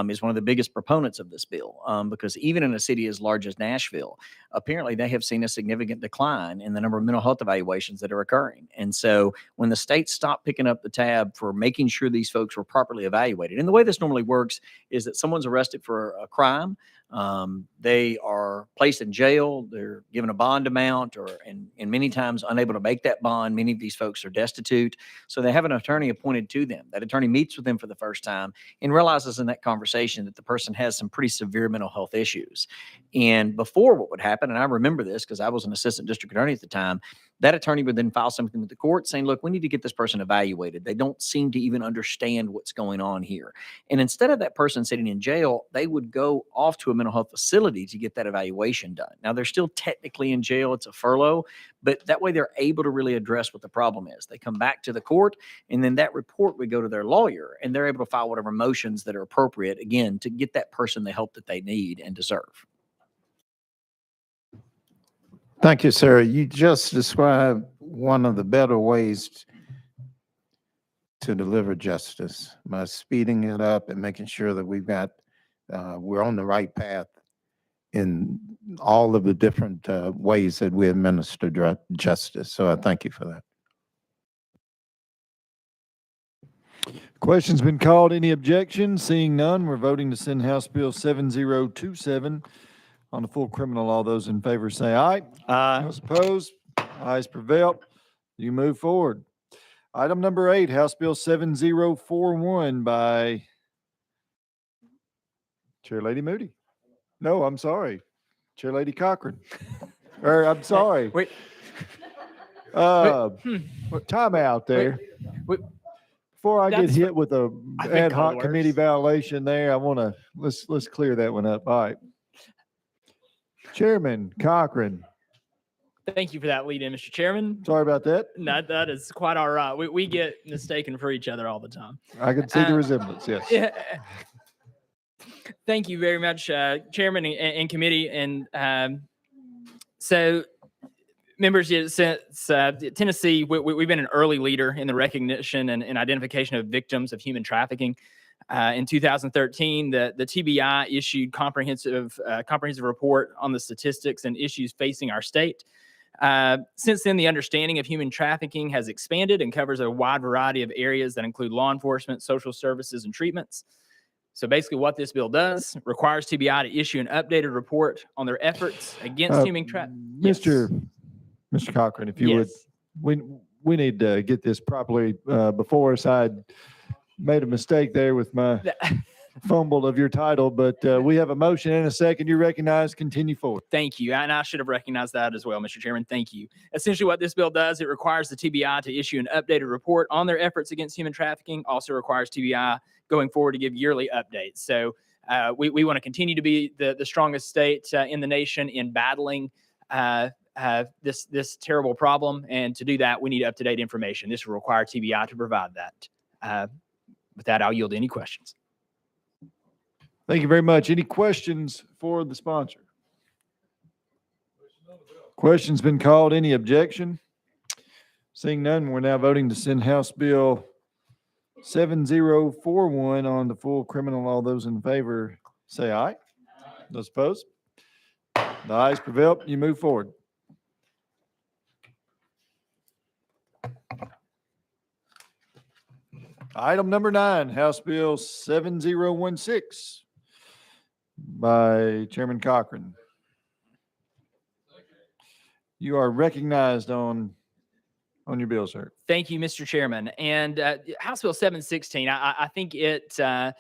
is one of the biggest proponents of this bill, because even in a city as large as Nashville, apparently they have seen a significant decline in the number of mental health evaluations that are occurring. And so when the state stopped picking up the tab for making sure these folks were properly evaluated, and the way this normally works is that someone's arrested for a crime, they are placed in jail, they're given a bond amount, and many times unable to make that bond. Many of these folks are destitute. So they have an attorney appointed to them. That attorney meets with them for the first time and realizes in that conversation that the person has some pretty severe mental health issues. And before, what would happen, and I remember this because I was an assistant district attorney at the time, that attorney would then file something with the court saying, look, we need to get this person evaluated. They don't seem to even understand what's going on here. And instead of that person sitting in jail, they would go off to a mental health facility to get that evaluation done. Now, they're still technically in jail. It's a furlough, but that way they're able to really address what the problem is. They come back to the court, and then that report would go to their lawyer, and they're able to file whatever motions that are appropriate, again, to get that person the help that they need and deserve. Thank you, sir. You just described one of the better ways to deliver justice by speeding it up and making sure that we're on the right path in all of the different ways that we administer justice. So I thank you for that. Question's been called. Any objections? Seeing none, we're voting to send House Bill 7027 on the full criminal. All those in favor say aye. Aye. Those opposed? Ayes prevail. You move forward. Item number 8, House Bill 7041 by Chair Lady Moody. No, I'm sorry. Chair Lady Cochran. I'm sorry. Wait. Time out there. Before I get That's hit with a I've been ad called hoc committee worse. violation there, I want to, let's clear that one up. All right. Chairman Cochran, Thank you for that lead in, Mr. Chairman. sorry about that. That is quite all right. We get mistaken for each other all the time. I can see the Uh, resemblance, yes. Yeah. Thank you very much, Chairman and committee. And so, members, since Tennessee, we've been an early leader in the recognition and identification of victims of human trafficking. In 2013, the TBI issued comprehensive report on the statistics and issues facing our state. Since then, the understanding of human trafficking has expanded and covers a wide variety of areas that include law enforcement, social services, and treatments. So basically what this bill does requires TBI to issue an updated report on their efforts against human trafficking. Mr. Cochran, if you would, we need to get this properly before us. I made a mistake there with my fumble of your title, but we have a motion and a second. You recognize, continue forward. Thank you. And I should have recognized that as well, Mr. Chairman. Thank you. Essentially what this bill does, it requires the TBI to issue an updated report on their efforts against human trafficking. Also requires TBI going forward to give yearly updates. So we want to continue to be the strongest state in the nation in battling this terrible problem. And to do that, we need up-to-date information. This will require TBI to provide that. With that, I'll yield to any questions. Thank you very much. Any questions for the sponsor? Question's been called. Any objection? Seeing none, we're now voting to send House Bill 7041 on to full criminal. All those in favor say aye. Those opposed? The ayes prevail. You move forward. Item number 9, House Bill 7016 by Chairman Cochran. You are recognized on your bill, sir. Thank you, Mr. Chairman. And House Bill 716, I think I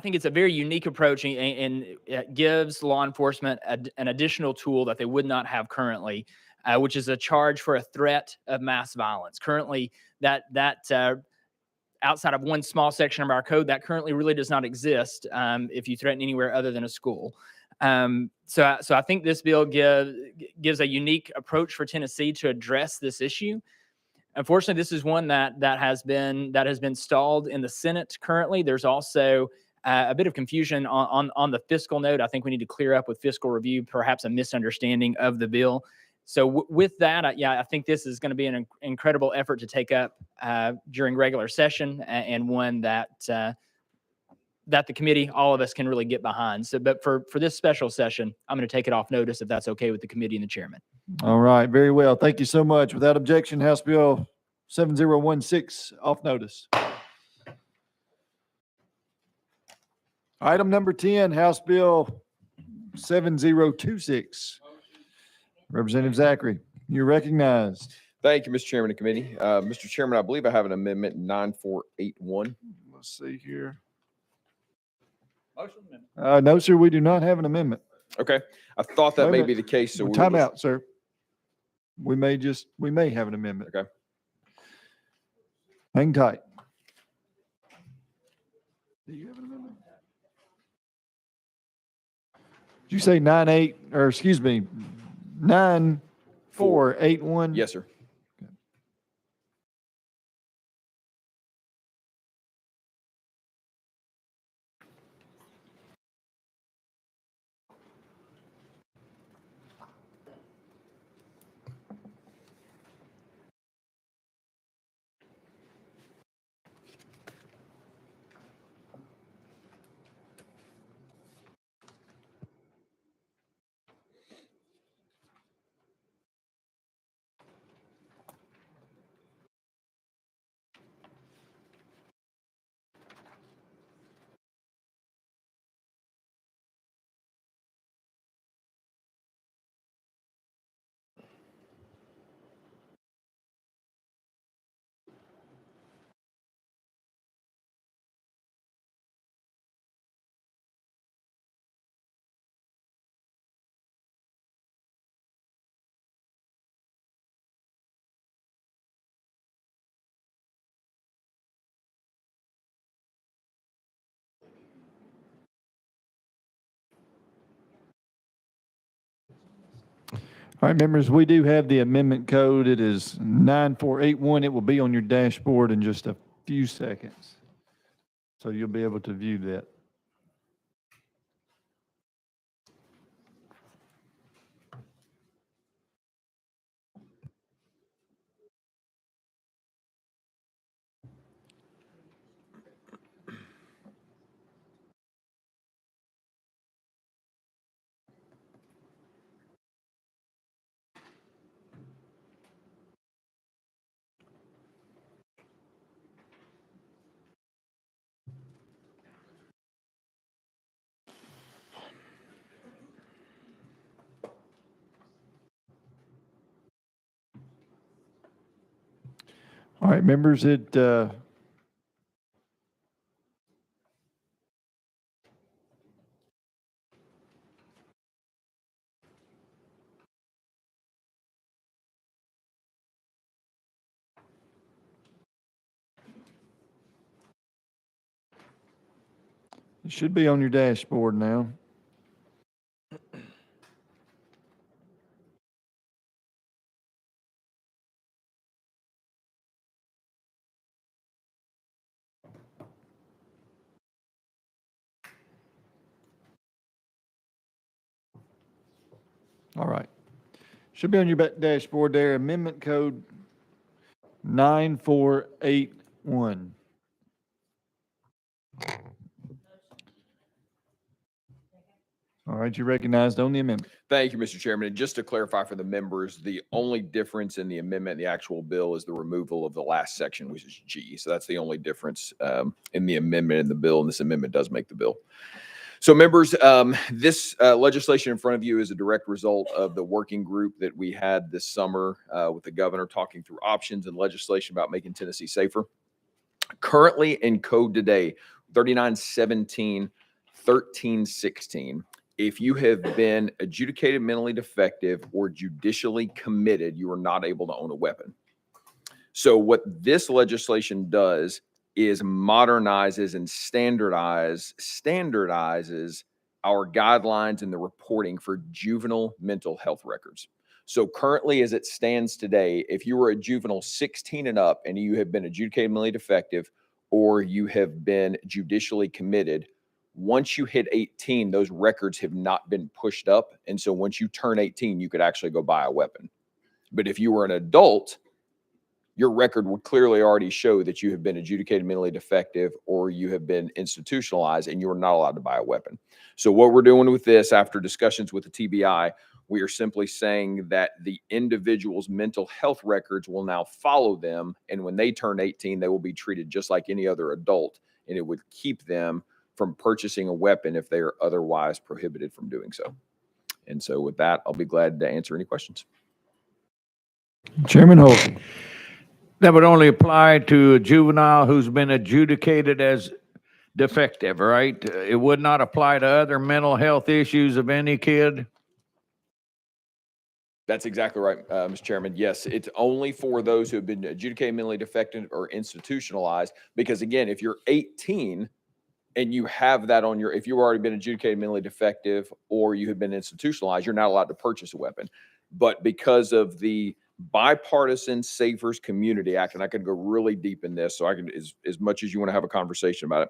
think it's a very unique approach and it gives law enforcement an additional tool that they would not have currently, which is a charge for a threat of mass violence. Currently, that outside of one small section of our code, that currently really does not exist if you threaten anywhere other than a school. So I think this bill gives a unique approach for Tennessee to address this issue. Unfortunately, this is one that has been stalled in the Senate currently. There's also a bit of confusion on the fiscal note. I think we need to clear up with fiscal review, perhaps a misunderstanding of the bill. So with that, I think this is going to be an incredible effort to take up during regular session and one that the committee, all of us can really get behind. So, but for this special session, I'm going to take it off notice if that's okay with the committee and the chairman. All right, very well. Thank you so much. Without objection, House Bill 7016 off notice. Item number 10, House Bill 7026. Representative Zachary, you're recognized. Thank you, Mr. Chairman and committee. Mr. Chairman, I believe I have an amendment 9481. Let's see here. Motion amendment. No, sir, we do not have an amendment. Okay, I thought that Wait a may minute. be the case. So Time out, sir. We may have an amendment. Okay. Hang tight. Do you have an amendment? Did you say 9481? Yes, sir. All right, members, we do have the amendment code. It is 9481. It will be on your dashboard in just a few seconds. So you'll be able to view that. All right, members, it should be on your dashboard now. All right. Should be on your dashboard there. Amendment code 9481. All right, you recognized on the amendment. Thank you, Mr. Chairman. And just to clarify for the members, the only difference in the amendment and the actual bill is the removal of the last section, which is G. So that's the only difference in the amendment and the bill, and this amendment does make the bill. So members, this legislation in front of you is a direct result of the working group that we had this summer with the governor talking through options and legislation about making Tennessee safer. Currently in code today, 3917, 1316, if you have been adjudicated mentally defective or judicially committed, you are not able to own a weapon. So what this legislation does is modernizes and standardizes our guidelines and the reporting for juvenile mental health records. So currently, as it stands today, if you were a juvenile 16 and up and you have been adjudicated mentally defective or you have been judicially committed, once you hit 18, those records have not been pushed up. And so once you turn 18, you could actually go buy a weapon. But if you were an adult, your record would clearly already show that you have been adjudicated mentally defective or you have been institutionalized and you are not allowed to buy a weapon. So what we're doing with this, after discussions with the TBI, we are simply saying that the individual's mental health records will now follow them. And when they turn 18, they will be treated just like any other adult. And it would keep them from purchasing a weapon if they are otherwise prohibited from doing so. And so with that, I'll be glad to answer any questions. Chairman Holt. That would only apply to a juvenile who's been adjudicated as defective, right? It would not apply to other mental health issues of any kid? That's exactly right, Mr. Chairman. Yes, it's only for those who have been adjudicated mentally defective or institutionalized. Because again, if you're 18 and you have that on your, if you've already been adjudicated mentally defective or you have been institutionalized, you're not allowed to purchase a weapon. But because of the Bipartisan Safers Community Act, and I could go really deep in this, so I can, as much as you want to have a conversation about it,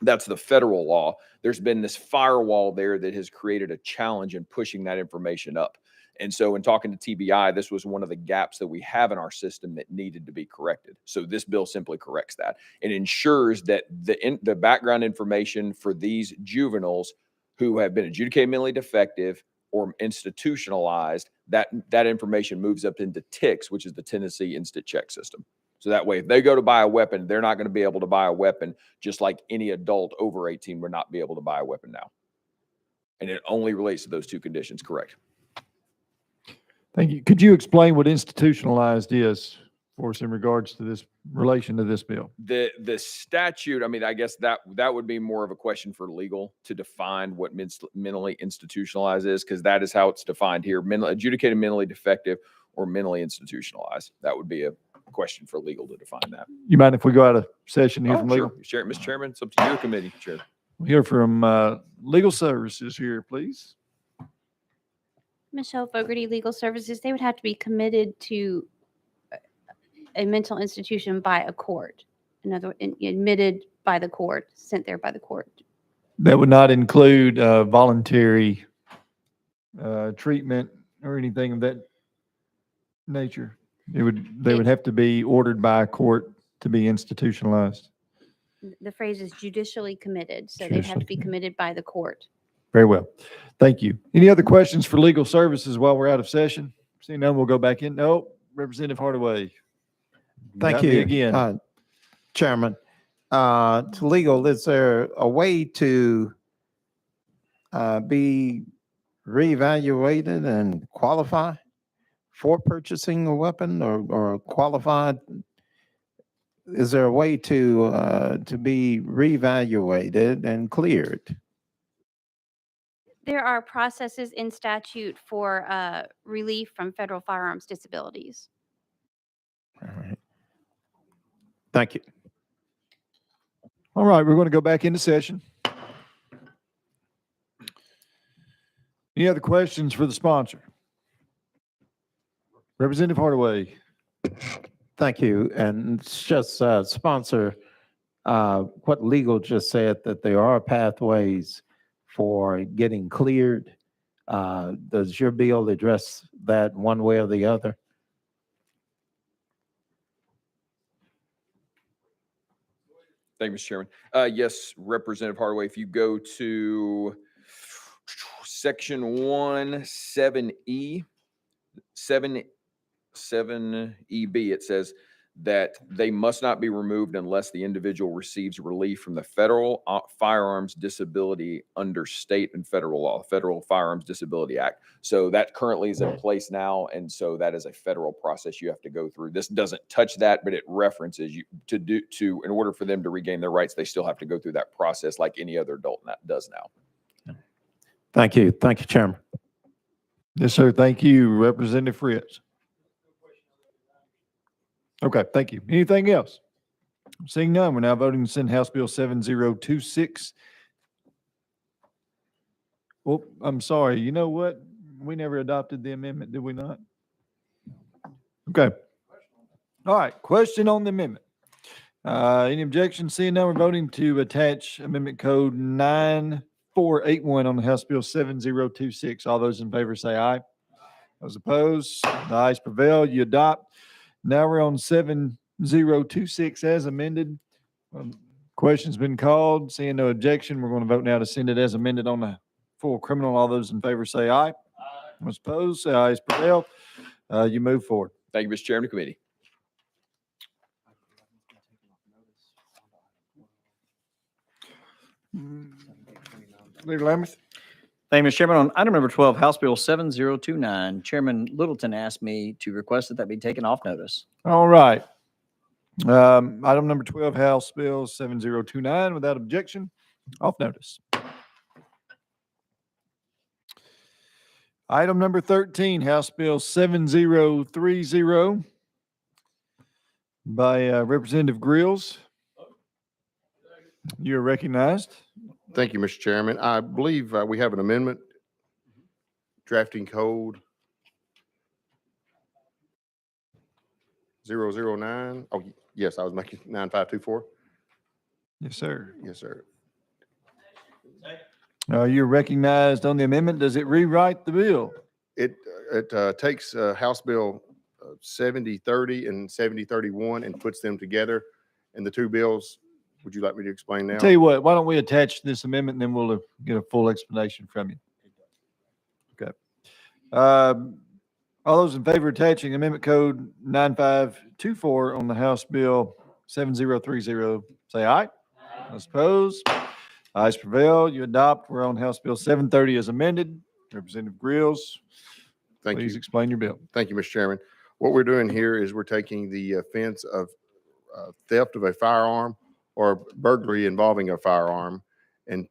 that's the federal law. There's been this firewall there that has created a challenge in pushing that information up. And so in talking to TBI, this was one of the gaps that we have in our system that needed to be corrected. So this bill simply corrects that. It ensures that the background information for these juveniles who have been adjudicated mentally defective or institutionalized, that information moves up into TICS, which is the Tennessee Instant Check System. So that way, if they go to buy a weapon, they're not going to be able to buy a weapon just like any adult over 18 would not be able to buy a weapon now. And it only relates to those two conditions, correct? Thank you. Could you explain what institutionalized is for us in regards to this relation to this bill? The statute, I mean, I guess that would be more of a question for legal to define what mentally institutionalized is, because that is how it's defined here. Adjudicated mentally defective or mentally institutionalized. That would be a question for legal to define that. You mind if we go out of session here from Sure. legal? Sure, Mr. Chairman, it's up to your committee, Chair. We'll hear from legal services here, please. Michelle Fogarty, Legal Services, they would have to be committed to a mental institution by a court. In other words, admitted by the court, sent there by the court. That would not include voluntary treatment or anything of that nature. They would have to be ordered by a court to be institutionalized. The phrase is judicially committed, so they'd have to be committed by the court. Very well. Thank you. Any other questions for legal services while we're out of session? Seeing none, we'll go back in. No, Representative Hardaway. Thank Got me you. again. Chairman, to legal, is there a way to be reevaluated and qualify for purchasing a weapon or qualified? Is there a way to be reevaluated and cleared? There are processes in statute for relief from federal firearms disabilities. All right. Thank you. All right, we're going to go back into session. Any other questions for the sponsor? Representative Hardaway. Thank you. And it's just sponsor what legal just said, that there are pathways for getting cleared. Does your bill address that one way or the other? Thank you, Mr. Chairman. Yes, Representative Hardaway, if you go to section 17E, 7EB, it says that they must not be removed unless the individual receives relief from the federal firearms disability under state and federal law, Federal Firearms Disability Act. So that currently is in place now. And so that is a federal process you have to go through. This doesn't touch that, but it references you in order for them to regain their rights, they still have to go through that process like any other adult does now. Thank you. Thank you, Chairman. Yes, sir. Thank you, Representative Fritz. Okay, thank you. Anything else? Seeing none, we're now voting to send House Bill 7026. Well, I'm sorry. You know what? We never adopted the amendment, did we not? Okay. All right, question on the amendment. Any objections? Seeing none, we're voting to attach Amendment Code 9481 on the House Bill 7026. All those in favor say aye. Those opposed, the ayes prevail. You adopt. Now we're on 7026 as amended. Question's been called. Seeing no objection, we're going to vote now to send it as amended on the full criminal. All those in favor say aye. Those opposed, say ayes prevail. You move forward. Thank you, Mr. Chairman, committee. Leader Lamberth. Thank you, Mr. Chairman. On item number 12, House Bill 7029, Chairman Littleton asked me to request that be taken off notice. All right. Item number 12, House Bill 7029, without objection, off notice. Item number 13, House Bill 7030 by Representative Grills. You're recognized. Thank you, Mr. Chairman. I believe we have an amendment, drafting code 009. Oh, yes, I was making 9524. Yes, sir. Yes, sir. You're recognized on the amendment. Does it rewrite the bill? It takes House Bill 7030 and 7031 and puts them together. And the two bills, would you like me to explain now? Tell you what, why don't we attach this amendment and then we'll get a full explanation from you. Okay. All those in favor of attaching Amendment Code 9524 on the House Bill 7030, say aye. Those opposed, ayes prevail. You adopt. We're on House Bill 730 as amended. Representative Grills, please explain your bill. Thank you, Mr. Chairman. What we're doing here is we're taking the offense of theft of a firearm or burglary involving a firearm and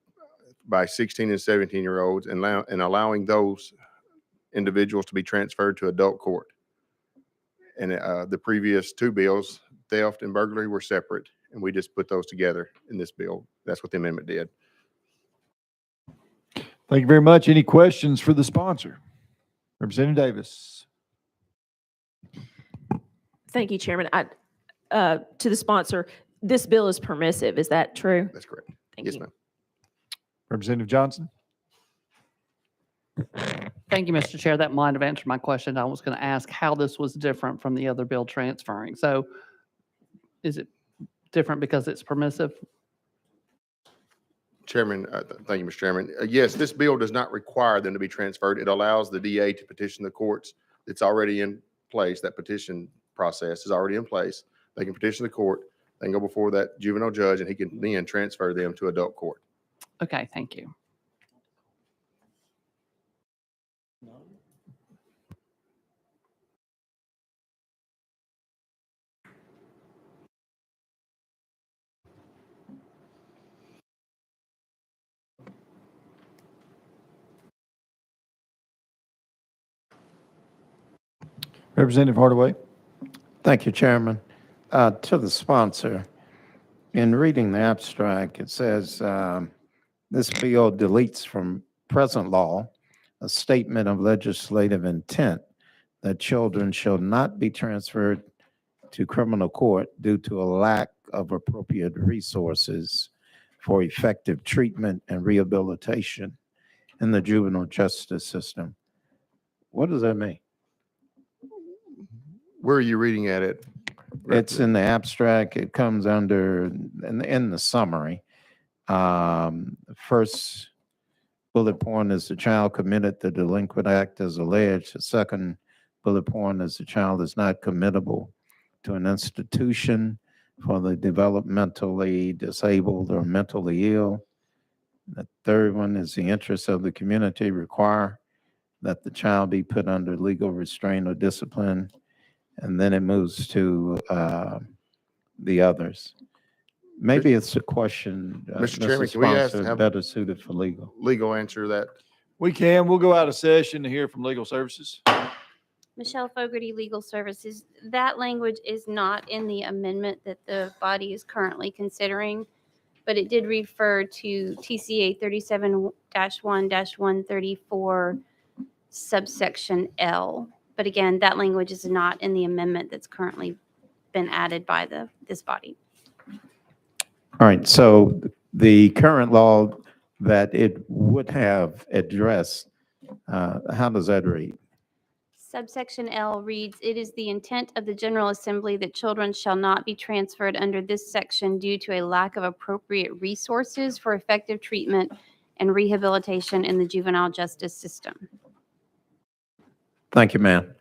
by 16 and 17-year-olds and allowing those individuals to be transferred to adult court. And the previous two bills, theft and burglary, were separate, and we just put those together in this bill. That's what the amendment did. Thank you very much. Any questions for the sponsor? Representative Davis. Thank you, Chairman. To the sponsor, this bill is permissive. Is that true? That's correct. Thank Yes, you. ma'am. Representative Johnson. Thank you, Mr. Chair. That might have answered my question. I was going to ask how this was different from the other bill transferring. So is it different because it's permissive? Chairman, thank you, Mr. Chairman. Yes, this bill does not require them to be transferred. It allows the DA to petition the courts. It's already in place. That petition process is already in place. They can petition the court, they can go before that juvenile judge, and he can then transfer them to adult court. Okay, thank you. Representative Hardaway. Thank you, Chairman. To the sponsor, in reading the abstract, it says this bill deletes from present law a statement of legislative intent that children shall not be transferred to criminal court due to a lack of appropriate resources for effective treatment and rehabilitation in the juvenile justice system. What does that mean? Where are you reading at it? It's in the abstract. It comes under, in the summary. First bullet point is the child committed the delinquent act as alleged. The second bullet point is the child is not committable to an institution for the developmentally disabled or mentally ill. The third one is the interests of the community require that the child be put under legal restraint or discipline. And then it moves to the others. Maybe it's a question, Mr. Chairman, can we ask to Sponsor, have better suited for legal. legal answer that? We can. We'll go out of session to hear from legal services. Michelle Fogarty, Legal Services. That language is not in the amendment that the body is currently considering, but it did refer to TCA 37-1-134 subsection L. But again, that language is not in the amendment that's currently been added by this body. All right, so the current law that it would have addressed, how does that read? Subsection L reads, "It is the intent of the General Assembly that children shall not be transferred under this section due to a lack of appropriate resources for effective treatment and rehabilitation in the juvenile justice system." Thank you, ma'am.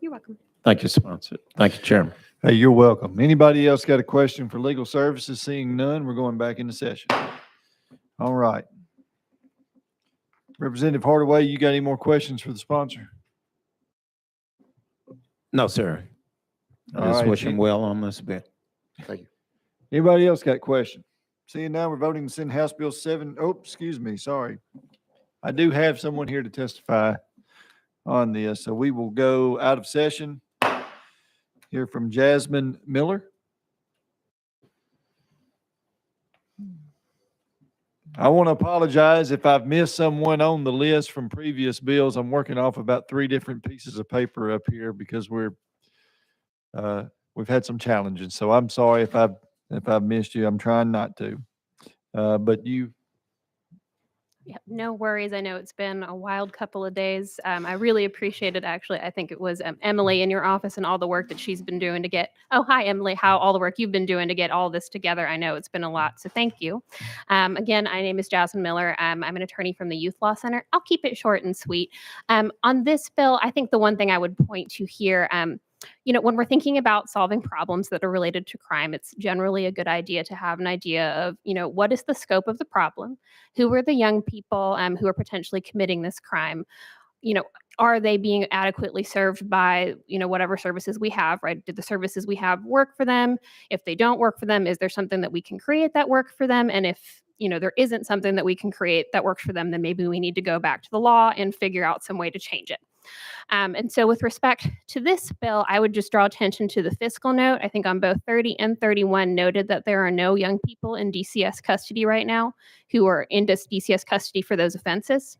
You're welcome. Thank you, sponsor. Thank you, Chairman. Hey, you're welcome. Anybody else got a question for legal services? Seeing none, we're going back into session. All right. Representative Hardaway, you got any more questions for the sponsor? No, sir. All I just right. wish him well on this bill. Thank you. Anybody else got a question? Seeing now, we're voting to send House Bill 7. Oh, excuse me, sorry. I do have someone here to testify on this, so we will go out of session. Hear from Jasmine Miller. I want to apologize if I've missed someone on the list from previous bills. I'm working off about 3 different pieces of paper up here because we've had some challenges. So I'm sorry if I've missed you. I'm trying not to. But you. Yeah, no worries. I know it's been a wild couple of days. I really appreciate it. Actually, I think it was Emily in your office and all the work that she's been doing to get. Oh, hi, Emily. How all the work you've been doing to get all this together. I know it's been a lot. So thank you. Again, my name is Jasmine Miller. I'm an attorney from the Youth Law Center. I'll keep it short and sweet. On this bill, I think the one thing I would point to here, when we're thinking about solving problems that are related to crime, it's generally a good idea to have an idea of, what is the scope of the problem? Who are the young people who are potentially committing this crime? Are they being adequately served by, whatever services we have, right? Did the services we have work for them? If they don't work for them, is there something that we can create that work for them? And if, there isn't something that we can create that works for them, then maybe we need to go back to the law and figure out some way to change it. And so with respect to this bill, I would just draw attention to the fiscal note. I think on both 30 and 31 noted that there are no young people in DCS custody right now who are in DCS custody for those offenses.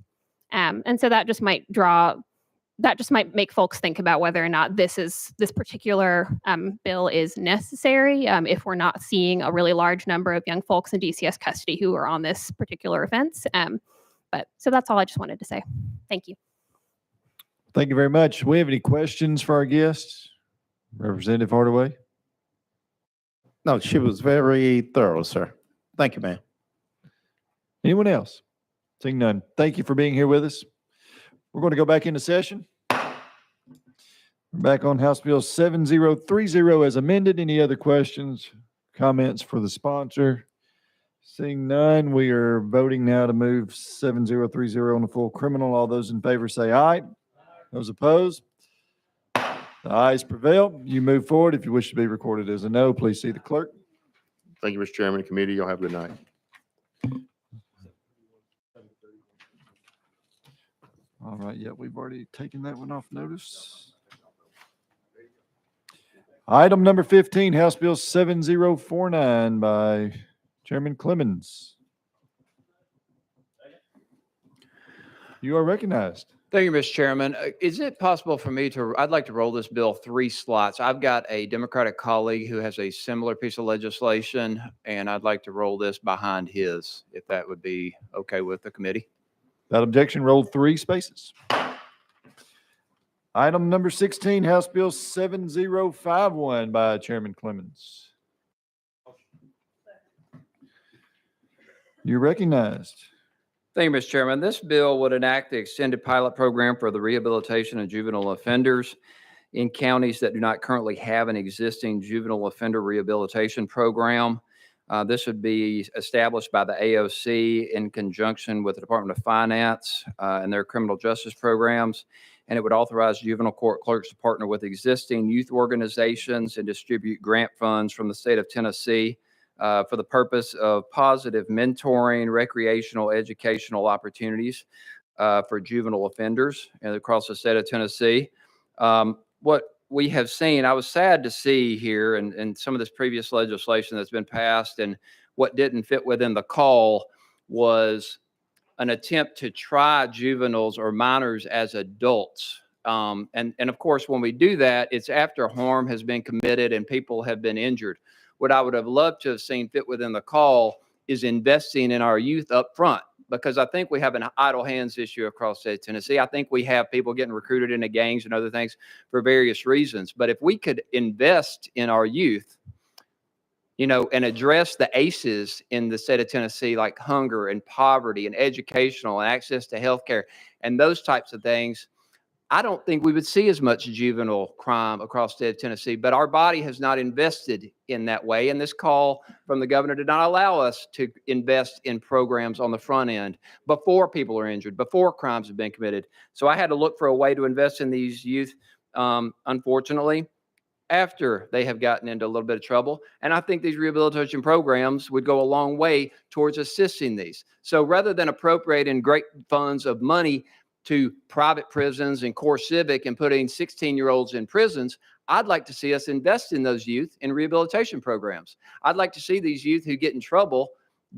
And so that just might draw that just might make folks think about whether or not this particular bill is necessary if we're not seeing a really large number of young folks in DCS custody who are on this particular offense. But so that's all I just wanted to say. Thank you. Thank you very much. Do we have any questions for our guests? Representative Hardaway? No, she was very thorough, sir. Thank you, ma'am. Anyone else? Seeing none. Thank you for being here with us. We're going to go back into session. We're back on House Bill 7030 as amended. Any other questions, comments for the sponsor? Seeing none, we are voting now to move 7030 on the full criminal. All those in favor say aye. Those opposed? The ayes prevail. You move forward. If you wish to be recorded as a no, please see the clerk. Thank you, Mr. Chairman, committee. Y'all have a good night. All right, yeah, we've already taken that one off notice. Item number 15, House Bill 7049 by Chairman Clemens. You are recognized. Thank you, Mr. Chairman. Is it possible for me I'd like to roll this bill 3 slots. I've got a Democratic colleague who has a similar piece of legislation, and I'd like to roll this behind his, if that would be okay with the committee. That objection rolled 3 spaces. Item number 16, House Bill 7051 by Chairman Clemens. You're recognized. Thank you, Mr. Chairman. This bill would enact the extended pilot program for the rehabilitation of juvenile offenders in counties that do not currently have an existing juvenile offender rehabilitation program. This would be established by the AOC in conjunction with the Department of Finance and their criminal justice programs. And it would authorize juvenile court clerks to partner with existing youth organizations and distribute grant funds from the state of Tennessee for the purpose of positive mentoring, recreational, educational opportunities for juvenile offenders and across the state of Tennessee. What we have seen, I was sad to see here in some of this previous legislation that's been passed, and what didn't fit within the call was an attempt to try juveniles or minors as adults. And of course, when we do that, it's after harm has been committed and people have been injured. What I would have loved to have seen fit within the call is investing in our youth up front, because I think we have an idle hands issue across the state of Tennessee. I think we have people getting recruited into gangs and other things for various reasons. But if we could invest in our youth, you know, and address the ACEs in the state of Tennessee, like hunger and poverty and educational and access to healthcare and those types of things, I don't think we would see as much juvenile crime across the state of Tennessee, but our body has not invested in that way. And this call from the governor did not allow us to invest in programs on the front end before people are injured, before crimes have been committed. So I had to look for a way to invest in these youth, unfortunately, after they have gotten into a little bit of trouble. And I think these rehabilitation programs would go a long way towards assisting these. So rather than appropriating great funds of money to private prisons and core civic and putting 16-year-olds in prisons, I'd like to see us invest in those youth in rehabilitation programs. I'd like to see these youth who get in trouble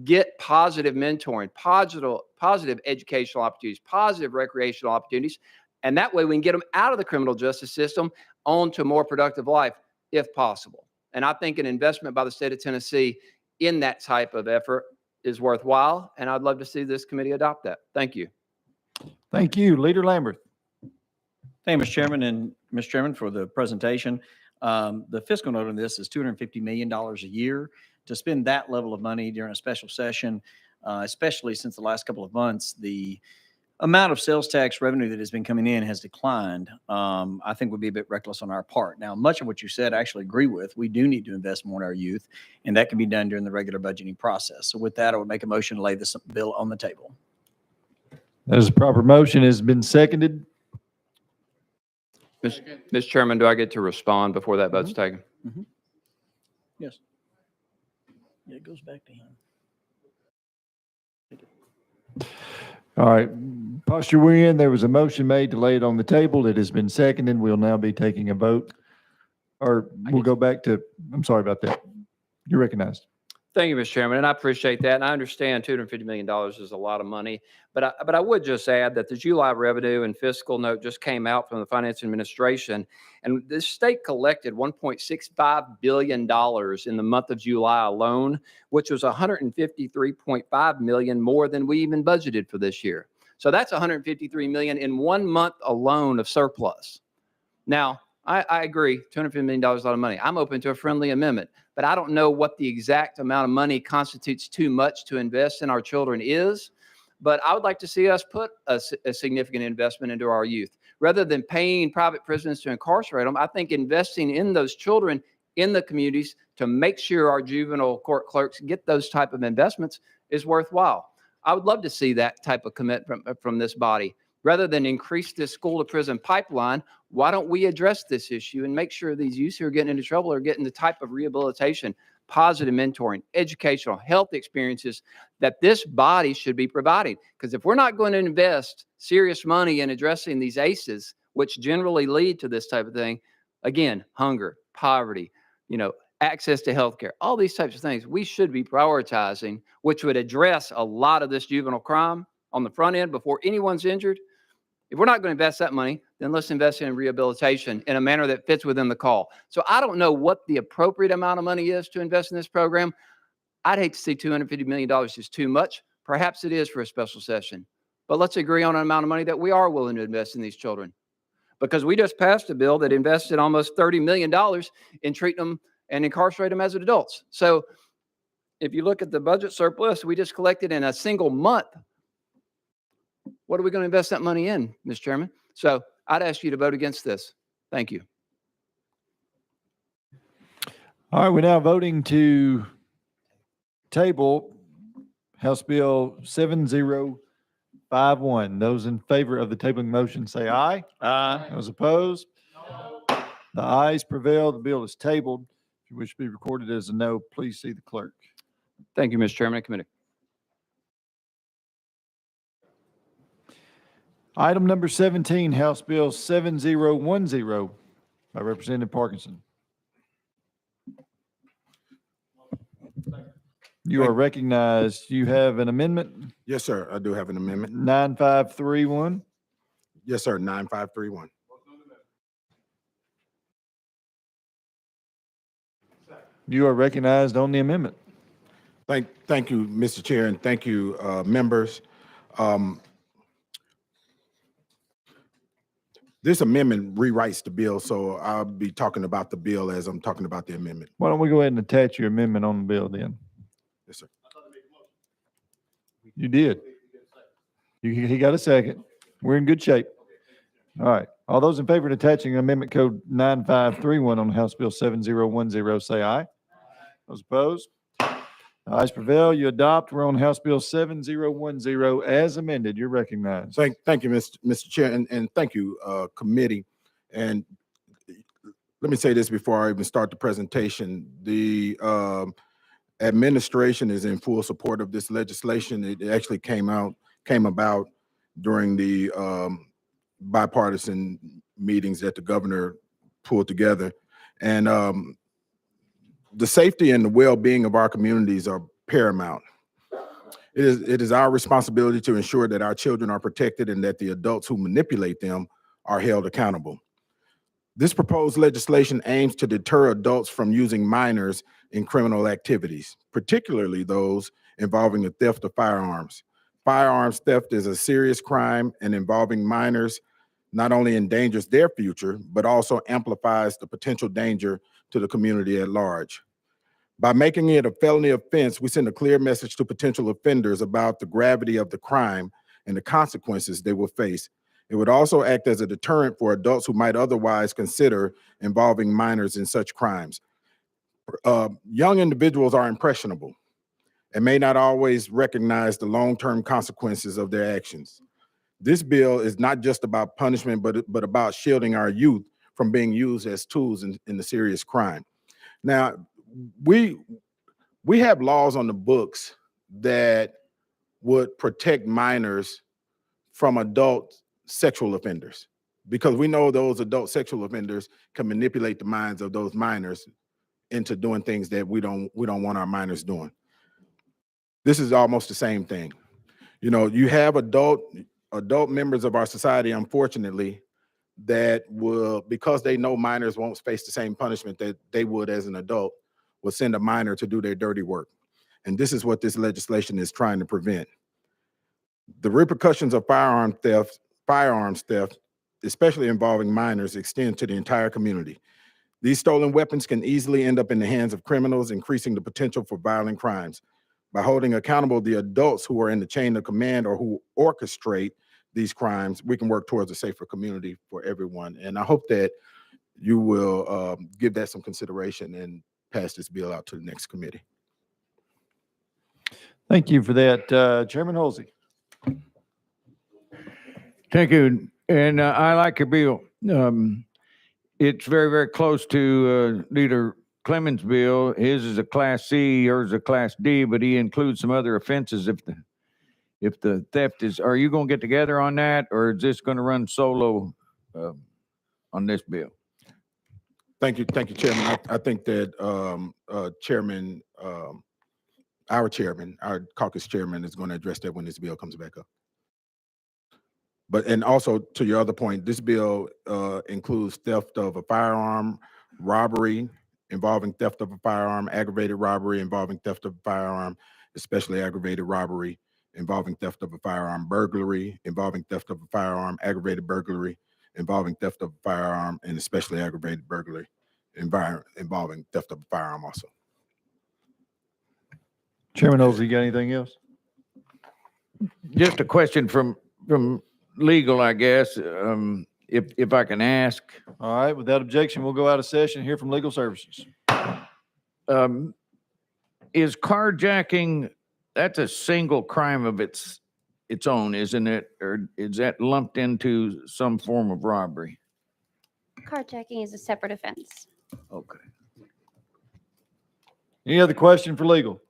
get positive mentoring, positive educational opportunities, positive recreational opportunities. And that way we can get them out of the criminal justice system onto a more productive life if possible. And I think an investment by the state of Tennessee in that type of effort is worthwhile. And I'd love to see this committee adopt that. Thank you. Thank you. Leader Lambert. Thank you, Mr. Chairman, and Mr. Chairman for the presentation. The fiscal note on this is $250 million a year. To spend that level of money during a special session, especially since the last couple of months, the amount of sales tax revenue that has been coming in has declined, I think would be a bit reckless on our part. Now, much of what you said I actually agree with. We do need to invest more in our youth, and that can be done during the regular budgeting process. So with that, I would make a motion to lay this bill on the table. That is a proper motion. Has been seconded. Mr. Chairman, do I get to respond before that vote's taken? Yes. Yeah, it goes back to him. All right. Posture we're in. There was a motion made to lay it on the table. It has been seconded. We'll now be taking a vote. Or we'll go back to, I'm sorry about that. You're recognized. Thank you, Mr. Chairman, and I appreciate that. And I understand $250 million is a lot of money, but I would just add that the July revenue and fiscal note just came out from the Finance Administration, and the state collected $1.65 billion in the month of July alone, which was $153.5 million more than we even budgeted for this year. So that's $153 million in 1 month alone of surplus. Now, I agree, $250 million is a lot of money. I'm open to a friendly amendment, but I don't know what the exact amount of money constitutes too much to invest in our children is. But I would like to see us put a significant investment into our youth. Rather than paying private prisons to incarcerate them, I think investing in those children in the communities to make sure our juvenile court clerks get those type of investments is worthwhile. I would love to see that type of commitment from this body. Rather than increase this school to prison pipeline, why don't we address this issue and make sure these youths who are getting into trouble are getting the type of rehabilitation, positive mentoring, educational, health experiences that this body should be providing? Because if we're not going to invest serious money in addressing these ACEs, which generally lead to this type of thing, again, hunger, poverty, access to healthcare, all these types of things, we should be prioritizing, which would address a lot of this juvenile crime on the front end before anyone's injured. If we're not going to invest that money, then let's invest in rehabilitation in a manner that fits within the call. So I don't know what the appropriate amount of money is to invest in this program. I'd hate to see $250 million is too much. Perhaps it is for a special session. But let's agree on an amount of money that we are willing to invest in these children. Because we just passed a bill that invested almost $30 million in treating them and incarcerate them as adults. So if you look at the budget surplus we just collected in a single month, what are we going to invest that money in, Mr. Chairman? So I'd ask you to vote against this. Thank you. All right, we're now voting to table House Bill 7051. Those in favor of the tabling motion say aye. Aye. Those opposed? The ayes prevail. The bill is tabled. If you wish to be recorded as a no, please see the clerk. Thank you, Mr. Chairman and committee. Item number 17, House Bill 7010 by Representative Parkinson. You are recognized. You have an amendment? Yes, sir. I do have an amendment. 9531. Yes, sir. 9531. You are recognized on the amendment. Thank you, Mr. Chair, and thank you, members. This amendment rewrites the bill, so I'll be talking about the bill as I'm talking about the amendment. Why don't we go ahead and attach your amendment on the bill then? Yes, sir. You did. He got a second. We're in good shape. All right. All those in favor of attaching Amendment Code 9531 on House Bill 7010, say aye. Those opposed? The ayes prevail. You adopt. We're on House Bill 7010 as amended. You're recognized. Thank you, Mr. Chair, and thank you, committee. And let me say this before I even start the presentation. The administration is in full support of this legislation. It actually came about during the bipartisan meetings that the governor pulled together. And the safety and the well-being of our communities are paramount. It is our responsibility to ensure that our children are protected and that the adults who manipulate them are held accountable. This proposed legislation aims to deter adults from using minors in criminal activities, particularly those involving the theft of firearms. Firearms theft is a serious crime, and involving minors not only endangers their future, but also amplifies the potential danger to the community at large. By making it a felony offense, we send a clear message to potential offenders about the gravity of the crime and the consequences they will face. It would also act as a deterrent for adults who might otherwise consider involving minors in such crimes. Young individuals are impressionable and may not always recognize the long-term consequences of their actions. This bill is not just about punishment, but about shielding our youth from being used as tools in the serious crime. Now, we have laws on the books that would protect minors from adult sexual offenders, because we know those adult sexual offenders can manipulate the minds of those minors into doing things that we don't want our minors doing. This is almost the same thing. You know, you have adult members of our society, unfortunately, that will, because they know minors won't face the same punishment that they would as an adult, will send a minor to do their dirty work. And this is what this legislation is trying to prevent. The repercussions of firearms theft, especially involving minors, extend to the entire community. These stolen weapons can easily end up in the hands of criminals, increasing the potential for violent crimes. By holding accountable the adults who are in the chain of command or who orchestrate these crimes, we can work towards a safer community for everyone. And I hope that you will give that some consideration and pass this bill out to the next committee. Thank you for that, Chairman Halsey. Thank you. And I like your bill. It's very, very close to Leader Clemens' bill. His is a Class C, yours is a Class D, but he includes some other offenses if the theft is. Are you going to get together on that, or is this going to run solo on this bill? Thank you, Chairman. I think that Chairman, our caucus chairman is going to address that when this bill comes back up. But, and also to your other point, this bill includes theft of a firearm, robbery involving theft of a firearm, aggravated robbery involving theft of a firearm, especially aggravated robbery involving theft of a firearm, burglary involving theft of a firearm, aggravated burglary involving theft of a firearm, and especially aggravated burglary involving theft of a firearm also. Chairman Halsey, you got anything else? Just a question from legal, I guess, if I can ask. All right, without objection, we'll go out of session and hear from legal services. Is carjacking, that's a single crime of its own, isn't it? Or is that lumped into some form of robbery? Carjacking is a separate offense. Okay. Any other question for legal?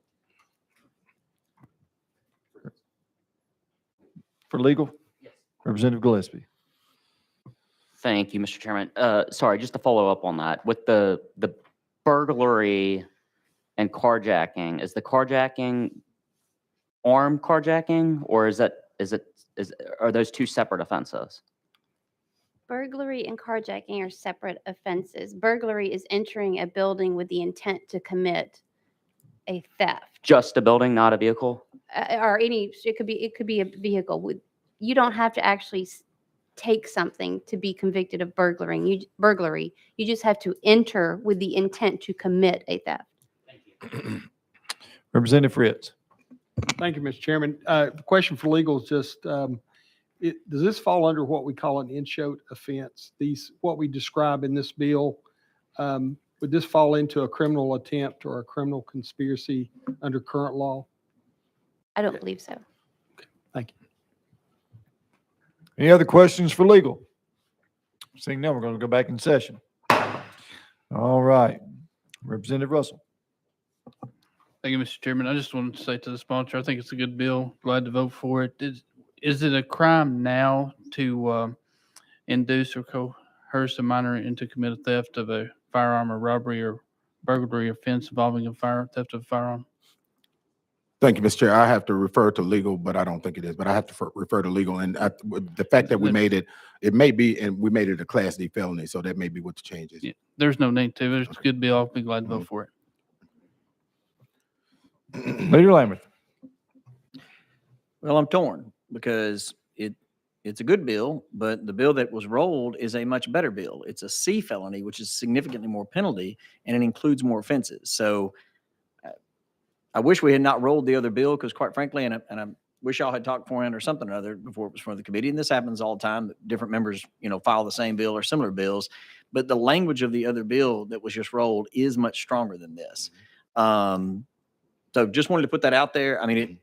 For legal? Yes. Representative Gillespie. Thank you, Mr. Chairman. Sorry, just to follow up on that, with the burglary and carjacking, is the carjacking armed carjacking, or are those two separate offenses? Burglary and carjacking are separate offenses. Burglary is entering a building with the intent to commit a theft. Just a building, not a vehicle? Or any, it could be a vehicle. You don't have to actually take something to be convicted of burglary. You just have to enter with the intent to commit a theft. Representative Fritz. Thank you, Mr. Chairman. The question for legal is just, does this fall under what we call an in-show offense? What we describe in this bill, would this fall into a criminal attempt or a criminal conspiracy under current law? I don't believe so. Thank you. Any other questions for legal? Seeing none, we're going to go back in session. All right. Representative Russell. Thank you, Mr. Chairman. I just wanted to say to the sponsor, I think it's a good bill. Glad to vote for it. Is it a crime now to induce or coerce a minor into commit a theft of a firearm or robbery or burglary offense involving theft of a firearm? Thank you, Mr. Chair. I have to refer to legal, but I don't think it is. But I have to refer to legal, and the fact that we made it may be, and we made it a Class D felony, so that may be what the change is. Yeah, there's no need to. It's a good bill. I'll be glad to vote for it. Leader Lamberth. Well, I'm torn because it's a good bill, but the bill that was rolled is a much better bill. It's a C felony, which is significantly more penalty, and it includes more offenses. So I wish we had not rolled the other bill because, quite frankly, and I wish y'all had talked beforehand or something or other before it was for the committee. And this happens all the time. Different members, file the same bill or similar bills. But the language of the other bill that was just rolled is much stronger than this. So just wanted to put that out there. I mean,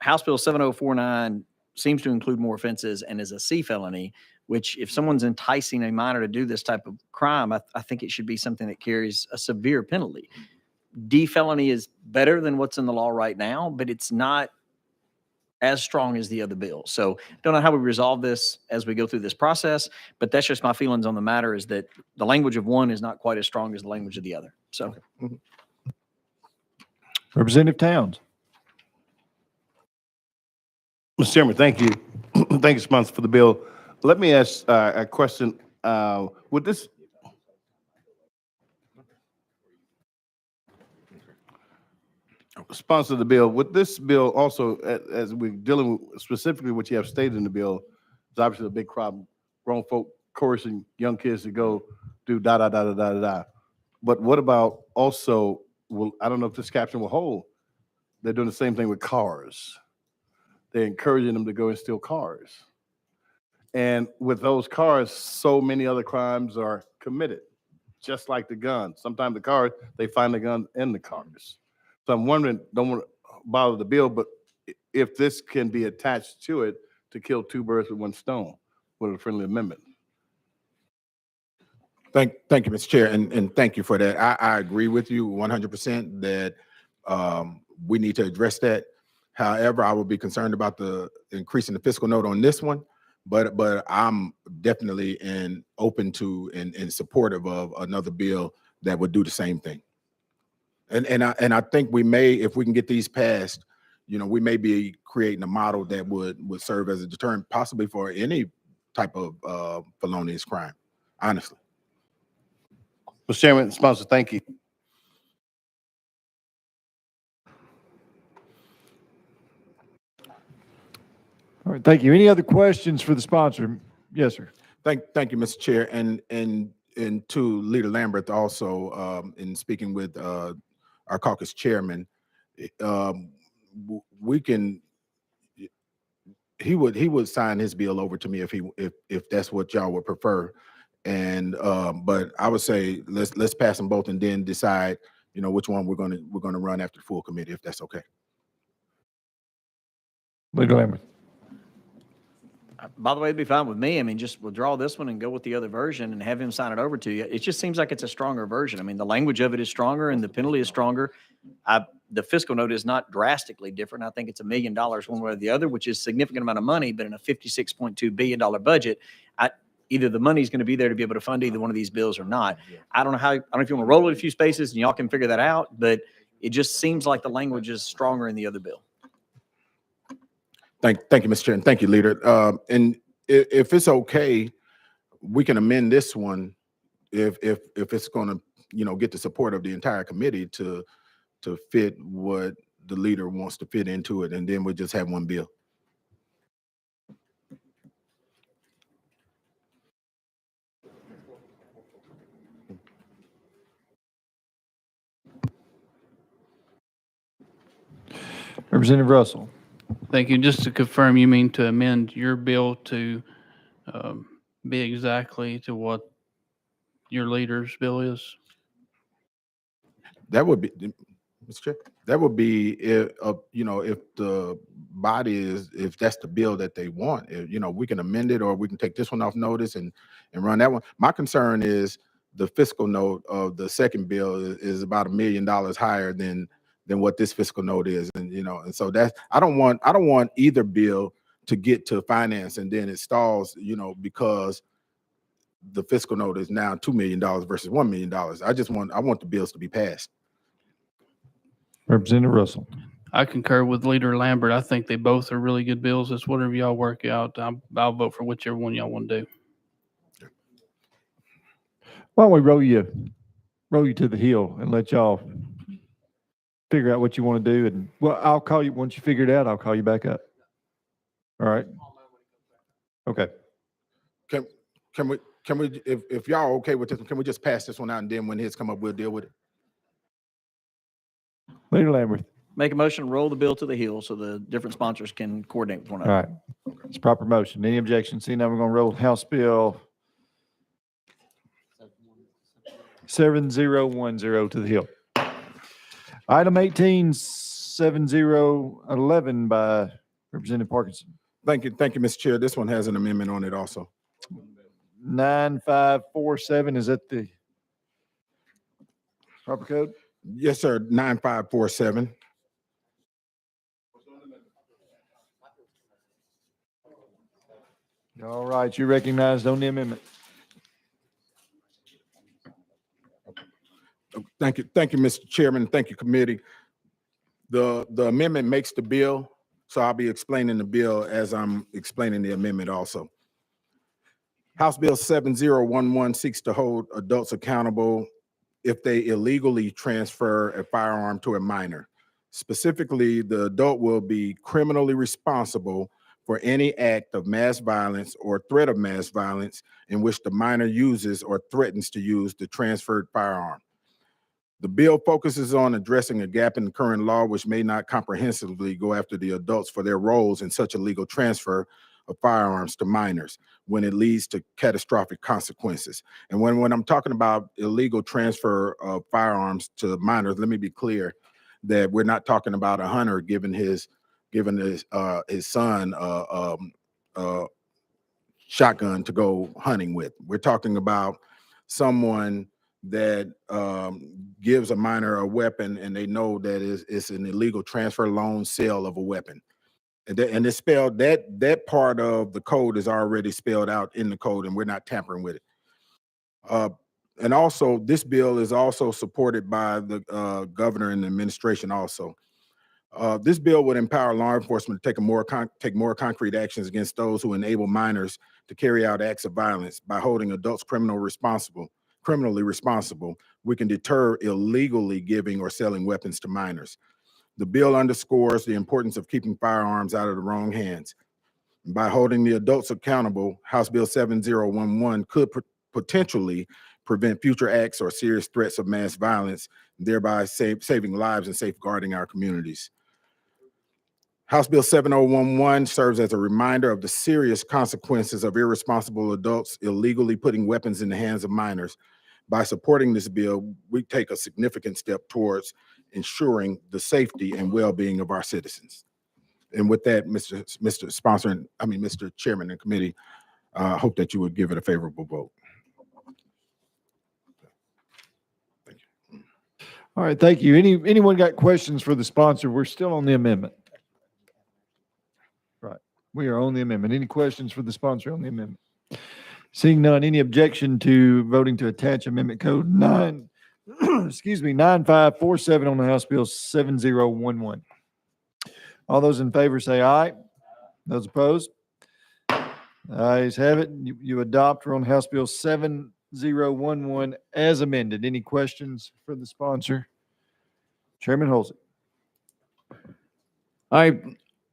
House Bill 7049 seems to include more offenses and is a C felony, which if someone's enticing a minor to do this type of crime, I think it should be something that carries a severe penalty. D felony is better than what's in the law right now, but it's not as strong as the other bill. So don't know how we resolve this as we go through this process, but that's just my feelings on the matter, is that the language of one is not quite as strong as the language of the other. So. Representative Towns. Mr. Chairman, thank you. Thank you, sponsor, for the bill. Let me ask a question. Would this, sponsor of the bill, would this bill also, as we're dealing with specifically what you have stated in the bill, is obviously a big problem, grown folk coercing young kids to go do da, da, da, da, da, da, da. But what about also, well, I don't know if this caption will hold, they're doing the same thing with cars. They're encouraging them to go and steal cars. And with those cars, so many other crimes are committed, just like the gun. Sometimes the car, they find the gun in the cars. So I'm wondering, don't want to bother the bill, but if this can be attached to it to kill two birds with one stone with a friendly amendment. Thank you, Mr. Chair, and thank you for that. I agree with you 100% that we need to address that. However, I would be concerned about the increasing the fiscal note on this one, but I'm definitely open to and supportive of another bill that would do the same thing. And I think we may, if we can get these passed, we may be creating a model that would serve as a deterrent, possibly for any type of felonious crime, honestly. Mr. Chairman, sponsor, thank you. All right, thank you. Any other questions for the sponsor? Yes, sir. Thank you, Mr. Chair, and to Leader Lambert also, in speaking with our caucus chairman, we can. He would sign his bill over to me if that's what y'all would prefer, and but I would say let's pass them both and then decide which one we're gonna run after the full committee, if that's okay. Leader Lambert. By the way, it'd be fine with me. I mean, just withdraw this one and go with the other version and have him sign it over to you. It just seems like it's a stronger version. I mean, the language of it is stronger and the penalty is stronger. The fiscal note is not drastically different. I think it's $1 million one way or the other, which is a significant amount of money, but in a $56.2 billion budget, either the money's going to be there to be able to fund either one of these bills or not. I don't know if you want to roll it a few spaces and y'all can figure that out, but it just seems like the language is stronger in the other bill. Thank you, Mr. Chair, and thank you, Leader. And if it's okay, we can amend this one if it's going to get the support of the entire committee to fit what the leader wants to fit into it, and then we'll just have one bill. Representative Russell. Thank you. Just to confirm, you mean to amend your bill to be exactly to what your leader's bill is? That would be, Mr. Chair, that would be if the body if that's the bill that they want, we can amend it or we can take this one off notice and run that one. My concern is the fiscal note of the second bill is about $1 million higher than what this fiscal note is. And so that's, I don't want either bill to get to finance and then it stalls, because the fiscal note is now $2 million versus $1 million. I want the bills to be passed. Representative Russell. I concur with Leader Lambert. I think they both are really good bills. It's whatever y'all work out. I'll vote for whichever one y'all want to do. Why don't we roll you to the hill and let y'all figure out what you want to do, and well, I'll call you once you figure it out. I'll call you back up. All right. Okay. Can we if y'all okay with this, can we just pass this one out and then when his come up, we'll deal with it? Leader Lambert. Make a motion, roll the bill to the hill so the different sponsors can coordinate with one All another. right. It's proper motion. Any objections? See, now we're going to roll House Bill 7010 to the hill. Item 18, 7011 by Representative Parkinson. Thank you, Mr. Chair. This one has an amendment on it also. 9547, is that the proper code? Yes, sir. 9547. All right, you recognized on the amendment. Thank you, Mr. Chairman. Thank you, committee. The amendment makes the bill So I'll be explaining the bill as I'm explaining the amendment also. House Bill 7011 seeks to hold adults accountable if they illegally transfer a firearm to a minor. Specifically, the adult will be criminally responsible for any act of mass violence or threat of mass violence in which the minor uses or threatens to use the transferred firearm. The bill focuses on addressing a gap in the current law which may not comprehensively go after the adults for their roles in such illegal transfer of firearms to minors when it leads to catastrophic consequences. And when I'm talking about illegal transfer of firearms to minors, let me be clear that we're not talking about a hunter giving his son shotgun to go hunting with. We're talking about someone that gives a minor a weapon and they know that it's an illegal transfer, loan, sale of a weapon. And it's spelled, that part of the code is already spelled out in the code and we're not tampering with it. And also, this bill is also supported by the governor and the administration also. This bill would empower law enforcement to take more concrete actions against those who enable minors to carry out acts of violence. By holding adults criminally responsible, we can deter illegally giving or selling weapons to minors. The bill underscores the importance of keeping firearms out of the wrong hands. By holding the adults accountable, House Bill 7011 could potentially prevent future acts or serious threats of mass violence, thereby saving lives and safeguarding our communities. House Bill 7011 serves as a reminder of the serious consequences of irresponsible adults illegally putting weapons in the hands of minors. By supporting this bill, we take a significant step towards ensuring the safety and well-being of our citizens. And with that, Mr. Sponsor, Mr. Chairman and committee, I hope that you would give it a favorable vote. Thank you. All right, thank you. Anyone got questions for the sponsor? We're still on the amendment. Right, we are on the amendment. Any questions for the sponsor on the amendment? Seeing none, any objection to voting to attach amendment code 9547 on the House Bill 7011? All those in favor say aye. Those opposed? Ayes have it. You adopt. We're on House Bill 7011 as amended. Any questions for the sponsor? Chairman Holsey.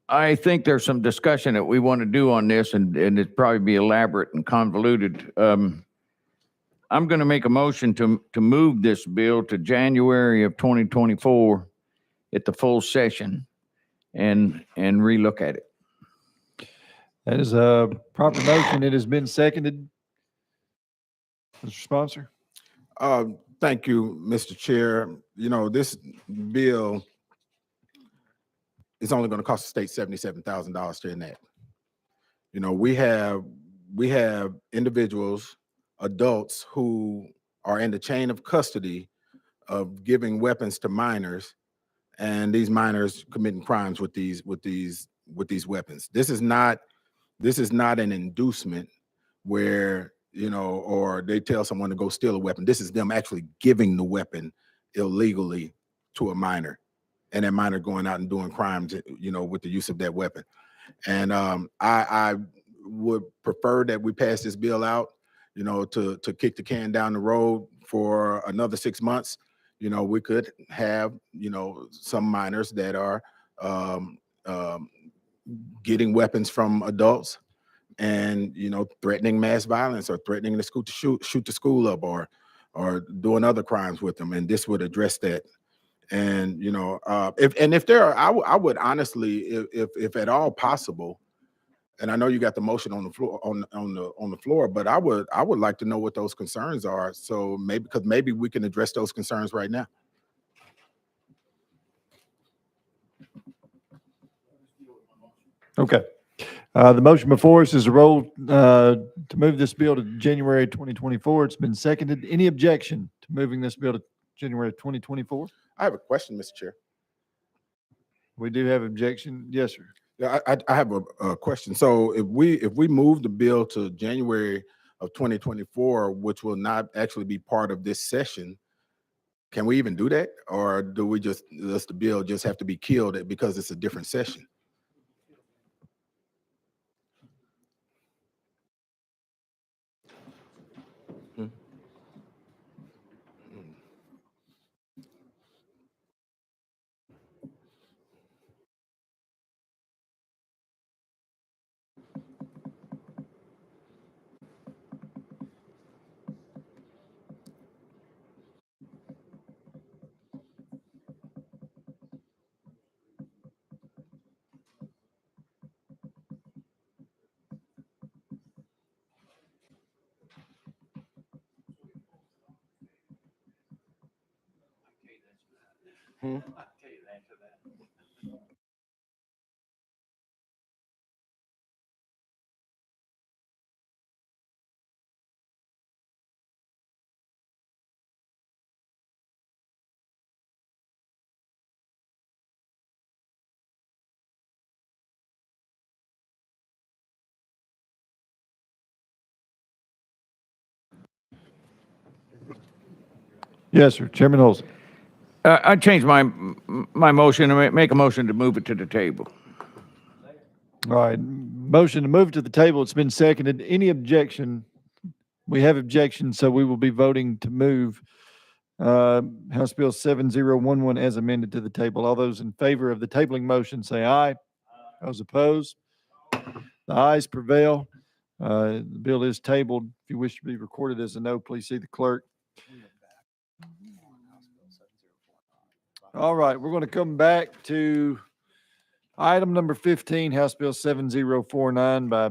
I think there's some discussion that we want to do on this, and it'd probably be elaborate and convoluted. I'm going to make a motion to move this bill to January of 2024 at the full session and relook at it. That is a proper motion. It has been seconded. Mr. Sponsor. Thank you, Mr. Chair. You know, this bill is only going to cost the state $77,000 to enact. You know, we have individuals, adults who are in the chain of custody of giving weapons to minors, and these minors committing crimes with these weapons. This is not an inducement where, you know, or they tell someone to go steal a weapon. This is them actually giving the weapon illegally to a minor, and that minor going out and doing crimes, you know, with the use of that weapon. And I would prefer that we pass this bill out, you know, to kick the can down the road for another 6 months. You know, we could have, you know, some minors that are getting weapons from adults and, you know, threatening mass violence or threatening the school to shoot the school up or doing other crimes with them. And this would address that. And, you know, if there are, I would honestly, if at all possible, and I know you got the motion on the floor on the floor, but I would like to know what those concerns are. So maybe we can address those concerns right now. Okay. The motion before us is a roll to move this bill to January 2024. It's been seconded. Any objection to moving this bill to January 2024? I have a question, Mr. Chair. We do have objection. Yes, sir. Yeah, I have a question. So if we move the bill to January of 2024, which will not actually be part of this session, can we even do that? Or does the bill just have to be killed because it's a different session? Yes, sir. Chairman Olson. I changed my motion and make a motion to move it to the table. All right, motion to move to the table. It's been seconded. Any objection? We have objections, so we will be voting to move House Bill 7011 as amended to the table. All those in favor of the tabling motion say aye. Those opposed? The ayes prevail. The bill is tabled. If you wish to be recorded as a no, please see the clerk. All right, we're going to come back to item number 15, House Bill 7049 by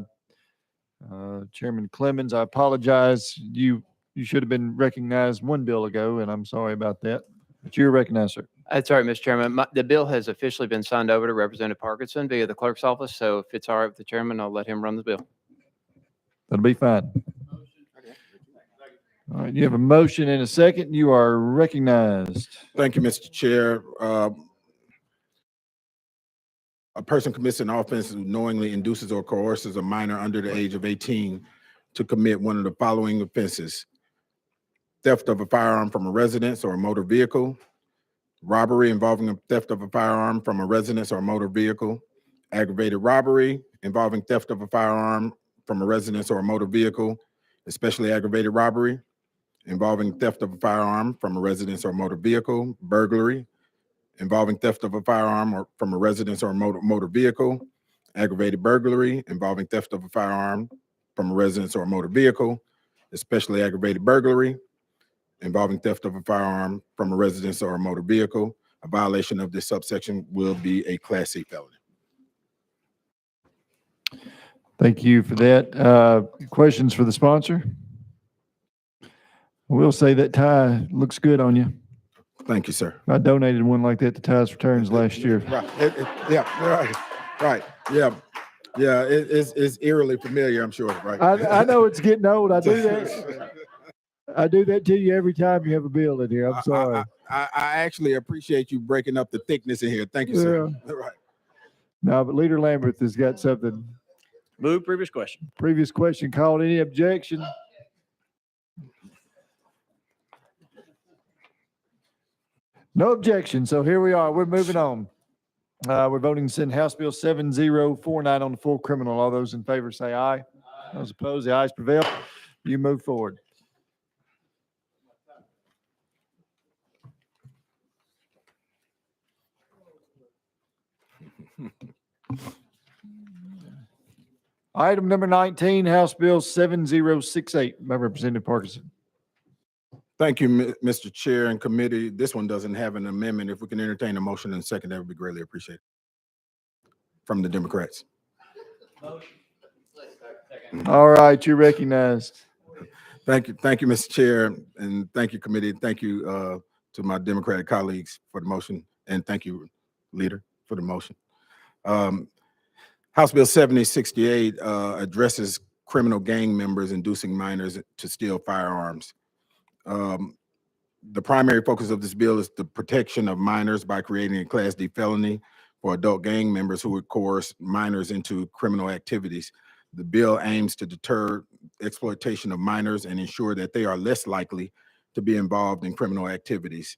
Chairman Clemens. I apologize. You should have been recognized one bill ago, and I'm sorry about that. But you're recognized, sir. That's all right, Mr. Chairman. The bill has officially been signed over to Representative Parkinson via the clerk's office. So if it's all right with the chairman, I'll let him run the bill. That'll be fine. All right, you have a motion and a second. You are recognized. Thank you, Mr. Chair. A person commits an offense who knowingly induces or coerces a minor under the age of 18 to commit one of the following offenses: theft of a firearm from a residence or a motor vehicle, robbery involving a theft of a firearm from a residence or a motor vehicle, aggravated robbery involving theft of a firearm from a residence or a motor vehicle, especially aggravated robbery involving theft of a firearm from a residence or motor vehicle, burglary involving theft of a firearm or from a residence or motor vehicle, aggravated burglary involving theft of a firearm from a residence or motor vehicle, especially aggravated burglary involving theft of a firearm from a residence or a motor vehicle. A violation of this subsection will be a Class C felony. Thank you for that. Questions for the sponsor? I will say that tie looks good on you. Thank you, sir. I donated one like that to Ties Returns last year. Right. Right. Yeah. Yeah. It's eerily familiar, I'm sure. Right. I know it's getting old. I do that. I do that to you every time you have a bill in here. I'm sorry. I actually appreciate you breaking up the thickness in here. Thank you, sir. Yeah. Right. No, but Leader Lambert has got something. Move previous question. Previous question called. Any objection? No objection. So here we are. We're moving on. We're voting to send House Bill 7049 on the full criminal. All those in favor say aye. Those opposed, the ayes prevail. You move forward. Item number 19, House Bill 7068 by Representative Parkinson. Thank you, Mr. Chair and committee. This one doesn't have an amendment. If we can entertain a motion and second, that would be greatly appreciated. From the Democrats. All right, you're recognized. Thank you, Mr. Chair, and thank you, committee. Thank you to my Democratic colleagues for the motion, and thank you, Leader, for the motion. House Bill 7068 addresses criminal gang members inducing minors to steal firearms. The primary focus of this bill is the protection of minors by creating a Class D felony for adult gang members who would coerce minors into criminal activities. The bill aims to deter exploitation of minors and ensure that they are less likely to be involved in criminal activities.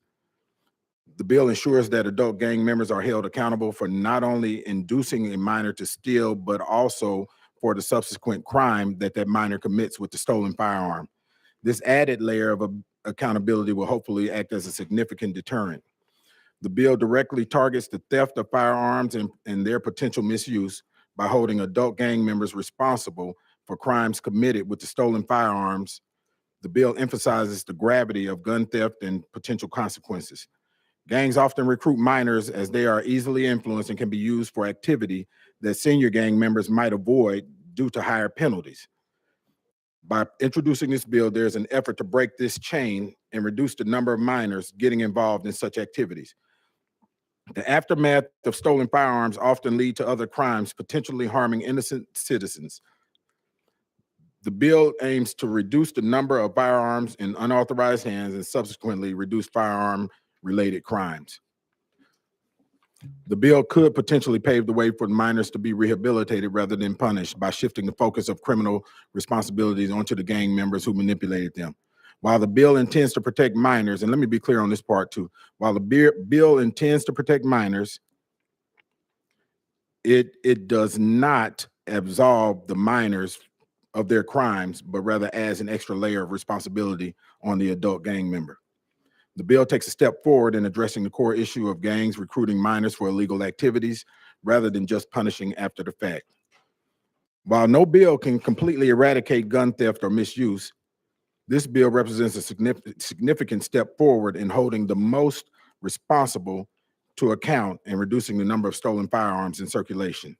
The bill ensures that adult gang members are held accountable for not only inducing a minor to steal, but also for the subsequent crime that minor commits with the stolen firearm. This added layer of accountability will hopefully act as a significant deterrent. The bill directly targets the theft of firearms and their potential misuse by holding adult gang members responsible for crimes committed with the stolen firearms. The bill emphasizes the gravity of gun theft and potential consequences. Gangs often recruit minors as they are easily influenced and can be used for activity that senior gang members might avoid due to higher penalties. By introducing this bill, there's an effort to break this chain and reduce the number of minors getting involved in such activities. The aftermath of stolen firearms often lead to other crimes, potentially harming innocent citizens. The bill aims to reduce the number of firearms in unauthorized hands and subsequently reduce firearm-related crimes. The bill could potentially pave the way for minors to be rehabilitated rather than punished by shifting the focus of criminal responsibilities onto the gang members who manipulated them. While the bill intends to protect minors, and let me be clear on this part too, while the bill intends to protect minors, it does not absolve the minors of their crimes, but rather adds an extra layer of responsibility on the adult gang member. The bill takes a step forward in addressing the core issue of gangs recruiting minors for illegal activities rather than just punishing after the fact. While no bill can completely eradicate gun theft or misuse, this bill represents a significant step forward in holding the most responsible to account and reducing the number of stolen firearms in circulation.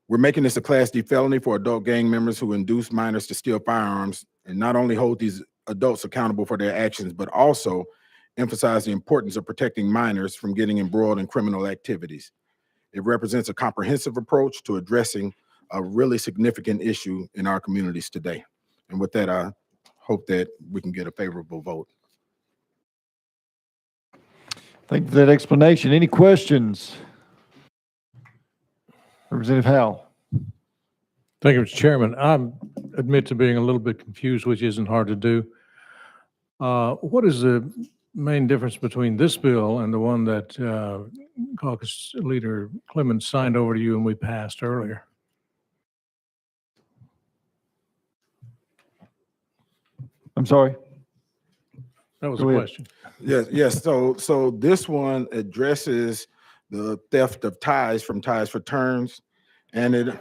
We're making this a Class D felony for adult gang members who induce minors to steal firearms, and not only hold these adults accountable for their actions, but also emphasize the importance of protecting minors from getting embroiled in criminal activities. It represents a comprehensive approach to addressing a really significant issue in our communities today. And with that, I hope that we can get a favorable vote. Thank you for that explanation. Any questions? Representative Howell. Thank you, Mr. Chairman. I admit to being a little bit confused, which isn't hard to do. What is the main difference between this bill and the one that Caucus Leader Clemens signed over to you and we passed earlier? I'm sorry. That was Go a ahead. question. Yes. So this one addresses the theft of ties from Ties for Turns, and it.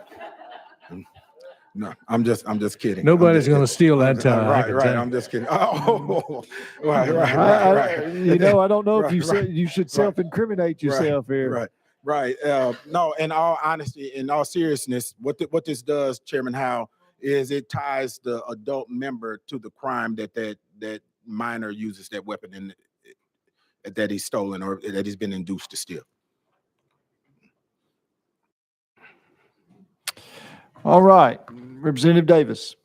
No, I'm just kidding. Nobody's going to steal that tie. I can Right. tell you. I'm just kidding. Oh, right. You know, I don't know if Right, you right, said you should self-incriminate yourself here. Right. No, in all honesty, in all seriousness, what this does, Chairman Howe, is it ties the adult member to the crime that minor uses that weapon in that he's stolen or that he's been induced to steal. All right, Representative Davis.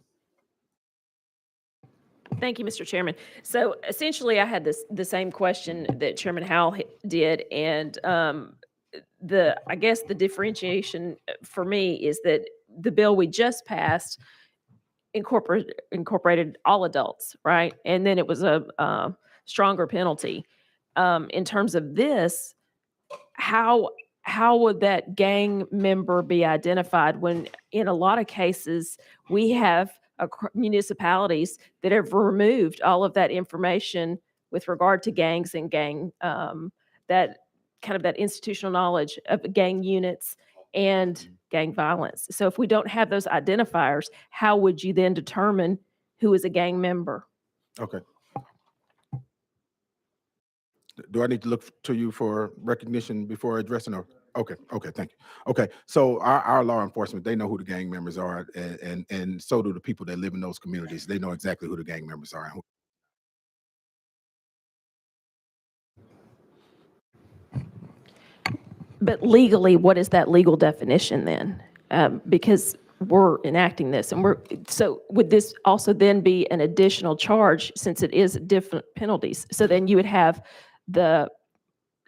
Thank you, Mr. Chairman. So essentially, I had the same question that Chairman Howell did, and I guess the differentiation for me is that the bill we just passed incorporated all adults, right? And then it was a stronger penalty. In terms of this, how would that gang member be identified when in a lot of cases we have municipalities that have removed all of that information with regard to gangs and gang, that kind of that institutional knowledge of gang units and gang violence. So if we don't have those identifiers, how would you then determine who is a gang member? Okay. Do I need to look to you for recognition before addressing or? Okay, thank you. Okay, so our law enforcement, they know who the gang members are, and so do the people that live in those communities. They know exactly who the gang members are. But legally, what is that legal definition then? Because we're enacting this, and so would this also then be an additional charge since it is different penalties? So then you would have the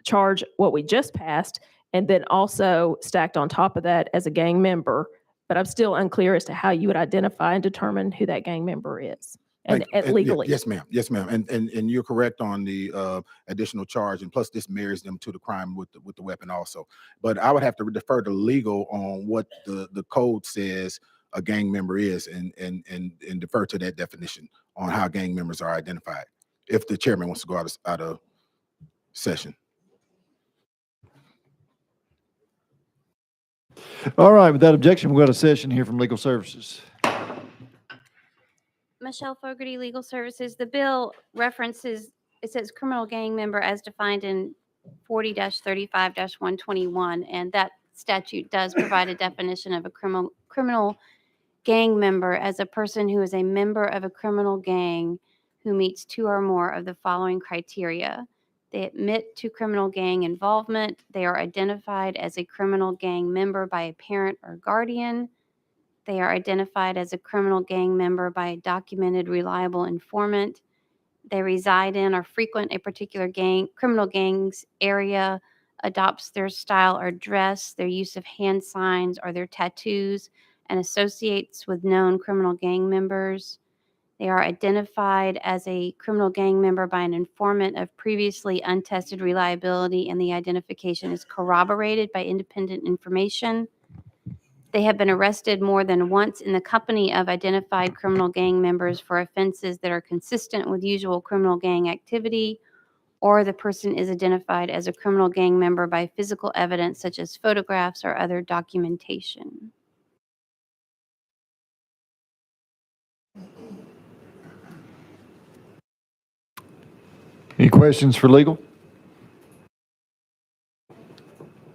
charge what we just passed, and then also stacked on top of that as a gang member. But I'm still unclear as to how you would identify and determine who that gang member is, and legally. Yes, ma'am. And you're correct on the additional charge, and plus this marries them to the crime with the weapon also. But I would have to defer to legal on what the code says a gang member is, and defer to that definition on how gang members are identified. If the chairman wants to go out of session. All right, without objection, we'll go to session here from Legal Services. Michelle Fogarty, Legal Services. The bill references, it says criminal gang member as defined in 40-35-121, and that statute does provide a definition of a criminal gang member as a person who is a member of a criminal gang who meets two or more of the following criteria: They admit to criminal gang involvement. They are identified as a criminal gang member by a parent or guardian. They are identified as a criminal gang member by a documented, reliable informant. They reside in or frequent a particular criminal gang's area, adopts their style or dress, their use of hand signs or their tattoos, and associates with known criminal gang members. They are identified as a criminal gang member by an informant of previously untested reliability, and the identification is corroborated by independent information. They have been arrested more than once in the company of identified criminal gang members for offenses that are consistent with usual criminal gang activity, or the person is identified as a criminal gang member by physical evidence such as photographs or other documentation. Any questions for legal?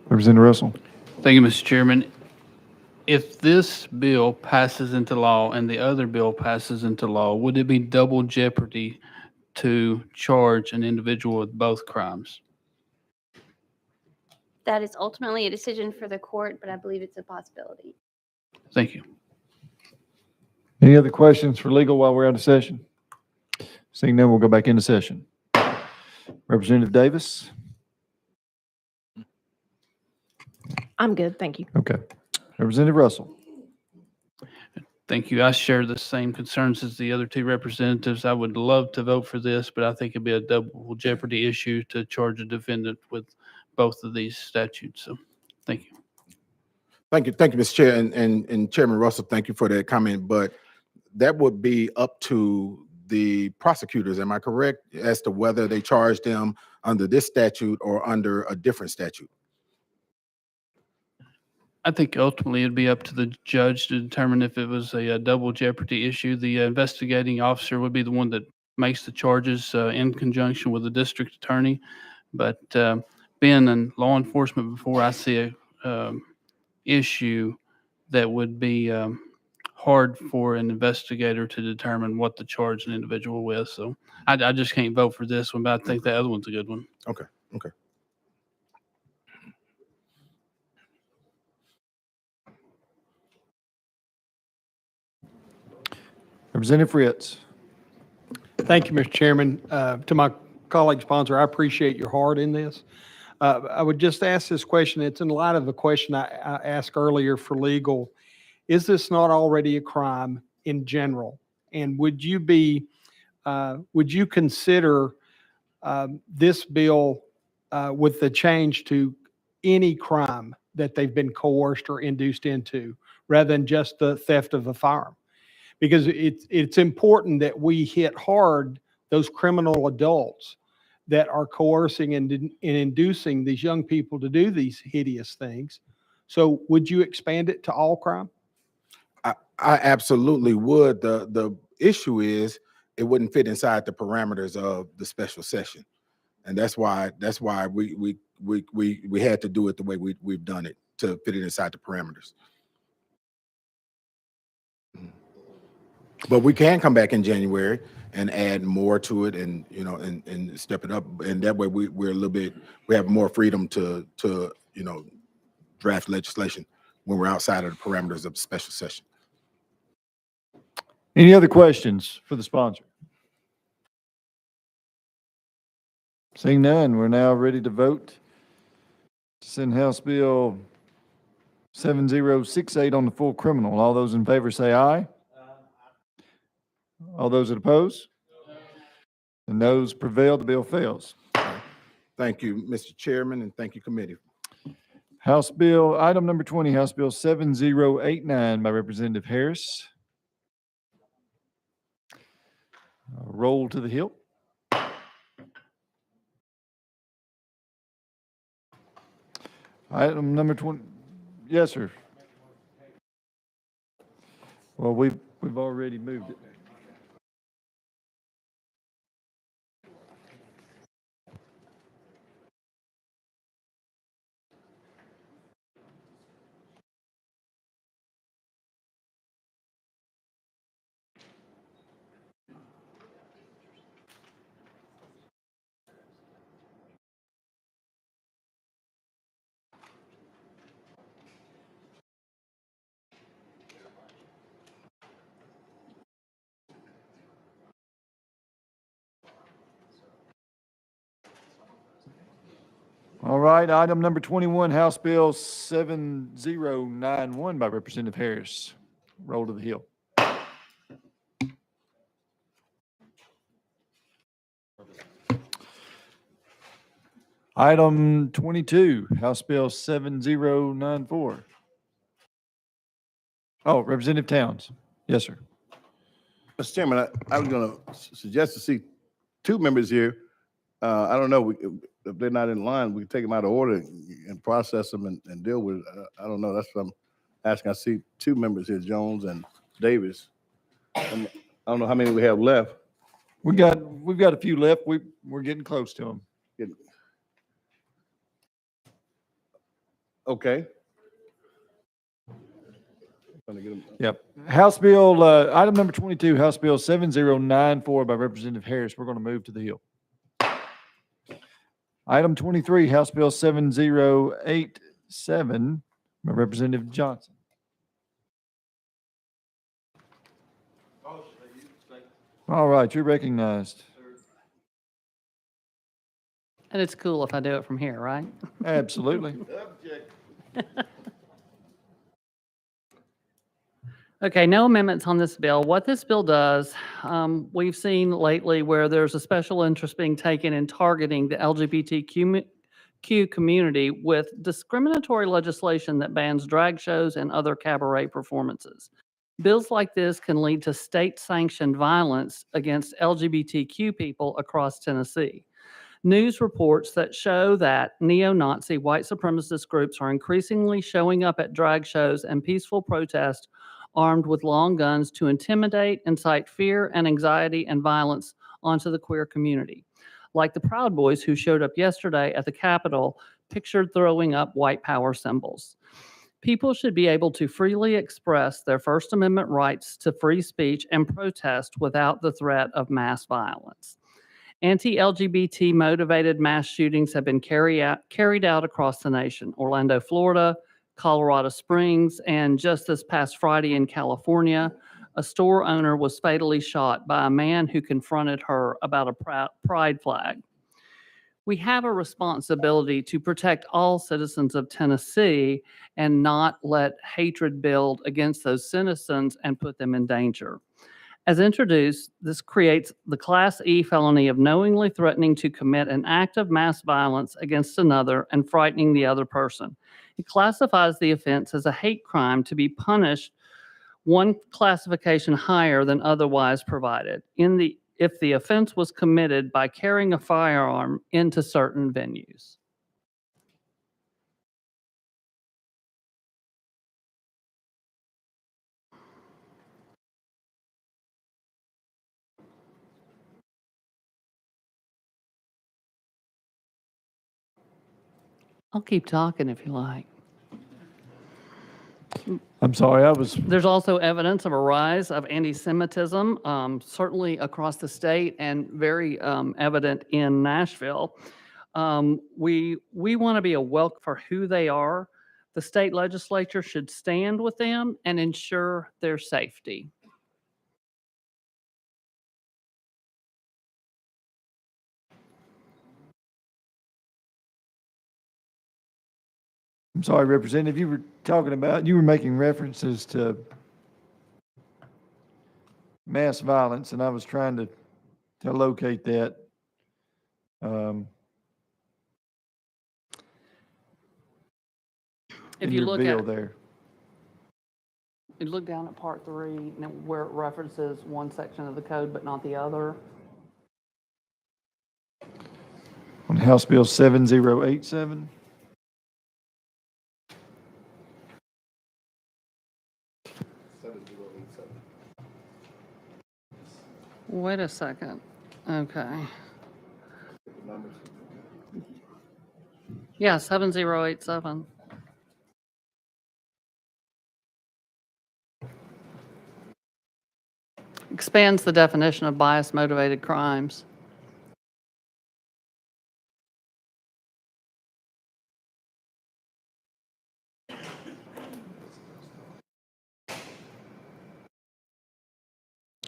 Representative Russell. Thank you, Mr. Chairman. If this bill passes into law and the other bill passes into law, would it be double jeopardy to charge an individual with both crimes? That is ultimately a decision for the court, but I believe it's a possibility. Thank you. Any other questions for legal while we're out of session? Seeing none, we'll go back into session. Representative Davis? I'm good, thank you. Okay. Representative Russell? Thank you. I share the same concerns as the other two representatives. I would love to vote for this, but I think it'd be a double jeopardy issue to charge a defendant with both of these statutes. So, thank you. Thank you, Mr. Chair, and Chairman Russell, thank you for that comment, but that would be up to the prosecutors, am I correct, as to whether they charge them under this statute or under a different statute? I think ultimately it'd be up to the judge to determine if it was a double jeopardy issue. The investigating officer would be the one that makes the charges in conjunction with the district attorney. But being in law enforcement before, I see a issue that would be hard for an investigator to determine what to charge an individual with. So I just can't vote for this one, but I think the other one's a good one. Okay. Representative Fritz? Thank you, Mr. Chairman. To my colleague sponsor, I appreciate your heart in this. I would just ask this question. It's in light of the question I asked earlier for legal. Is this not already a crime in general? And would you consider this bill with the change to any crime that they've been coerced or induced into, rather than just the theft of a firearm? Because it's important that we hit hard those criminal adults that are coercing and inducing these young people to do these hideous things. So would you expand it to all crime? I absolutely would. The issue is it wouldn't fit inside the parameters of the special session, and that's why we had to do it the way we've done it, to fit it inside the parameters. But we can come back in January and add more to it, and and step it up, and that way we have more freedom to draft legislation when we're outside of the parameters of the special session. Any other questions for the sponsor? Seeing none, we're now ready to vote. Send House Bill 7068 on the full criminal. All those in favor say aye. All those that oppose? The noes prevail, the bill fails. Thank you, Mr. Chairman, and thank you, committee. House Bill, item number 20, House Bill 7089 by Representative Harris. Roll to the hill. Item number 20, yes, sir. Well, we've already moved it. All right, item number 21, House Bill 7091 by Representative Harris. Roll to the Hill. Item 22, House Bill 7094. Oh, Representative Towns. Yes, sir. Mr. Chairman, I was going to suggest to see two members here. I don't know, if they're not in line, we can take them out of order and process them and deal with it. I don't know, that's what I'm asking. I see two members here, Jones and Davis. I don't know how many we have left. We've got a few left. We're getting close to them. Okay. Yep. House Bill, item number 22, House Bill 7094 by Representative Harris. We're going to move to the Hill. Item 23, House Bill 7087 by Representative Johnson. All right, you're recognized. And it's cool if I do it from here, right? Absolutely. Okay, no amendments on this bill. What this bill does, we've seen lately where there's a special interest being taken in targeting the LGBTQ community with discriminatory legislation that bans drag shows and other cabaret performances. Bills like this can lead to state-sanctioned violence against LGBTQ people across Tennessee. News reports that show that neo-Nazi white supremacist groups are increasingly showing up at drag shows and peaceful protests armed with long guns to intimidate, incite fear and anxiety and violence onto the queer community. Like the Proud Boys who showed up yesterday at the Capitol, pictured throwing up white power symbols. People should be able to freely express their First Amendment rights to free speech and protest without the threat of mass violence. Anti-LGBT motivated mass shootings have been carried out across the nation. Orlando, Florida, Colorado Springs, and just this past Friday in California, a store owner was fatally shot by a man who confronted her about a pride flag. We have a responsibility to protect all citizens of Tennessee and not let hatred build against those citizens and put them in danger. As introduced, this creates the Class E felony of knowingly threatening to commit an act of mass violence against another and frightening the other person. It classifies the offense as a hate crime to be punished one classification higher than otherwise provided if the offense was committed by carrying a firearm into certain venues. I'll keep talking if you like. I'm sorry, There's also evidence of a rise of anti-Semitism, certainly across the state and very evident in Nashville. We want to be a welcome for who they are. The state legislature should stand with them and ensure their safety. I'm sorry, Representative, you were making references to mass violence, and I was trying to locate that. If in you your look bill at there. You look down at part 3, and where it references one section of the code but not the other. On House Bill 7087. Wait a second. Okay. Yeah, 7087. Expands the definition of bias-motivated crimes.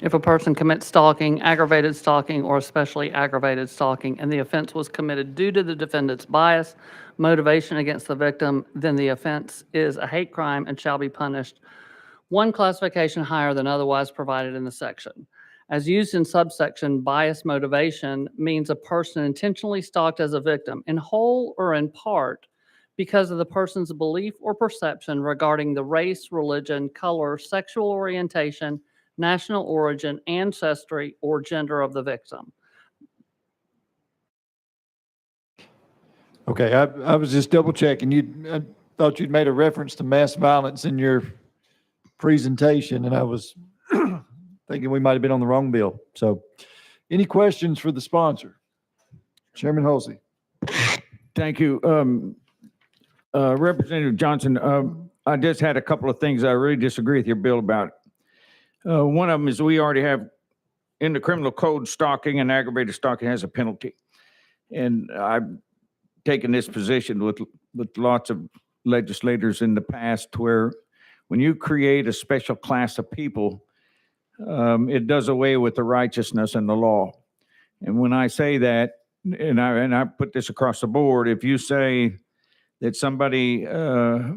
If a person commits stalking, aggravated stalking, or especially aggravated stalking, and the offense was committed due to the defendant's bias, motivation against the victim, then the offense is a hate crime and shall be punished one classification higher than otherwise provided in the section. As used in subsection, bias motivation means a person intentionally stalked as a victim, in whole or in part, because of the person's belief or perception regarding the race, religion, color, sexual orientation, national origin, ancestry, or gender of the victim. Okay, I was just double checking. I thought you'd made a reference to mass violence in your presentation, and I was thinking we might have been on the wrong bill. So, any questions for the sponsor? Chairman Halsey. Thank you. Representative Johnson, I just had a couple of things I really disagree with your bill about. One of them is we already have in the criminal code, stalking and aggravated stalking has a penalty. And I've taken this position with lots of legislators in the past where when you create a special class of people, it does away with the righteousness and the law. And when I say that, and I put this across the board, if you say that somebody, a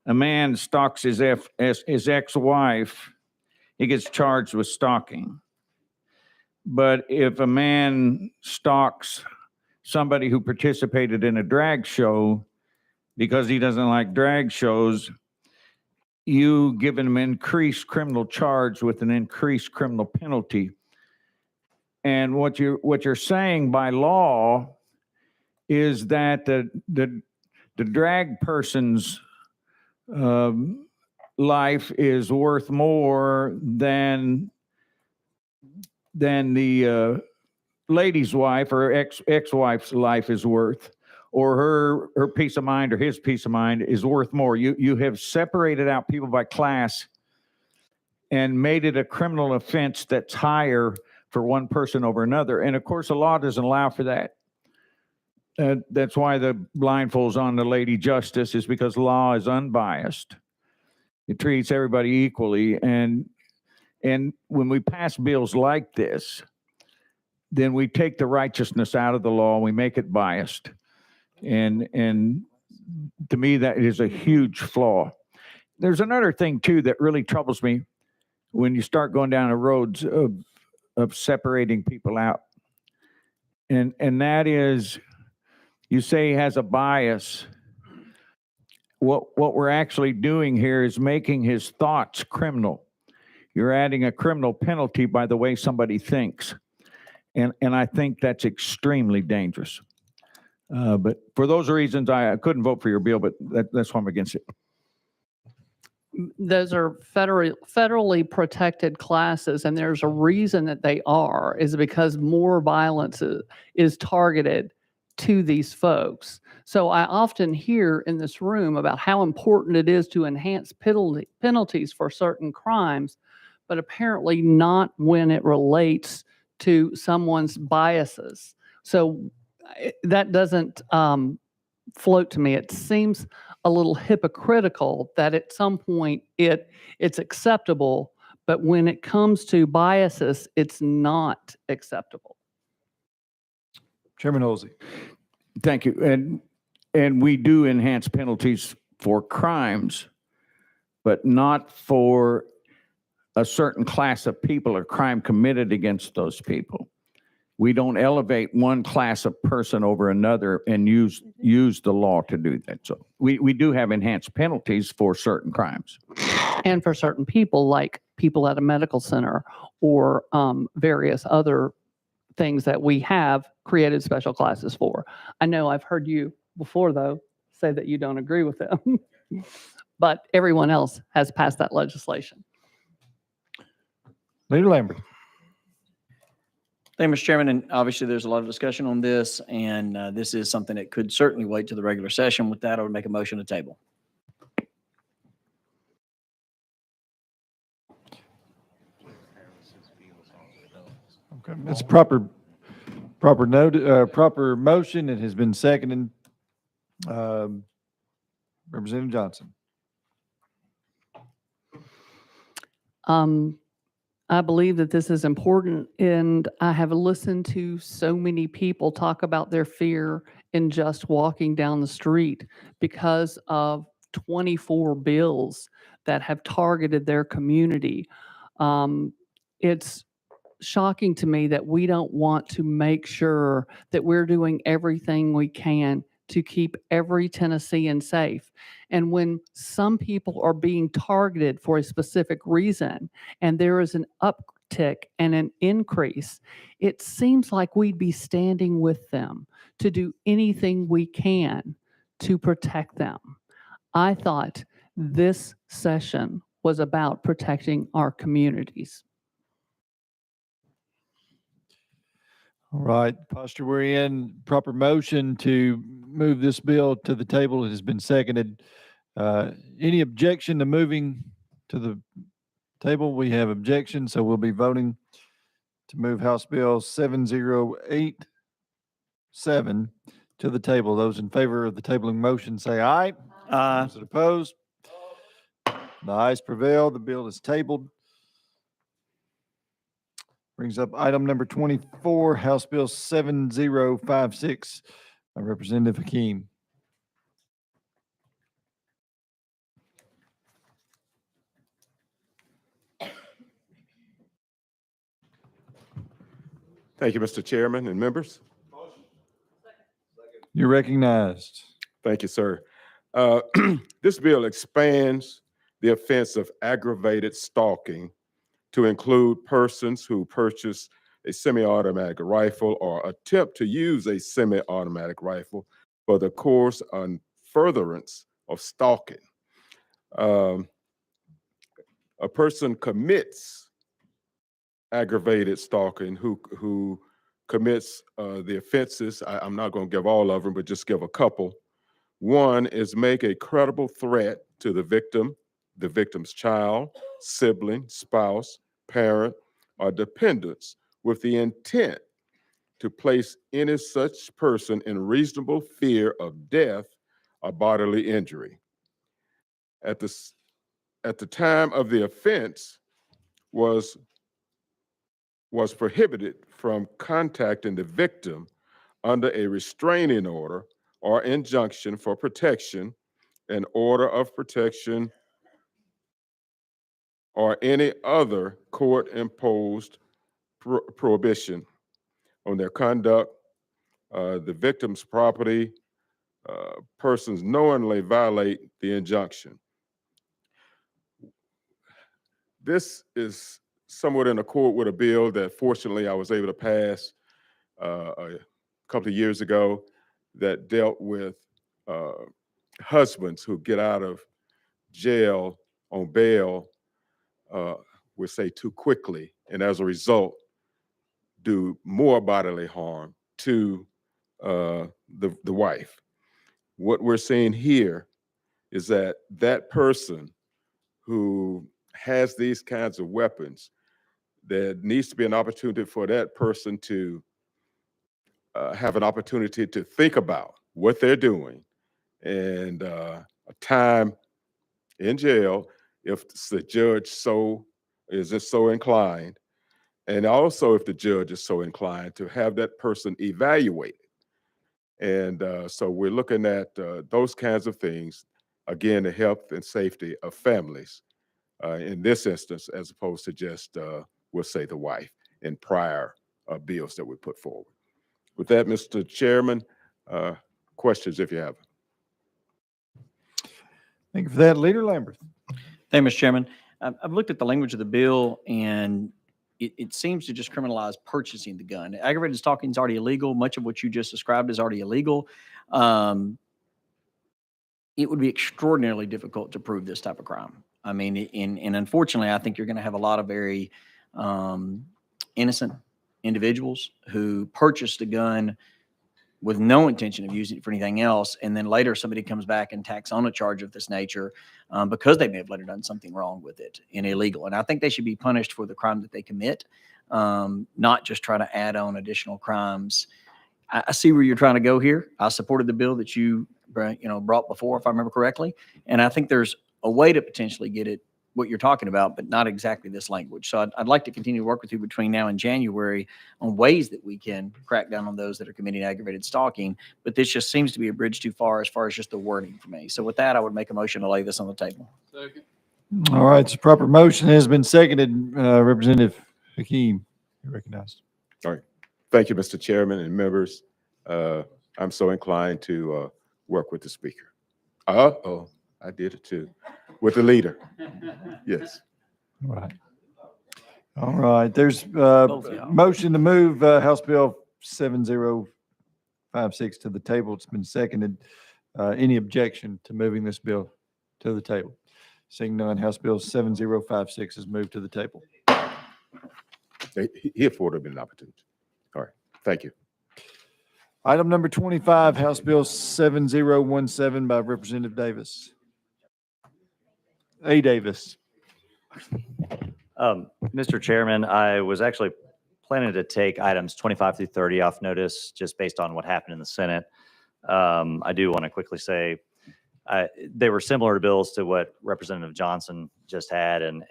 man stalks his ex-wife, he gets charged with stalking. But if a man stalks somebody who participated in a drag show because he doesn't like drag shows, you give him an increased criminal charge with an increased criminal penalty. And what you're saying by law is that the drag person's life is worth more than the lady's wife or ex-wife's life is worth, or her peace of mind or his peace of mind is worth more. You have separated out people by class and made it a criminal offense that's higher for one person over another. And of course, the law doesn't allow for that. That's why the blindfolds on the Lady Justice is because law is unbiased. It treats everybody equally. And when we pass bills like this, then we take the righteousness out of the law and we make it biased. And to me, that is a huge flaw. There's another thing too that really troubles me when you start going down the roads of separating people out. And that is, you say he has a bias. What we're actually doing here is making his thoughts criminal. You're adding a criminal penalty by the way somebody thinks. And I think that's extremely dangerous. But for those reasons, I couldn't vote for your bill, but that's why I'm against it. Those are federally protected classes, and there's a reason that they are, is because more violence is targeted to these folks. So I often hear in this room about how important it is to enhance penalties for certain crimes, but apparently not when it relates to someone's biases. So that doesn't float to me. It seems a little hypocritical that at some point it's acceptable, but when it comes to biases, it's not acceptable. Chairman Halsey. Thank you. And we do enhance penalties for crimes, but not for a certain class of people or crime committed against those people. We don't elevate one class of person over another and use the law to do that. So we do have enhanced penalties for certain crimes. And for certain people, like people at a medical center or various other things that we have created special classes for. I know I've heard you before, though, say that you don't agree with them, but everyone else has passed that legislation. Leader Lambert. Thank you, Mr. Chairman. And obviously, there's a lot of discussion on this, and this is something that could certainly wait to the regular session. With that, I would make a motion to table. Okay, that's proper motion. It has been seconded. Representative Johnson. I believe that this is important, and I have listened to so many people talk about their fear in just walking down the street because of 24 bills that have targeted their community. It's shocking to me that we don't want to make sure that we're doing everything we can to keep every Tennessean safe. And when some people are being targeted for a specific reason and there is an uptick and an increase, it seems like we'd be standing with them to do anything we can to protect them. I thought this session was about protecting our communities. All right, posture we're in, proper motion to move this bill to the table has been seconded. Any objection to moving to the table? We have objection, so we'll be voting to move House Bill 7087 to the table. Those in favor of the tabling motion say aye. Aye. Those that oppose? The ayes prevail. The bill is tabled. Brings up item number 24, House Bill 7056 by Representative Hakeem. Thank you, Mr. Chairman and members. You're recognized. Thank you, sir. This bill expands the offense of aggravated stalking to include persons who purchase a semi-automatic rifle or attempt to use a semi-automatic rifle for the course and furtherance of stalking. A person commits aggravated stalking who commits the offenses. I'm not going to give all of them, but just give a couple. One is make a credible threat to the victim's child, sibling, spouse, parent, or dependents with the intent to place any such person in reasonable fear of death or bodily injury. At the time of the offense was prohibited from contacting the victim under a restraining order or injunction for protection, an order of protection, or any other court-imposed prohibition on their conduct, the victim's property, persons knowingly violate the injunction. This is somewhat in accord with a bill that fortunately I was able to pass a couple of years ago that dealt with husbands who get out of jail on bail, we say too quickly, and as a result, do more bodily harm to the wife. What we're seeing here is that that person who has these kinds of weapons, there needs to be an opportunity for that person to have an opportunity to think about what they're doing and a time in jail if the judge is so inclined, and also if the judge is so inclined to have that person evaluated. And so we're looking at those kinds of things, again, the health and safety of families in this instance, as opposed to just, we'll say, the wife in prior bills that we put forward. With that, Mr. Chairman, questions if you have them. Thank you for that. Leader Lambert. Thank you, Mr. Chairman. I've looked at the language of the bill, and it seems to just criminalize purchasing the gun. Aggravated stalking is already illegal. Much of what you just described is already illegal. It would be extraordinarily difficult to prove this type of crime. I mean, and unfortunately, I think you're going to have a lot of very innocent individuals who purchased a gun with no intention of using it for anything else, and then later somebody comes back and tacks on a charge of this nature because they may have later done something wrong with it and illegal. And I think they should be punished for the crime that they commit, not just try to add on additional crimes. I see where you're trying to go here. I supported the bill that you brought before, if I remember correctly, and I think there's a way to potentially get it what you're talking about, but not exactly this language. So I'd like to continue to work with you between now and January on ways that we can crack down on those that are committing aggravated stalking. But this just seems to be a bridge too far as just the wording for me. So with that, I would make a motion to lay this on the table. All right, so proper motion has been seconded. Representative Hakeem, you're recognized. All right. Thank you, Mr. Chairman and members. I'm so inclined to work with the speaker. Oh, I did it too. With the leader. Yes. All right. All right, there's motion to move House Bill 7056 to the table. It's been seconded. Any objection to moving this bill to the table? Seeing none, House Bill 7056 is moved to the table. He afforded me an opportunity. All right. Thank you. Item number 25, House Bill 7017 by Representative Davis. A. Davis. Mr. Chairman, I was actually planning to take items 25 through 30 off notice just based on what happened in the Senate. I do want to quickly say they were similar to bills to what Representative Johnson just had, and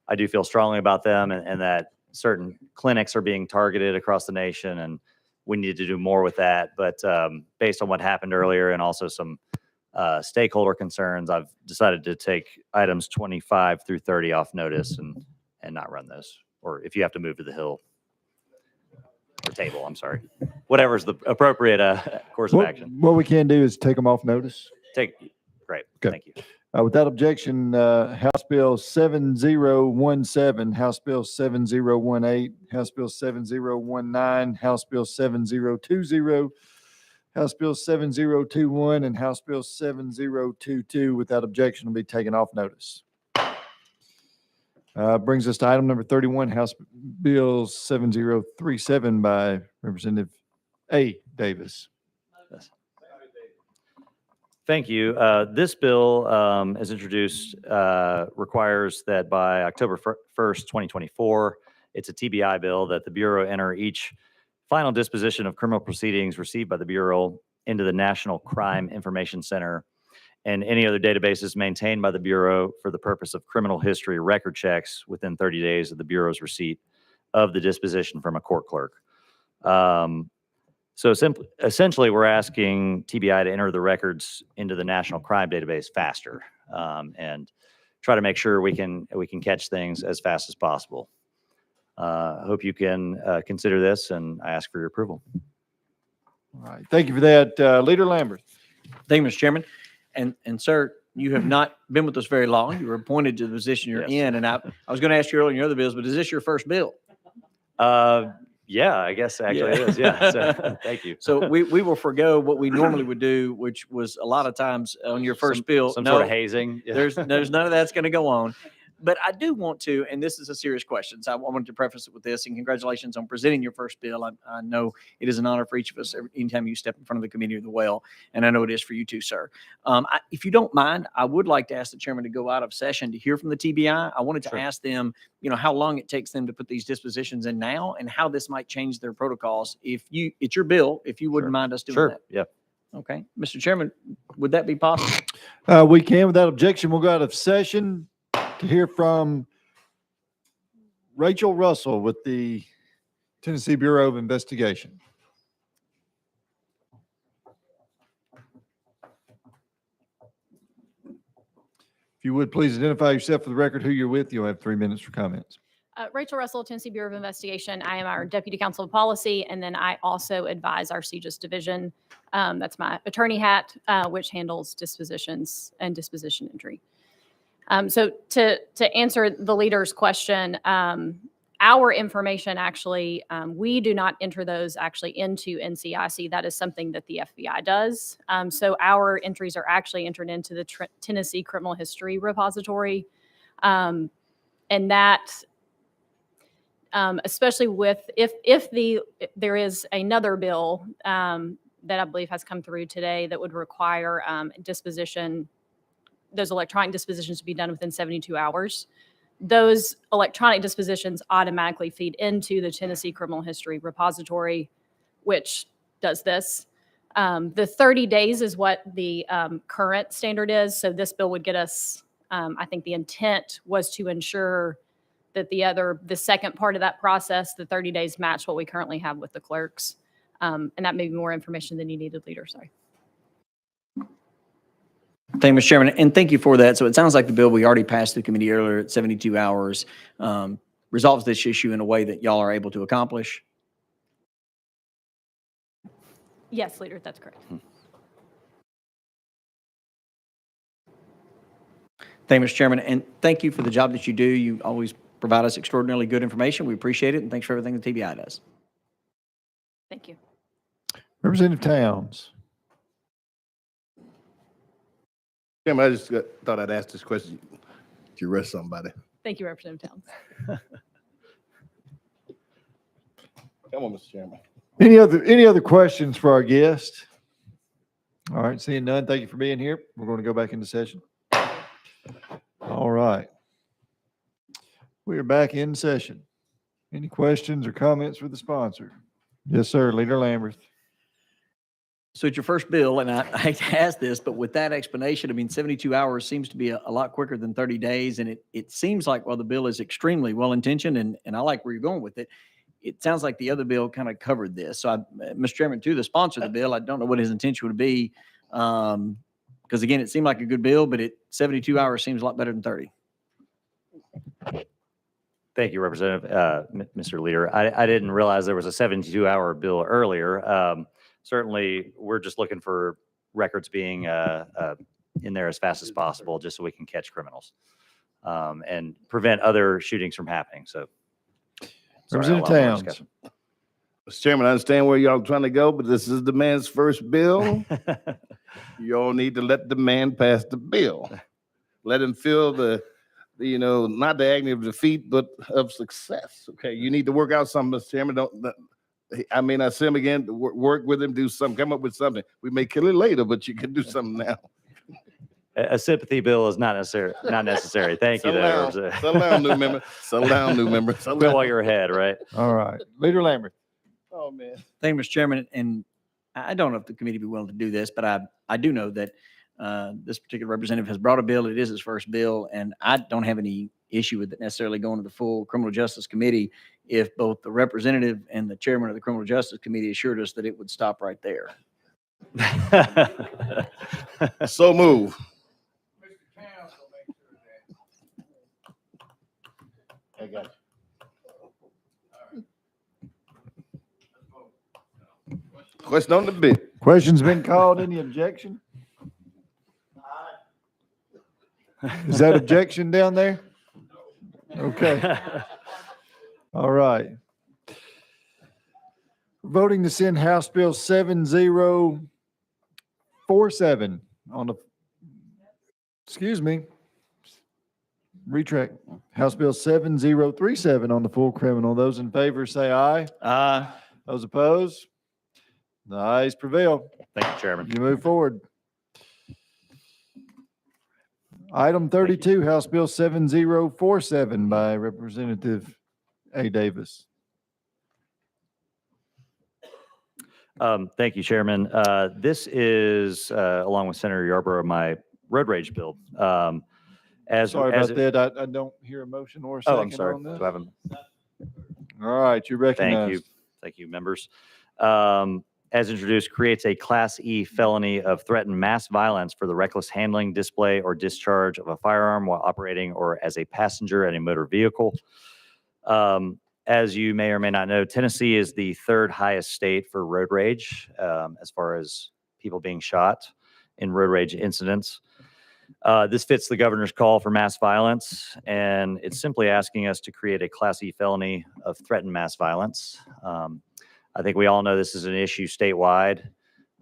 I do feel strongly about them and that certain clinics are being targeted across the nation, and we need to do more with that. But based on what happened earlier and also some stakeholder concerns, I've decided to take items 25 through 30 off notice and not run those. Or if you have to move to the Hill or table, I'm sorry. Whatever's the appropriate course of action. What we can do is take them off notice. Great. Okay. Thank you. Without objection, House Bill 7017, House Bill 7018, House Bill 7019, House Bill 7020, House Bill 7021, and House Bill 7022, without objection, will be taken off notice. Brings us to item number 31, House Bill 7037 by Representative A. Davis. Yes. Thank you. This bill, as introduced, requires that by October 1st, 2024, it's a TBI bill, that the Bureau enter each final disposition of criminal proceedings received by the Bureau into the National Crime Information Center and any other databases maintained by the Bureau for the purpose of criminal history record checks within 30 days of the Bureau's receipt of the disposition from a court clerk. So essentially, we're asking TBI to enter the records into the National Crime Database faster and try to make sure we can catch things as fast as possible. I hope you can consider this, and I ask for your approval. All right. Thank you for that. Leader Lambert. Thank you, Mr. Chairman. And sir, you have not been with us very long. You were appointed to the position you're in. And I was going to ask you earlier in your other bills, but is this your first bill? Yeah, I guess actually it is. Yeah. So, thank you. So we will forego what we normally would do, which was a lot of times on your first bill. Some sort of hazing. Yeah. There's none of that's going to go on. But I do want to, and this is a serious question, so I wanted to preface it with this, and congratulations on presenting your first bill. I know it is an honor for each of us anytime you step in front of the committee or the well, and I know it is for you too, sir. If you don't mind, I would like to ask the chairman to go out of session to hear from the TBI. I wanted to ask them, how long it takes them to put these dispositions in now and how this might change their protocols. It's your bill, if you wouldn't mind us doing that. Yeah. Okay. Mr. Chairman, would that be possible? We can, without objection. We'll go out of session to hear from Rachel Russell with the Tennessee Bureau of Investigation. If you would, please identify yourself for the record, who you're with. You'll have 3 minutes for comments. Rachel Russell, Tennessee Bureau of Investigation. I am our Deputy Counsel of Policy, and then I also advise our CJIS division. That's my attorney hat, which handles dispositions and disposition entry. So to answer the leader's question, our information actually, we do not enter those actually into NCIC. That is something that the FBI does. So our entries are actually entered into the Tennessee Criminal History Repository. And that, especially with, if there is another bill that I believe has come through today that would require those electronic dispositions to be done within 72 hours. Those electronic dispositions automatically feed into the Tennessee Criminal History Repository, which does this. The 30 days is what the current standard is. So this bill would get us I think the intent was to ensure that the second part of that process, the 30 days, match what we currently have with the clerks. And that may be more information than you needed, Leader. Sorry. Thank you, Mr. Chairman, and thank you for that. So it sounds like the bill we already passed through committee earlier at 72 hours resolves this issue in a way that y'all are able to accomplish. Yes, Leader, that's correct. Thank you, Mr. Chairman, and thank you for the job that you do. You always provide us extraordinarily good information. We appreciate it, and thanks for everything the TBI does. Thank you. Representative Towns. Chairman, I just thought I'd ask this question. Did you arrest somebody? Thank you, Representative Towns. Come on, Mr. Chairman. Any other questions for our guest? All right, seeing none, thank you for being here. We're going to go back into session. All right. We are back in session. Any questions or comments for the sponsor? Yes, sir. Leader Lamberth. So it's your first bill, and I hate to ask this, but with that explanation, I mean, 72 hours seems to be a lot quicker than 30 days. And it seems like, while the bill is extremely well-intentioned, and I like where you're going with it, it sounds like the other bill kind of covered this. So, Mr. Chairman, to the sponsor of the bill, I don't know what his intention would be. Because again, it seemed like a good bill, but 72 hours seems a lot better than 30. Thank you, Representative, Mr. Leader. I didn't realize there was a 72-hour bill earlier. Certainly, we're just looking for records being in there as fast as possible, just so we can catch criminals and prevent other shootings from happening. So, Representative Towns. Mr. Chairman, I understand where y'all trying to go, but this is the man's first bill. You all need to let the man pass the bill. Let him feel not the agony of defeat, but of success. Okay, you need to work out something, Mr. Chairman. I may not see him again. Work with him, do something, come up with something. We may kill it later, but you can do something now. A sympathy bill is not necessary. Thank you, Settle though. down. Settle down, new member. Settle down, new member. Settle Quit down. while you're ahead, right? All right. Leader Lambert. Oh, man. Thank you, Mr. Chairman. And I don't know if the committee would be willing to do this, but I do know that this particular representative has brought a bill. It is his first bill, and I don't have any issue with it necessarily going to the full Criminal Justice Committee if both the representative and the chairman of the Criminal Justice Committee assured us that it would stop right there. So move. I got you. Question on the bill. Question's been called. Any objection? Is that objection down there? Okay. All right. Voting to send House Bill 7047 on the, retract. House Bill 7037 on the full criminal. Those in favor say aye. Aye. Those opposed? The ayes prevail. Thank you, Chairman. You move forward. Item 32, House Bill 7047 by Representative A. Davis. Thank you, Chairman. This is, along with Senator Yarborough, my road rage bill. Sorry about that. I don't hear a motion or a second Oh, I'm sorry. on this. Do I have All right, you're recognized. Thank you, members. As introduced, creates a Class E felony of threatened mass violence for the reckless handling, display, or discharge of a firearm while operating or as a passenger in a motor vehicle. As you may or may not know, Tennessee is the third highest state for road rage as far as people being shot in road rage incidents. This fits the governor's call for mass violence, and it's simply asking us to create a Class E felony of threatened mass violence. I think we all know this is an issue statewide,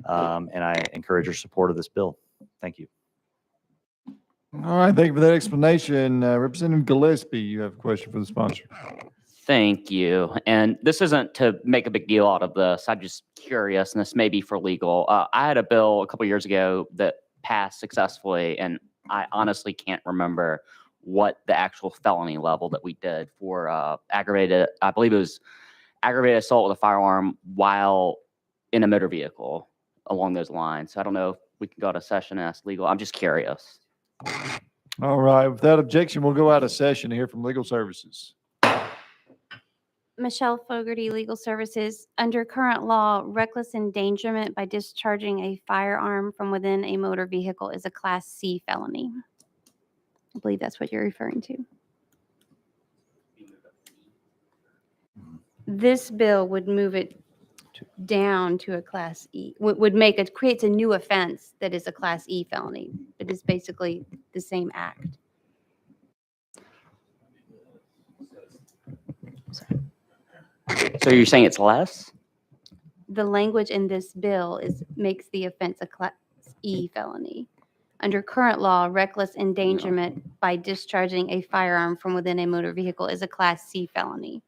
and I encourage your support of this bill. Thank you. All right, thank you for that explanation. Representative Gillespie, you have a question for the sponsor. Thank you. And this isn't to make a big deal out of this. I'm just curious, and this may be for legal. I had a bill a couple years ago that passed successfully, and I honestly can't remember what the actual felony level that we did for aggravated, I believe it was aggravated assault with a firearm while in a motor vehicle along those lines. So I don't know if we can go to session and ask legal. I'm just curious. All right, without objection, we'll go out of session here from Legal Services. Michelle Fogarty, Legal Services. Under current law, reckless endangerment by discharging a firearm from within a motor vehicle is a Class C felony. I believe that's what you're referring to. This bill would move it down to a Class E, would make it, creates a new offense that is a Class E felony. It is basically the same act. So you're saying it's less? The language in this bill makes the offense a Class E felony. Under current law, reckless endangerment by discharging a firearm from within a motor vehicle is a Class C felony.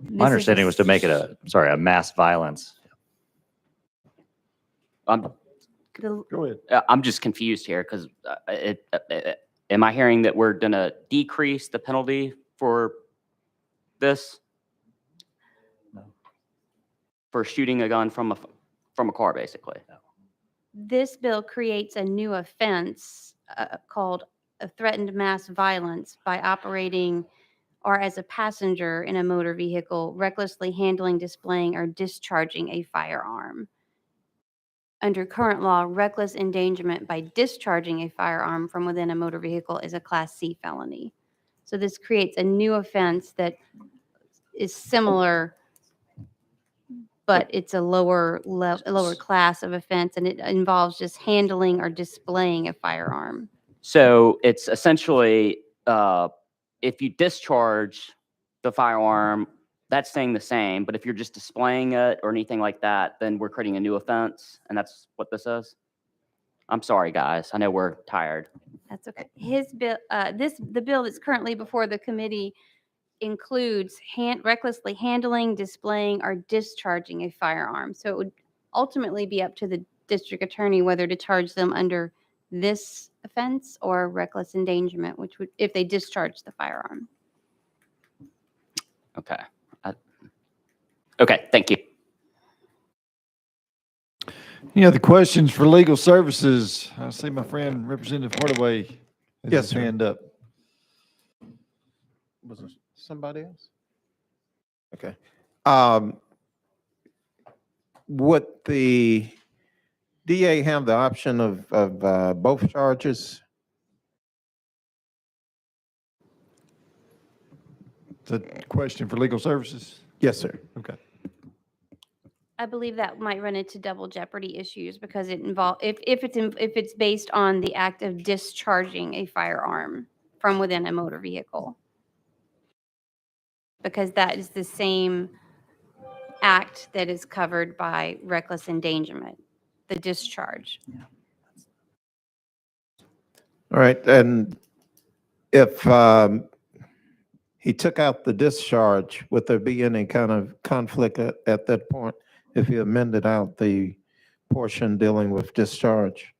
My understanding was to make it a mass violence. I'm Go ahead. I'm just confused here because am I hearing that we're going to decrease the penalty for this? For shooting a gun from a car, basically. This bill creates a new offense called a threatened mass violence by operating or as a passenger in a motor vehicle, recklessly handling, displaying, or discharging a firearm. Under current law, reckless endangerment by discharging a firearm from within a motor vehicle is a Class C felony. So this creates a new offense that is similar, but it's a lower class of offense, and it involves just handling or displaying a firearm. So it's essentially if you discharge the firearm, that's staying the same. But if you're just displaying it or anything like that, then we're creating a new offense, and that's what this is. I'm sorry, guys. I know we're tired. That's okay. His bill, the bill that's currently before the committee includes recklessly handling, displaying, or discharging a firearm. So it would ultimately be up to the district attorney whether to charge them under this offense or reckless endangerment, which would, if they discharge the firearm. Okay. Okay, thank you. Any other questions for Legal Services? I see my friend Representative Hardaway has Yes, his sir. hand up. Was it somebody else? Okay. Would the DA have the option of both charges? It's a question for Legal Services. Yes, sir. Okay. I believe that might run into double jeopardy issues because it involves, if it's based on the act of discharging a firearm from within a motor vehicle. Because that is the same act that is covered by reckless endangerment, the discharge. All right, and if he took out the discharge, would there be any kind of conflict at that point if he amended out the portion dealing with discharge?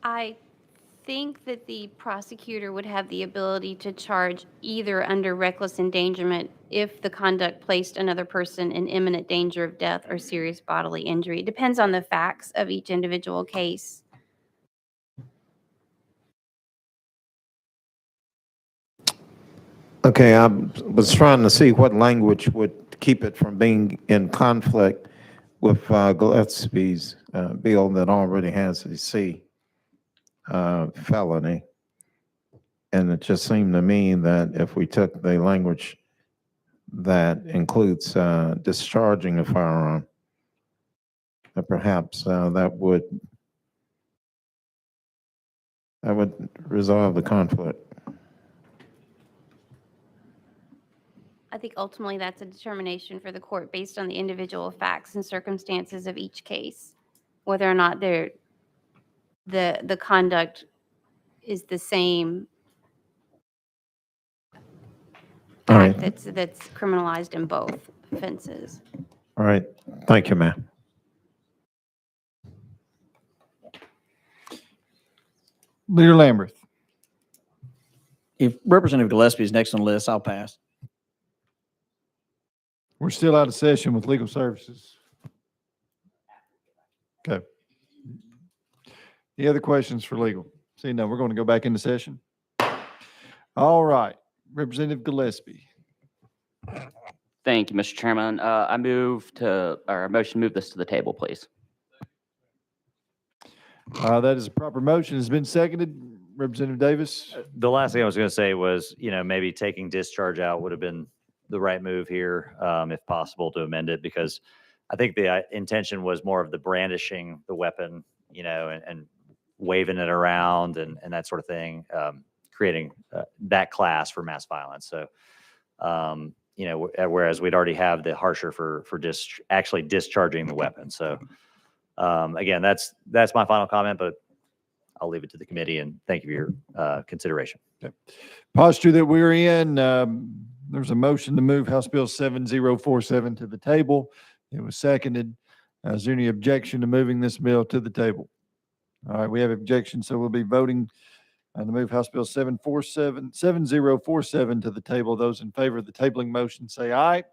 I think that the prosecutor would have the ability to charge either under reckless endangerment if the conduct placed another person in imminent danger of death or serious bodily injury. It depends on the facts of each individual case. Okay, I was trying to see what language would keep it from being in conflict with Gillespie's bill that already has a C felony. And it just seemed to me that if we took the language that includes discharging a firearm, that perhaps that would resolve the conflict. I think ultimately that's a determination for the court based on the individual facts and circumstances of each case, whether or not the conduct is the same All right. act that's criminalized in both offenses. All right. Thank you, ma'am. Leader Lamberth. If Representative Gillespie is next on the list, I'll pass. We're still out of session with legal services. Okay. Any other questions for legal? See, no, we're going to go back into session. All right, Representative Gillespie. Thank you, Mr. Chairman. I motion to move this to the table, please. That is a proper motion. Has been seconded. Representative Davis. The last thing I was going to say was, maybe taking discharge out would have been the right move here, if possible, to amend it, because I think the intention was more of the brandishing the weapon, and waving it around and that sort of thing, creating that class for mass violence. So, whereas we'd already have the harsher for actually discharging the weapon. So, again, that's my final comment, but I'll leave it to the committee, and thank you for your consideration. Okay. Posture that we're in, there's a motion to move House Bill 7047 to the table. It was seconded. Is there any objection to moving this bill to the table? All right, we have objection, so we'll be voting to move House Bill 7047 to the table. Those in favor of the tabling motion say aye.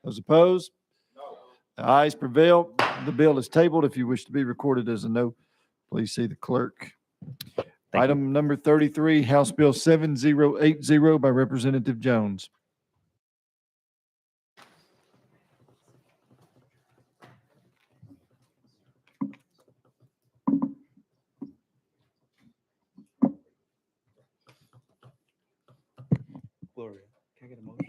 Those opposed? No. The ayes prevail. The bill is tabled. If you wish to be recorded as a no, please see the clerk. Item number 33, House Bill 7080 by Representative Jones. Gloria, can I get a motion?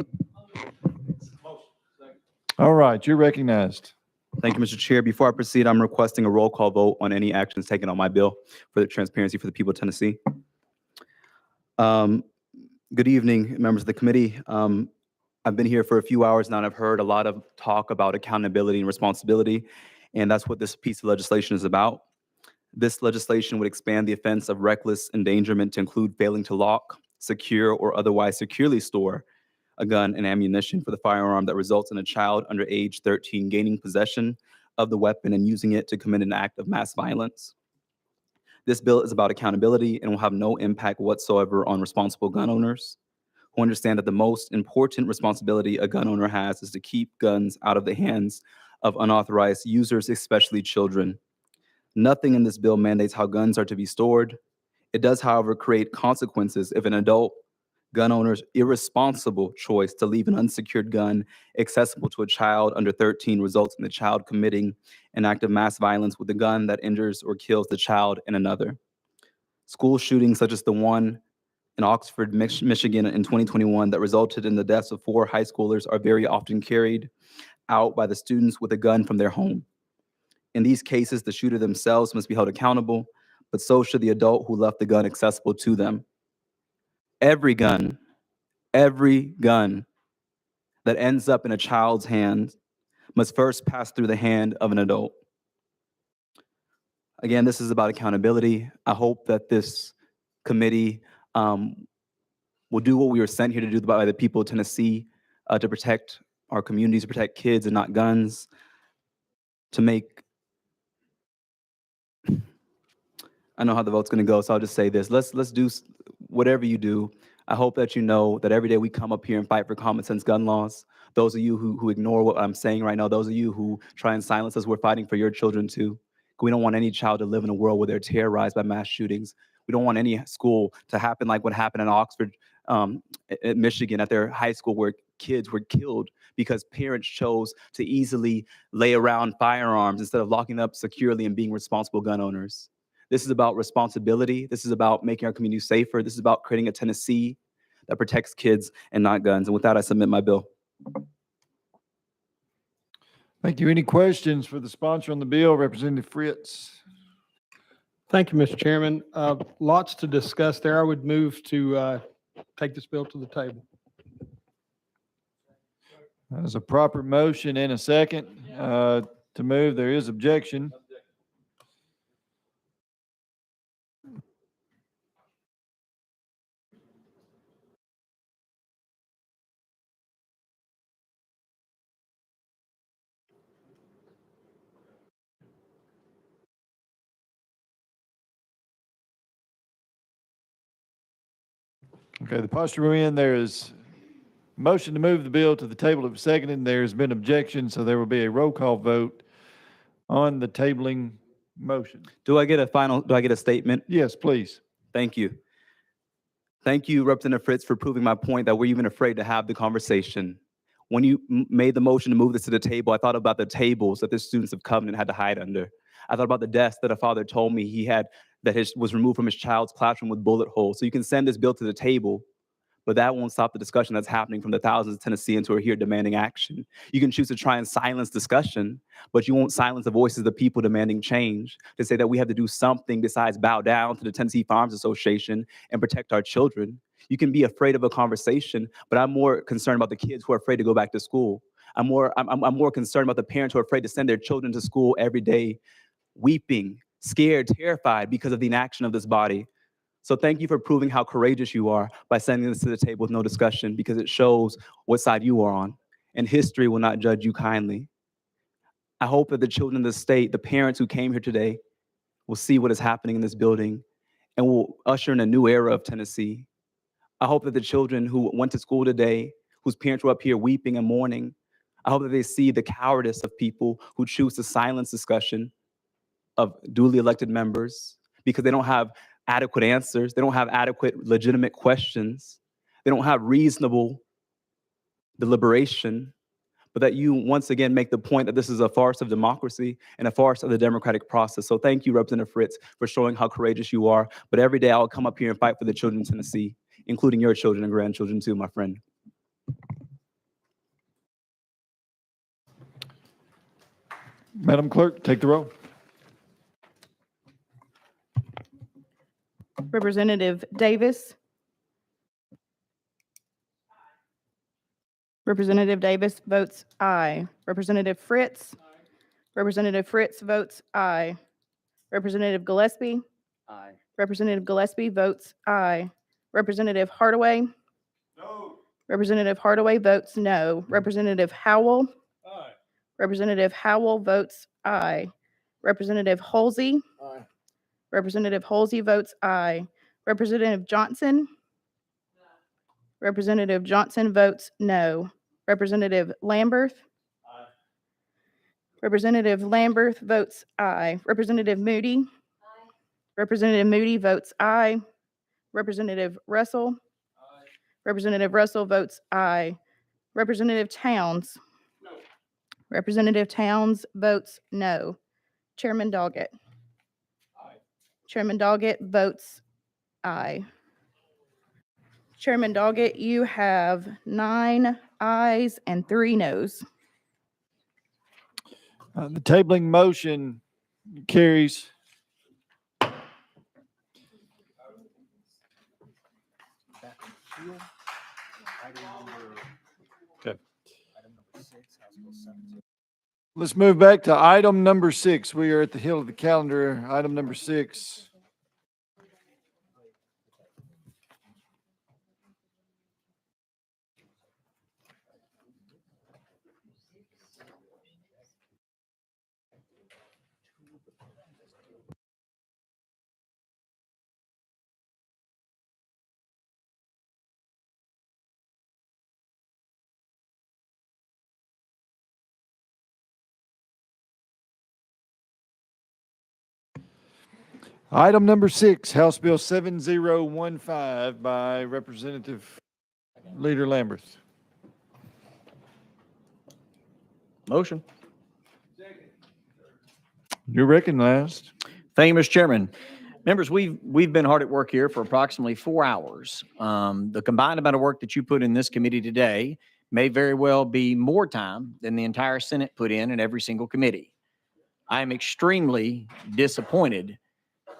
All right, you're recognized. Thank you, Mr. Chair. Before I proceed, I'm requesting a roll call vote on any actions taken on my bill for the transparency for the people of Tennessee. Good evening, members of the committee. I've been here for a few hours now, and I've heard a lot of talk about accountability and responsibility, and that's what this piece of legislation is about. This legislation would expand the offense of reckless endangerment to include failing to lock, secure, or otherwise securely store a gun and ammunition for the firearm that results in a child under age 13 gaining possession of the weapon and using it to commit an act of mass violence. This bill is about accountability and will have no impact whatsoever on responsible gun owners who understand that the most important responsibility a gun owner has is to keep guns out of the hands of unauthorized users, especially children. Nothing in this bill mandates how guns are to be stored. It does, however, create consequences if an adult gun owner's irresponsible choice to leave an unsecured gun accessible to a child under 13 results in the child committing an act of mass violence with a gun that injures or kills the child and another. School shootings such as the one in Oxford, Michigan in 2021 that resulted in the deaths of 4 high schoolers are very often carried out by the students with a gun from their home. In these cases, the shooter themselves must be held accountable, but so should the adult who left the gun accessible to them. Every gun that ends up in a child's hand must first pass through the hand of an adult. Again, this is about accountability. I hope that this committee will do what we were sent here to do by the people of Tennessee, to protect our communities, to protect kids and not guns, to make, I know how the vote's gonna go, so I'll just say this. Let's do whatever you do. I hope that you know that every day we come up here and fight for common sense gun laws. Those of you who ignore what I'm saying right now, those of you who try and silence us, we're fighting for your children too. We don't want any child to live in a world where they're terrorized by mass shootings. We don't want any school to happen like what happened in Oxford, at Michigan, at their high school, where kids were killed because parents chose to easily lay around firearms instead of locking up securely and being responsible gun owners. This is about responsibility. This is about making our community safer. This is about creating a Tennessee that protects kids and not guns. And with that, I submit my bill. Thank you. Any questions for the sponsor on the bill, Representative Fritz? Thank you, Mr. Chairman. Lots to discuss there. I would move to take this bill to the table. There's a proper motion and a second to move. There is objection. Okay, the posture we're in, there is Motion to move the bill to the table of seconded. There's been objection, so there will be a roll call vote on the tabling motion. Do I get a statement? Yes, please. Thank you. Thank you, Representative Fritz, for proving my point that we're even afraid to have the conversation. When you made the motion to move this to the table, I thought about the tables that the students of Covenant had to hide under. I thought about the desk that a father told me he had was removed from his child's classroom with bullet holes. So you can send this bill to the table, but that won't stop the discussion that's happening from the thousands of Tennesseans who are here demanding action. You can choose to try and silence discussion, but you won't silence the voices of the people demanding change, to say that we have to do something besides bow down to the Tennessee Farms Association and protect our children. You can be afraid of a conversation, but I'm more concerned about the kids who are afraid to go back to school. I'm more concerned about the parents who are afraid to send their children to school every day, weeping, scared, terrified because of the inaction of this body. So thank you for proving how courageous you are by sending this to the table with no discussion, because it shows what side you are on, and history will not judge you kindly. I hope that the children of the state, the parents who came here today, will see what is happening in this building and will usher in a new era of Tennessee. I hope that the children who went to school today, whose parents were up here weeping and mourning, I hope that they see the cowardice of people who choose to silence discussion of duly elected members because they don't have adequate answers. They don't have adequate, legitimate questions. They don't have reasonable deliberation, but that you once again make the point that this is a farce of democracy and a farce of the democratic process. So thank you, Representative Fritz, for showing how courageous you are. But every day I'll come up here and fight for the children in Tennessee, including your children and grandchildren too, my friend. Madam Clerk, take the roll. Representative Davis. Representative Davis votes aye. Representative Fritz. Representative Fritz votes aye. Representative Gillespie. Aye. Representative Gillespie votes aye. Representative Hardaway. No. Representative Hardaway votes no. Representative Howell. Aye. Representative Howell votes aye. Representative Holsey. Aye. Representative Holsey votes aye. Representative Johnson. Representative Johnson votes no. Representative Lamberth. Aye. Representative Lamberth votes aye. Representative Moody. Aye. Representative Moody votes aye. Representative Russell. Aye. Representative Russell votes aye. Representative Towns. No. Representative Towns votes no. Chairman Doggett. Aye. Chairman Doggett votes aye. Chairman Doggett, you have 9 ayes and 3 noes. The tabling motion carries. Okay. Let's move back to item number 6. We are at the heel of the calendar. Item number 6. Item number 6, House Bill 7015 by Representative Leader Lamberth. Motion. You're recognized. Thank you, Mr. Chairman. Members, we've been hard at work here for approximately 4 hours. The combined amount of work that you put in this committee today may very well be more time than the entire Senate put in every single committee. I am extremely disappointed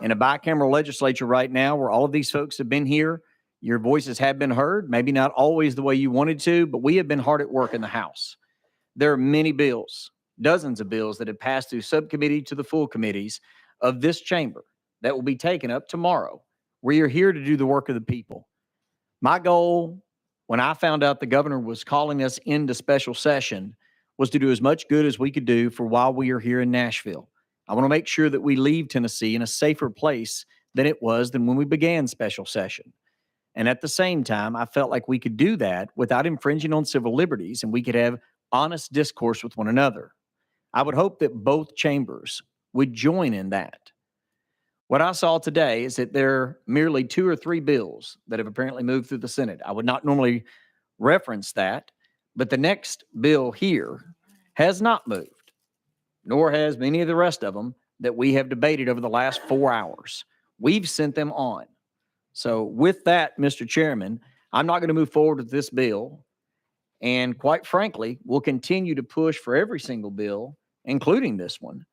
in a bicameral legislature right now where all of these folks have been here. Your voices have been heard, maybe not always the way you wanted to, but we have been hard at work in the House. There are many bills, dozens of bills that have passed through subcommittee to the full committees of this chamber that will be taken up tomorrow. We are here to do the work of the people. My goal, when I found out the governor was calling us into special session, was to do as much good as we could do for while we are here in Nashville. I want to make sure that we leave Tennessee in a safer place than it was than when we began special session. And at the same time, I felt like we could do that without infringing on civil liberties and we could have honest discourse with one another. I would hope that both chambers would join in that. What I saw today is that there are merely 2 or 3 bills that have apparently moved through the Senate. I would not normally reference that, but the next bill here has not moved, nor has many of the rest of them that we have debated over the last 4 hours. We've sent them on. So with that, Mr. Chairman, I'm not going to move forward with this bill. And quite frankly, we'll continue to push for every single bill, including this one,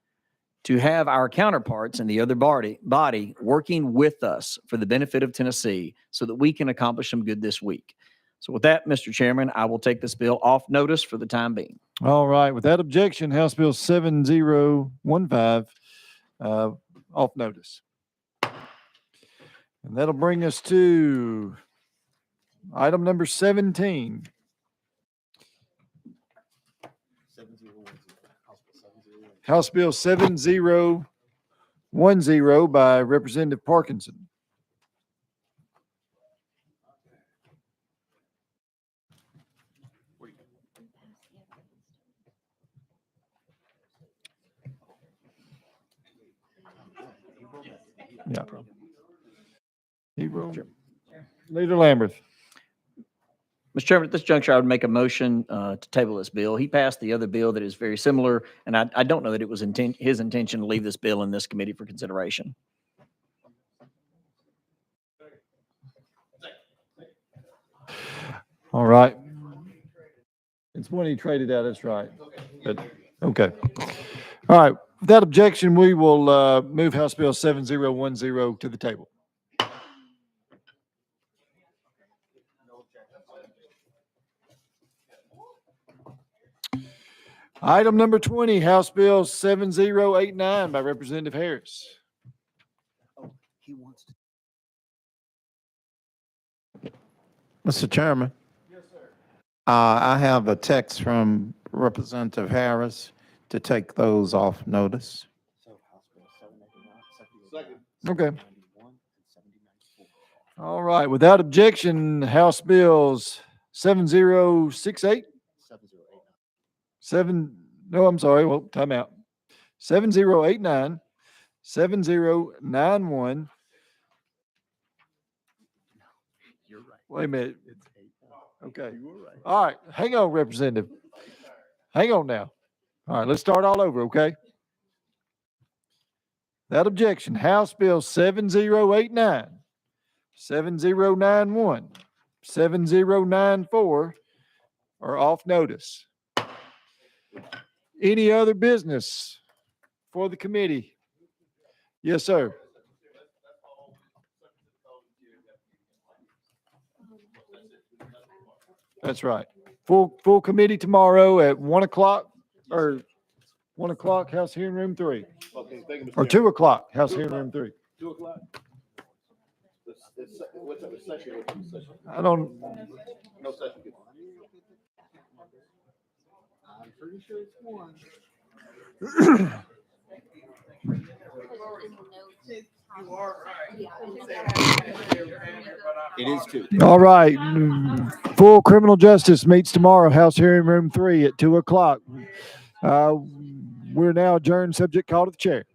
to have our counterparts in the other body working with us for the benefit of Tennessee so that we can accomplish some good this week. So with that, Mr. Chairman, I will take this bill off notice for the time being. All right, without objection, House Bill 7015 off notice. And that'll bring us to item number 17. House Bill 7010 by Representative Parkinson. Yeah. Leader Lamberth. Mr. Chairman, at this juncture, I would make a motion to table this bill. He passed the other bill that is very similar, and I don't know that it was his intention to leave this bill in this committee for consideration. All right. It's when he traded out, that's right. But, okay. All right, without objection, we will move House Bill 7010 to the table. Item number 20, House Bill 7089 by Representative Harris. Mr. Chairman. Yes, sir. I have a text from Representative Harris to take those off notice. Okay. All right, without objection, House Bills 7068? Time out. 7089, 7091. You're right. Wait a minute. It's 8. Okay. You were right. All right, hang on, Representative. Hang on now. All right, let's start all over, okay? Without objection, House Bill 7089, 7091, 7094 are off notice. Any other business for the committee? Yes, sir. That's right. Full committee tomorrow at 1 o'clock or 1 o'clock, House Hearing Room 3. Okay, thank you, Mr. Or Chairman. 2 o'clock, House Hearing Room 3. 2 o'clock? What's up, the session? I don't, No session. I'm pretty sure it's 1. It is 2. all right. Full criminal justice meets tomorrow, House Hearing Room 3 at 2 o'clock. We're now adjourned, subject call to the chair.